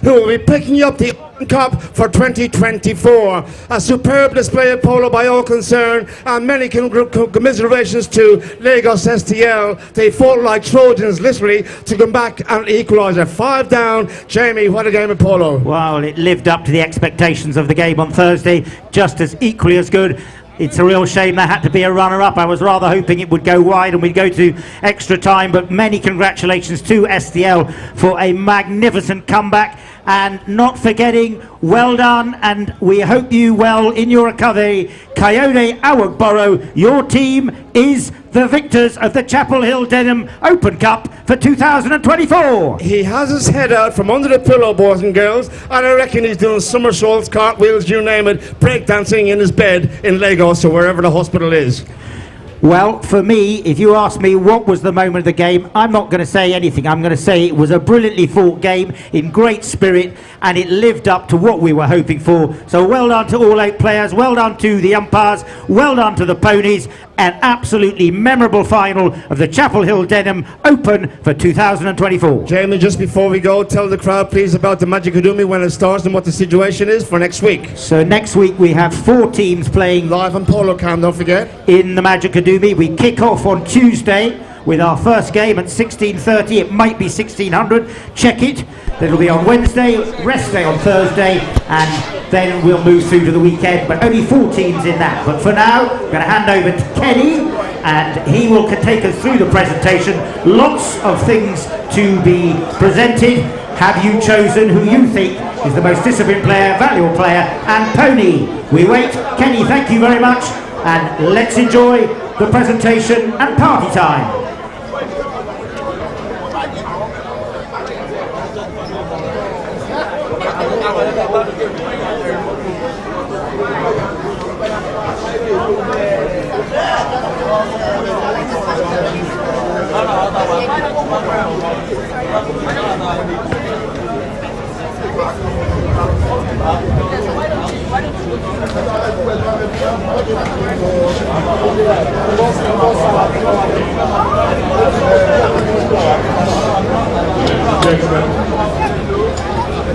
who will be picking up the Cup for 2024. A superb display of polo by all concerned, and many commiserations to Lagos STL. They fought like Trojans, literally, to come back and equalise it. 5 down. Jamie, what a game of polo. Well, it lived up to the expectations of the game on Thursday, just as equally as good. It's a real shame there had to be a runner-up. I was rather hoping it would go wide and we'd go to extra time, but many congratulations to STL for a magnificent comeback. And not forgetting, well done, and we hope you well in your recovery. Coyote Awogboro, your team is the victors of the Chapel Hill Denham Open Cup for 2024. He has his head out from under the pillow, boys and girls, and I reckon he's doing somersaults, cartwheels, you name it, breakdancing in his bed in Lagos or wherever the hospital is. Well, for me, if you ask me what was the moment of the game, I'm not going to say anything. I'm going to say it was a brilliantly fought game in great spirit, and it lived up to what we were hoping for. So well done to all 8 players, well done to the umpires, well done to the ponies. An absolutely memorable final of the Chapel Hill Denham Open for 2024. Jamie, just before we go, tell the crowd please about the Magic Academy, when it starts and what the situation is for next week. So next week we have 4 teams playing Live on Polo Cam, don't forget. in the Magic Academy. We kick off on Tuesday with our first game at 16:30. It might be 1600. Check it. It'll be on Wednesday, rest day on Thursday, and then we'll move through to the weekend. But only 4 teams in that. But for now, I'm going to hand over to Kenny, and he will take us through the presentation. Lots of things to be presented. Have you chosen who you think is the most disciplined player, valuable player, and pony? We wait. Kenny, thank you very much, and let's enjoy the presentation and party time.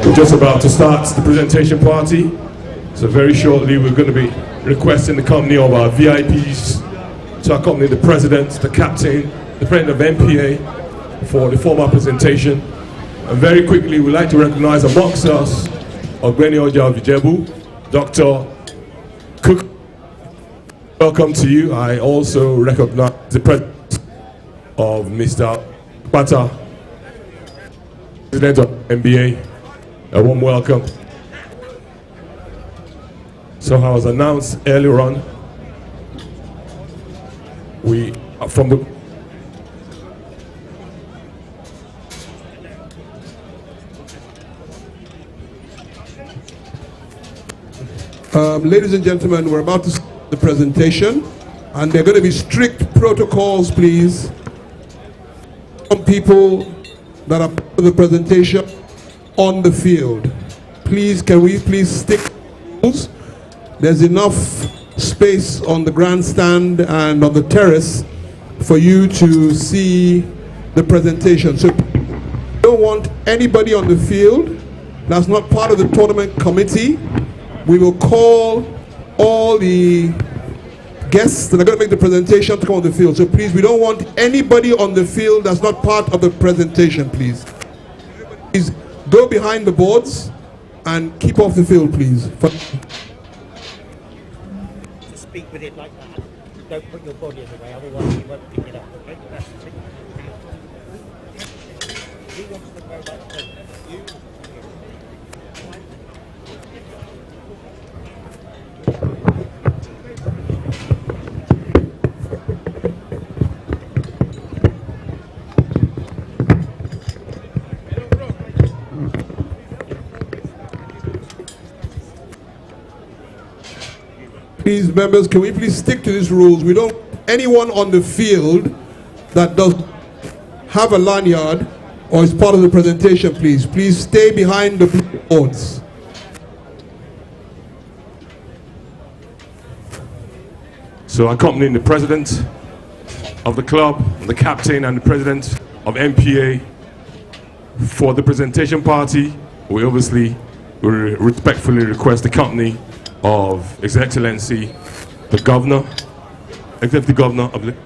We're just about to start the presentation party, so very shortly we're going to be requesting the company of our VIPs to accompany the president, the captain, the president of MPA for the formal presentation. And very quickly we'd like to recognize amongst us Ogbeni Oja of Ijebu, Dr. Cook. Welcome to you. I also recognize the president of Mr. Pata, president of MBA. A warm welcome. So I was announced earlier on, we are from the ladies and gentlemen, we're about to start the presentation, and there are going to be strict protocols, please. Some people that are part of the presentation on the field. Please, can we please stick to the rules? There's enough space on the grandstand and on the terrace for you to see the presentation. So we don't want anybody on the field that's not part of the tournament committee. We will call all the guests that are going to make the presentation to come on the field. So please, we don't want anybody on the field that's not part of the presentation, please. Please go behind the boards and keep off the field, please. To speak with it like that. Don't put your body in the way, otherwise you won't pick it up. Okay? That's the thing. Who wants to go back to you? Please, members, can we please stick to these rules? We don't, anyone on the field that does have a lanyard or is part of the presentation, please stay behind the boards. So accompanying the president of the club, the captain and the president of MPA for the presentation party, we obviously we respectfully request the company of His Excellency, the Governor, Executive Governor of Lagos.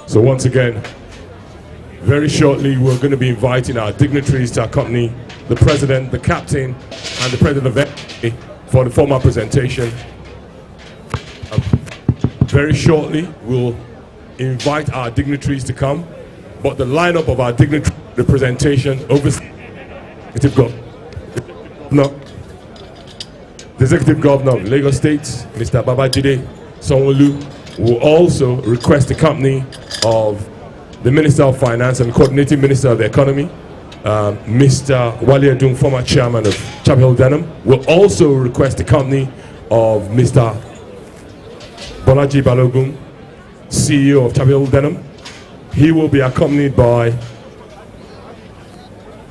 So once again, very shortly we're going to be inviting our dignitaries to accompany the President, the Captain, and the President of the for the formal presentation. Very shortly we'll invite our dignitaries to come, but the lineup of our dignitary representation over the Executive Governor of Lagos State, Mr. Babajide Sanwo-Olu, will also request the company of the Minister of Finance and Coordinating Minister of the Economy, Mr. Wale Edun, former Chairman of Chapel Hill Denham, will also request the company of Mr. Bolaji Balogun, CEO of Chapel Hill Denham. He will be accompanied by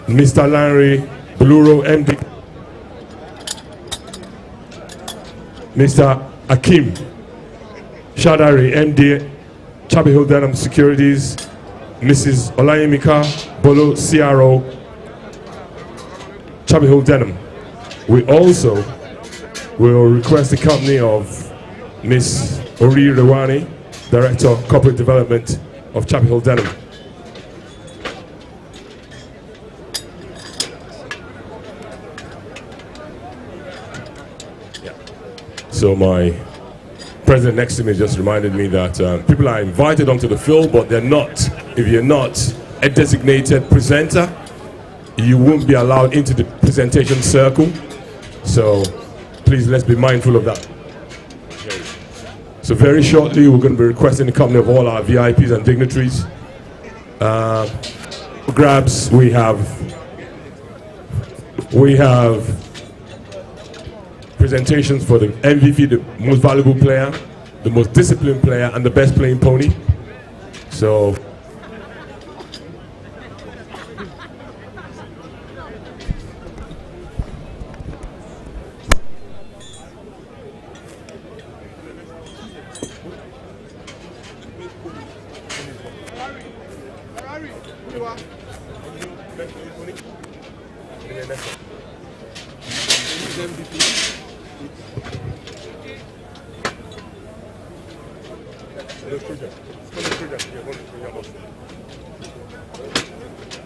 Mr. Larry Bluro, MD, Mr. Akim Shadari, MD, Chapel Hill Denham Securities, Mrs. Olayemika Polo, CRO, Chapel Hill Denham. We also will request the company of Ms. Ori Rewani, Director of Corporate Development of Chapel Hill Denham. So my president next to me just reminded me that people are invited onto the field, but they're not. If you're not a designated presenter, you won't be allowed into the presentation circle. So please, let's be mindful of that. Okay. So very shortly, we're going to be requesting the company of all our VIPs and dignitaries. Grabs, we have presentations for the MVP, the most valuable player, the most disciplined player, and the best playing pony. So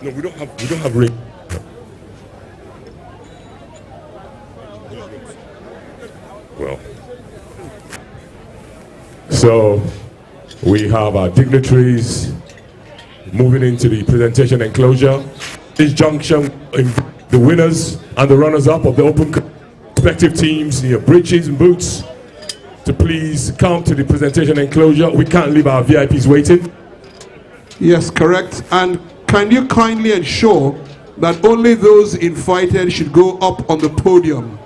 no, we don't have ring. Well, so we have our dignitaries moving into the presentation enclosure. This junction, the winners and the runners-up of the open respective teams in your breeches and boots to please come to the presentation enclosure. We can't leave our VIPs waiting. Yes, correct. And can you kindly ensure that only those invited should go up on the podium?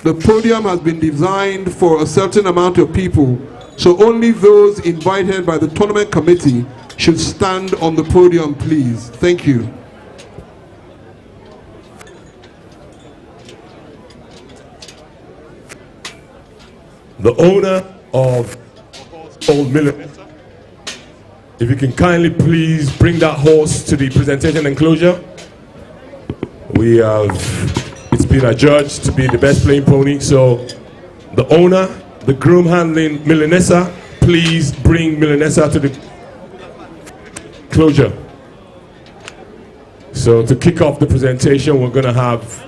The podium has been designed for a certain amount of people, so only those invited by the tournament committee should stand on the podium, please. Thank you. The owner of Old Miller, if you can kindly please bring that horse to the presentation enclosure. It's been adjudged to be the best playing pony, so the owner, the groom handling Milanessa, please bring Milanessa to the enclosure. So to kick off the presentation, we're gonna have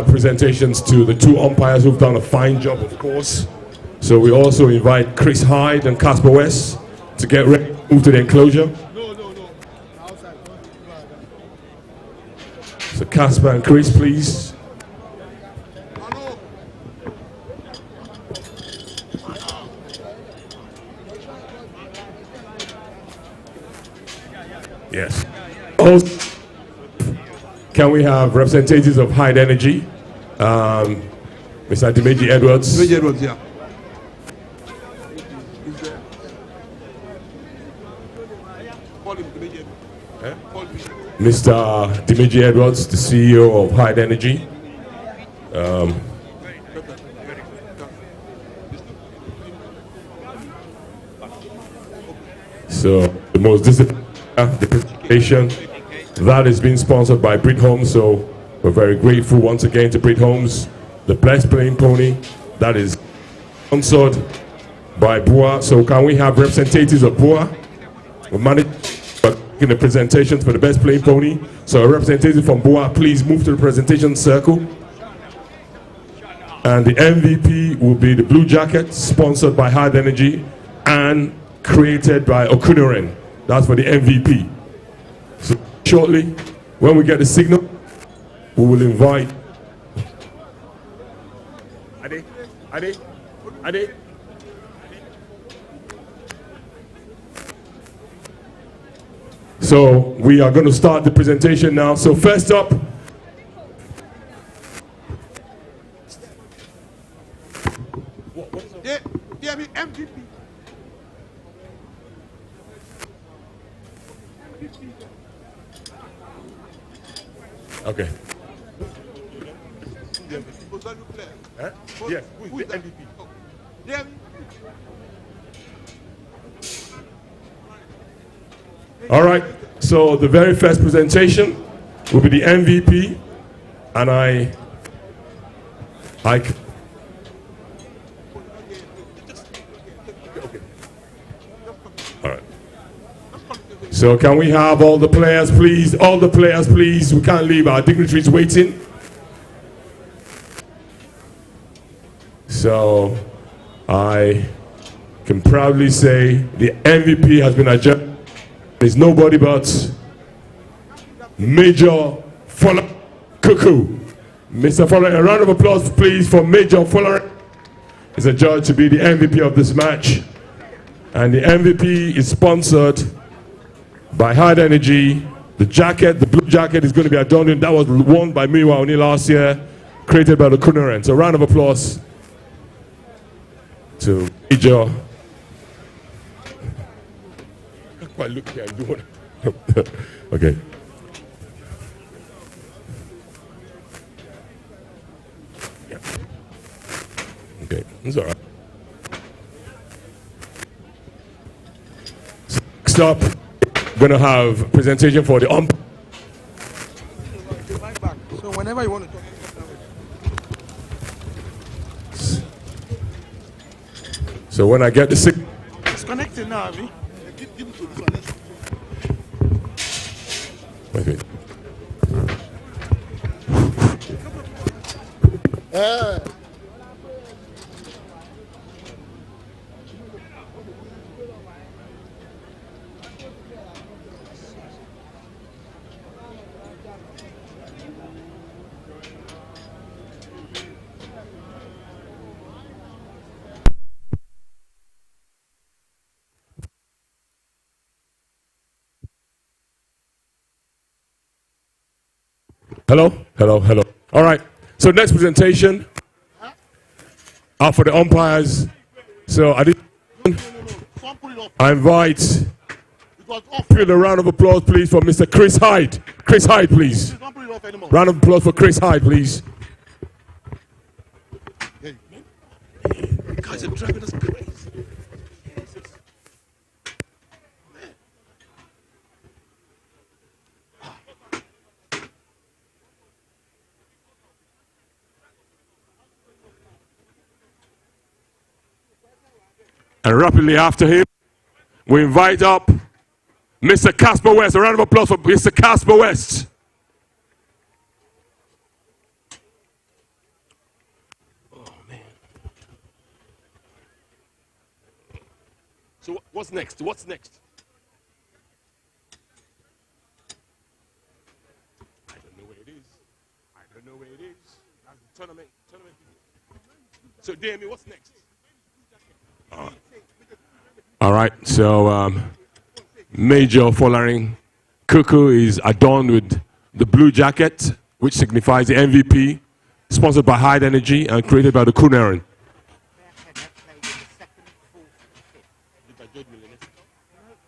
presentations to the two umpires who've done a fine job, of course. So we also invite Chris Hyde and Casper West to get ready to move to the enclosure. So Casper and Chris, please. Yes. Also, can we have representatives of Hyde Energy? Mr. Dimeji Edwards. Dimeji Edwards, yeah. Mr. Dimeji Edwards, the CEO of Hyde Energy. So the most disciplined, the presentation that is being sponsored by Brit Homes. So we're very grateful once again to Brit Homes, the best playing pony that is sponsored by Boa. So can we have representatives of Boa? We're managing the presentations for the best playing pony. So a representative from Boa, please move to the presentation circle. And the MVP will be the blue jacket, sponsored by Hard Energy and created by Okunoren. That's for the MVP. So shortly, when we get the signal, we will invite Ade. So we are going to start the presentation now. So first up, MVP. okay. Huh? Yes, who is the MVP? Yeah. All right. So the very first presentation will be the MVP, and I all right. So can we have all the players, please? All the players, please. We can't leave our dignitaries waiting. So I can proudly say the MVP has been adjudged. There's nobody but Major Fuller Cuckoo. Mr. Fuller, a round of applause, please, for Major Fuller. He's adjudged to be the MVP of this match. And the MVP is sponsored by Hard Energy. The jacket, the blue jacket, is going to be adorned. That was worn by Miwa only last year, created by the Kunoran. So a round of applause to Major. Quite look here and do what? Okay. Yeah. Okay, it's all right. So next up, we're gonna have a presentation for the ump. So whenever you want to talk. So when I get the signal. It's connected now, Abby. Wait. Hello. All right. So next presentation for the umpires. So I invite. Give a round of applause, please, for Mr. Chris Hyde. Chris Hyde, please. Round of applause for Chris Hyde, please. Guys are driving us crazy. And rapidly after him, we invite up Mr. Casper West. A round of applause for Mr. Casper West. Oh, man. So what's next? What's next? I don't know where it is. I don't know where it is. That's the tournament. So, Damien, what's next? All right. So, Major Folarin Cuckoo is adorned with the blue jacket, which signifies the MVP, sponsored by Hyde Energy and created by the Kunaran.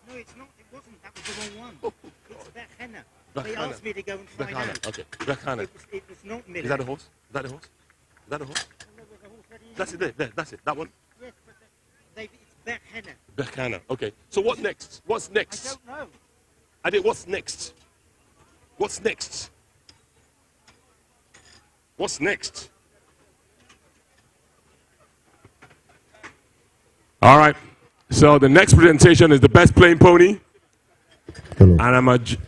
No, it's not. It wasn't. That was the wrong one. It's Beckhenna. They asked me to go and find out. Okay, Beckhanna. It was not Miller. Is that a horse? Is that a horse? Is that a horse? That's it there. That's it. That one? Yes, but it's Beckhenna. Beckhanna. Okay. So what next? What's I next? don't know. Ade, what's next? What's next? What's next? All right. So the next presentation is the best playing pony. And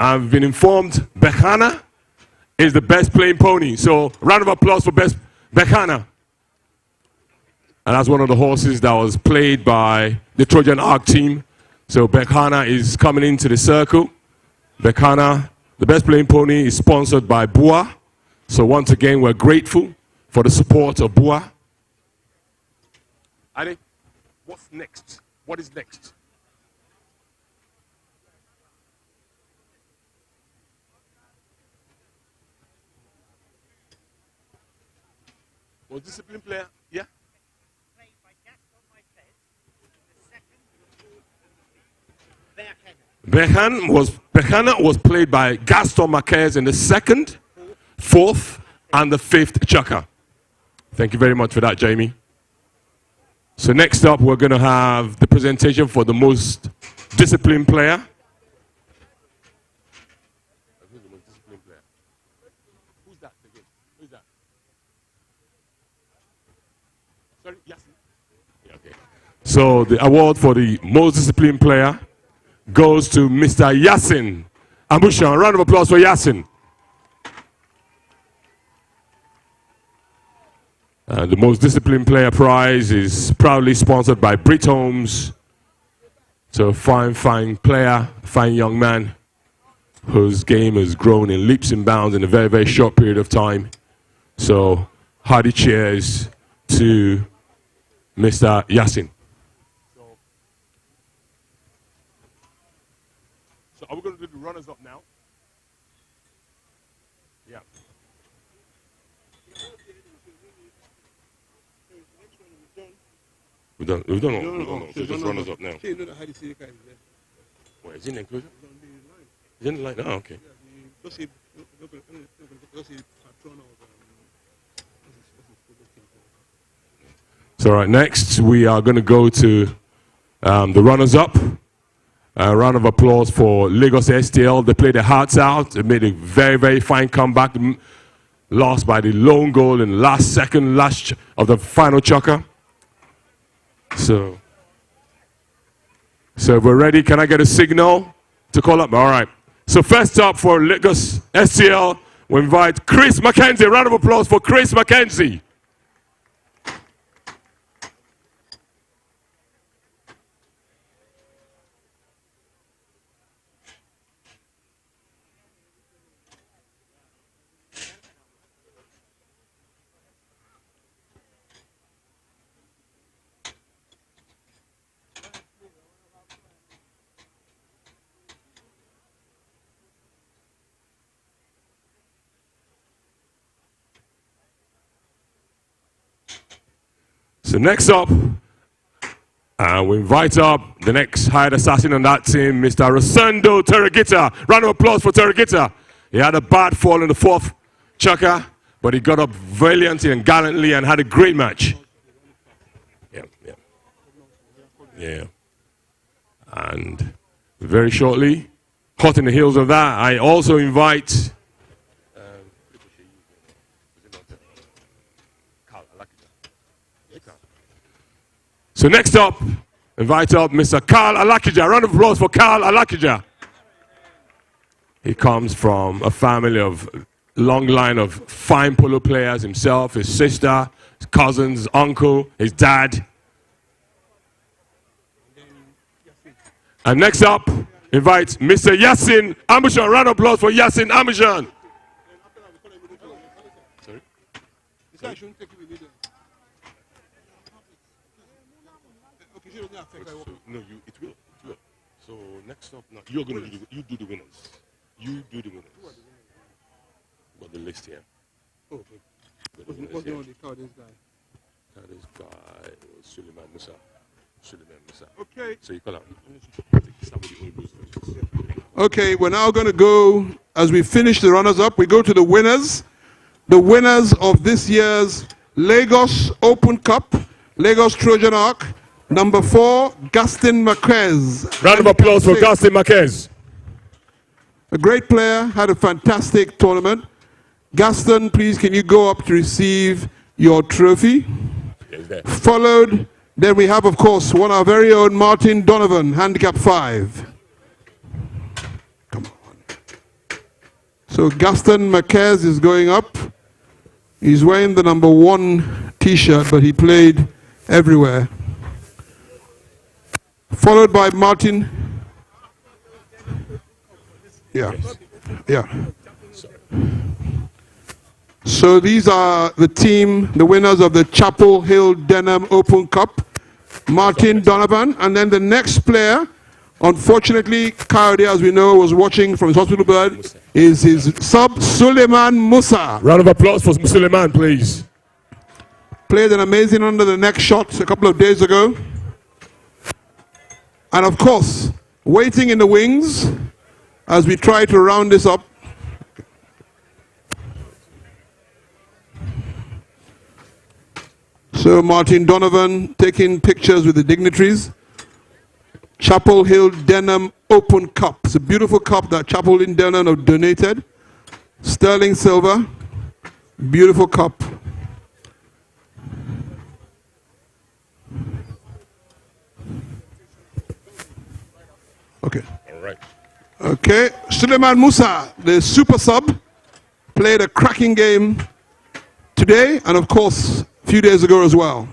I've been informed Beckhanna is the best playing pony. So round of applause for best Beckhanna. And that's one of the horses that was played by the Trojan Ark team. So Beckhanna is coming into the circle. Beckhanna, the best playing pony, is sponsored by Bua. So once again, we're grateful for the support of Bua. Ade, what's next? What is next? Most disciplined player, yeah? Beckhanna was played by Gaston Marquez in the second, fourth, and the fifth chukker. Thank you very much for that, Jamie. So next up, we're going to have the presentation for the most disciplined player. Who's the most disciplined player? Who's that again? Who's that? Sorry, Yasin? Yeah, okay. So the award for the most disciplined player goes to Mr. Yasin Ambushan. Round of applause for Yasin. The most disciplined player prize is proudly sponsored by Brit Holmes. So fine player, fine young man whose game has grown in leaps and bounds in a very, very short period of time. So hearty cheers to Mr. Yasin. So are we going to do the runners up now? Yeah. We've done all. So just runners up now. Where is he in the enclosure? He's in the line. Oh, okay. So right, next we are going to go to the runners up. A round of applause for Lagos STL. They played their hearts out. They made a very, very fine comeback. Lost by the lone goal in the last second of the final chukker. So if we're ready, can I get a signal to call up? All right. So first up for Lagos STL, we invite Chris Mackenzie. A round of applause for Chris Mackenzie. So next up, we invite up the next hired assassin on that team, Mr. Rosendo Terragita. Round of applause for Terragita. He had a bad fall in the fourth chukker, but he got up valiantly and gallantly and had a great match. Yeah. And very shortly, hot in the heels of that, I also invite So next up, invite up Mr. Carl Alakija. Round of applause for Carl Alakija. He comes from a family of long line of fine polo players himself, his sister, his cousins, his uncle, his dad. And next up, invite Mr. Yasin Amushan. Round of applause for Yasin Amushan. Sorry? No, it will. So next up now, you're going to do the winners. You do the winners. Got the list here. Oh, okay. What's the one they call this guy? This guy was Suleiman Musa. Okay. So you call out. Okay, we're now going to go, as we finish the runners-up, we go to the winners. The winners of this year's Lagos Open Cup, Lagos Trojan Arc, number 4, Gaston Marquez. Round of applause for Gaston Marquez. A great player, had a fantastic tournament. Gaston, please, can you go up to receive your trophy? Yes, there. Followed, then we have, of course, our very own Martin Donovan, handicap 5. Come on. So Gaston Marquez is going up. He's wearing the number 1 T-shirt, but he played everywhere. Followed by Martin. Yeah. So these are the team, the winners of the Chapel Hill Denham Open Cup. Martin Donovan, and then the next player, unfortunately, Coyote, as we know, was watching from his hospital bed, is his sub, Suleiman Musa. Round of applause for Suleiman, please. Played an amazing under the neck shot a couple of days ago. And of course, waiting in the wings as we try to round this up. So Martin Donovan taking pictures with the dignitaries. Chapel Hill Denham Open Cup. It's a beautiful cup that Chapel Hill Denham have donated. Sterling silver. Beautiful cup. Okay. All right. Okay. Suleiman Musa, the super sub, played a cracking game today and of course a few days ago as well.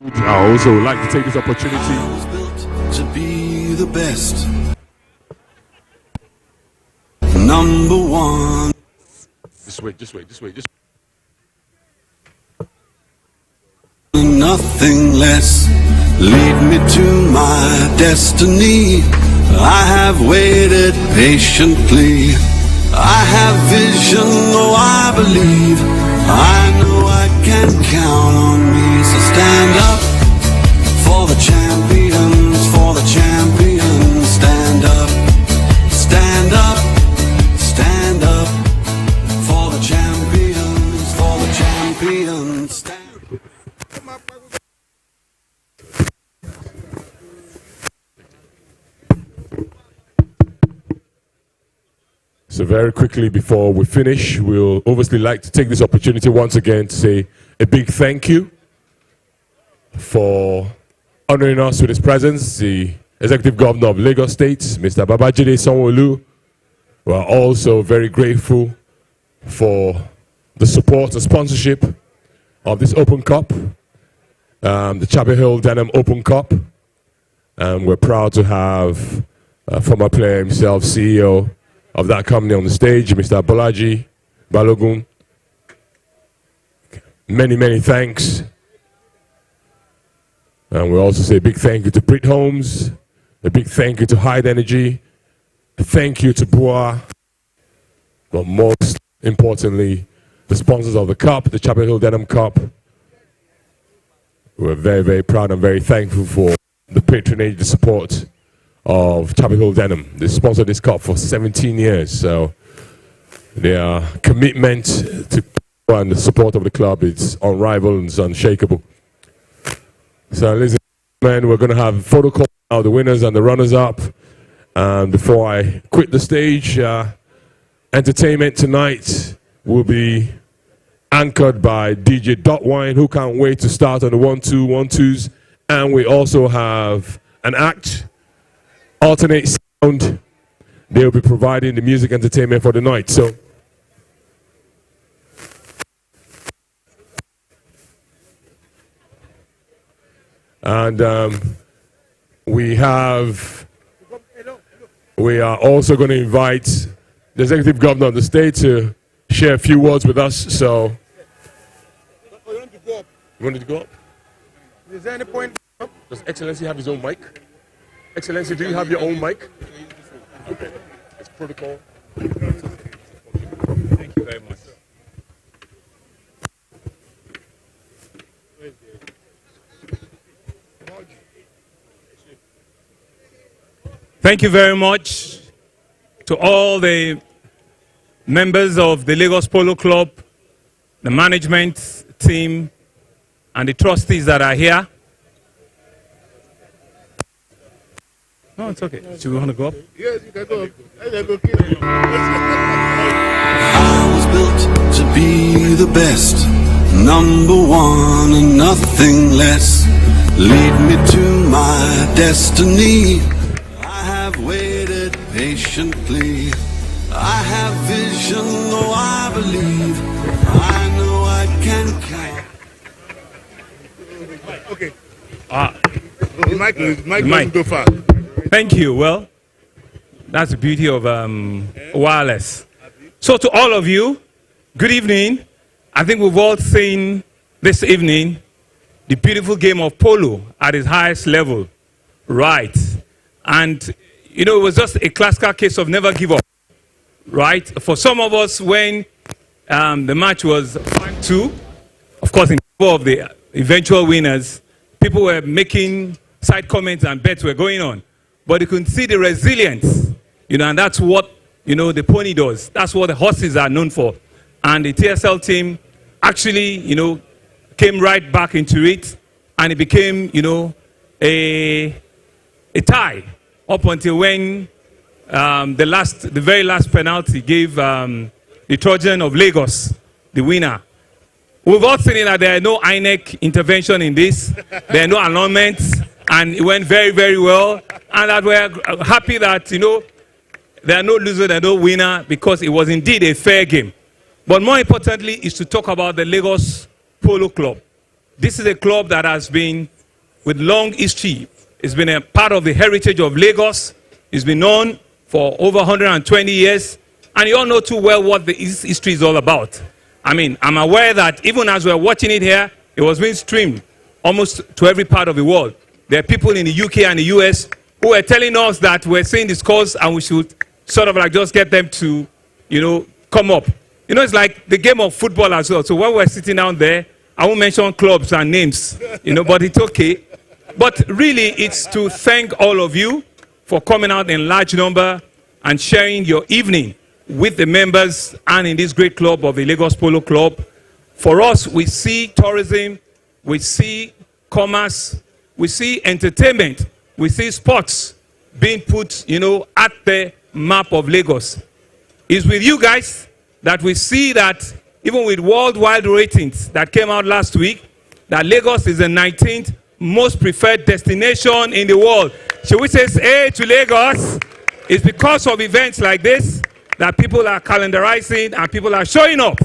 I also would like to take this opportunity I was built to be the best. Number one. Just wait. Nothing less. Lead me to my destiny. I have waited patiently. I have vision, oh I believe. I know I can count on me. So stand up for the champions, for the champions. Stand up, stand up, stand up for the champions, for the champions. Stand So very quickly before we finish, we'll obviously like to take this opportunity once again to say a big thank you for honoring us with his presence, the Executive Governor of Lagos State, Mr. Babajide Sanwo-Olu. We are also very grateful for the support and sponsorship of this Open Cup, the Chapel Hill Denham Open Cup. And we're proud to have former player himself, CEO of that company on the stage, Mr. Bolaji Balogun. Many thanks. And we also say a big thank you to Brit Holmes, a big thank you to Hyde Energy, a thank you to Bua, but most importantly, the sponsors of the Cup, the Chapel Hill Denham Cup. We're very proud and very thankful for the patronage, the support of Chapel Hill Denham. They sponsored this cup for 17 years, so their commitment to and the support of the club is unrivaled and unshakable. So, ladies and gentlemen, we're going to have a photo call now, the winners and the runners-up. And before I quit the stage, entertainment tonight will be anchored by DJ Dotwine, who can't wait to start on the 1-2-1-2s. And we also have an act, Alternate Sound. They'll be providing the music entertainment for the night. So, and we are also going to invite the Executive Governor of the state to share a few words with us. So, you wanted to go up? Is there any point? Does Excellency have his own mic? Excellency, do you have your own mic? Okay. It's protocol. Thank you very much. Thank you very much to all the members of the Lagos Polo Club, the management team, and the trustees that are here. No, it's okay. Do you want to go up? Yes, you can go up. I was built to be the best, number one and nothing less. Lead me to my destiny. I have waited patiently. I have vision, though I believe. I know I can count. Okay. The mic doesn't go far. Thank you. Well, that's the beauty of wireless. So to all of you, good evening. I think we've all seen this evening the beautiful game of polo at its highest level. Right. And, you know, it was just a classical case of never give up. Right. For some of us, when the match was 5-2, of course, in favor of the eventual winners, people were making side comments and bets were going on. But you can see the resilience, you know, and that's what, you know, the pony does. That's what the horses are known for. And the TSL team actually, you know, came right back into it, and it became, you know, a tie up until when the very last penalty gave the Trojan of Lagos the winner. We've all seen that there are no INEC intervention in this. There are no annulments, and it went very well. And that we're happy that, you know, there are no loser, there are no winner, because it was indeed a fair game. But more importantly is to talk about the Lagos Polo Club. This is a club that has been with long history. It's been a part of the heritage of Lagos. It's been known for over 120 years. And you all know too well what the history is all about. I mean, I'm aware that even as we're watching it here, it was being streamed almost to every part of the world. There are people in the UK and the US who are telling us that we're seeing the scores and we should sort of like just get them to, come up. It's like the game of football as well. So when we're sitting down there, I won't mention clubs and names, but it's okay. But really, it's to thank all of you for coming out in large number and sharing your evening with the members and in this great club of the Lagos Polo Club. For us, we see tourism, we see commerce, we see entertainment, we see sports being put, at the map of Lagos. It's with you guys that we see that even with worldwide ratings that came out last week, that Lagos is the 19th most preferred destination in the world. Should we say hey to Lagos? It's because of events like this that people are calendarizing and people are showing up.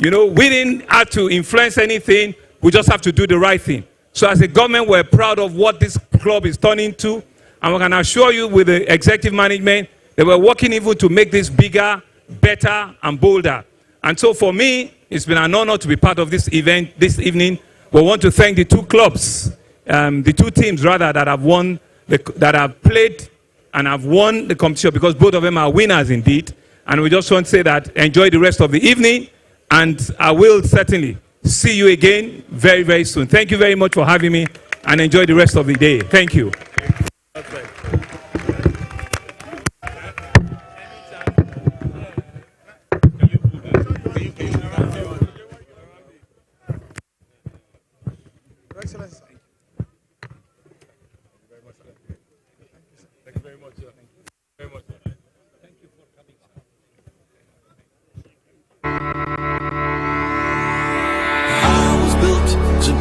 We didn't have to influence anything. We just have to do the right thing. So as a government, we're proud of what this club is turning to. And we can assure you with the executive management that we're working even to make this bigger, better, and bolder. And so for me, it's been an honor to be part of this event this evening. We want to thank the two clubs, the two teams rather, that have won, that have played and have won the competition, because both of them are winners indeed. And we just want to say that enjoy the rest of the evening, and I will certainly see you again very, very soon. Thank you very much for having me, and enjoy the rest of the day. Thank you.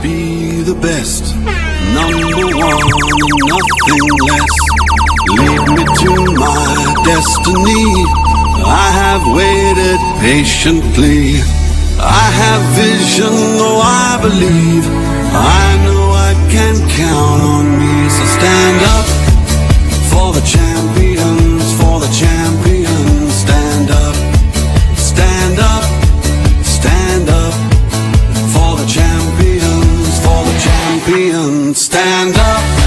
Be the best, number one and nothing less. Lead me to my destiny. I have waited patiently. I have vision, though I believe. I know I can count on me. So stand up for the champions, for the champions. Stand up, stand up, stand up for the champions. Stand up.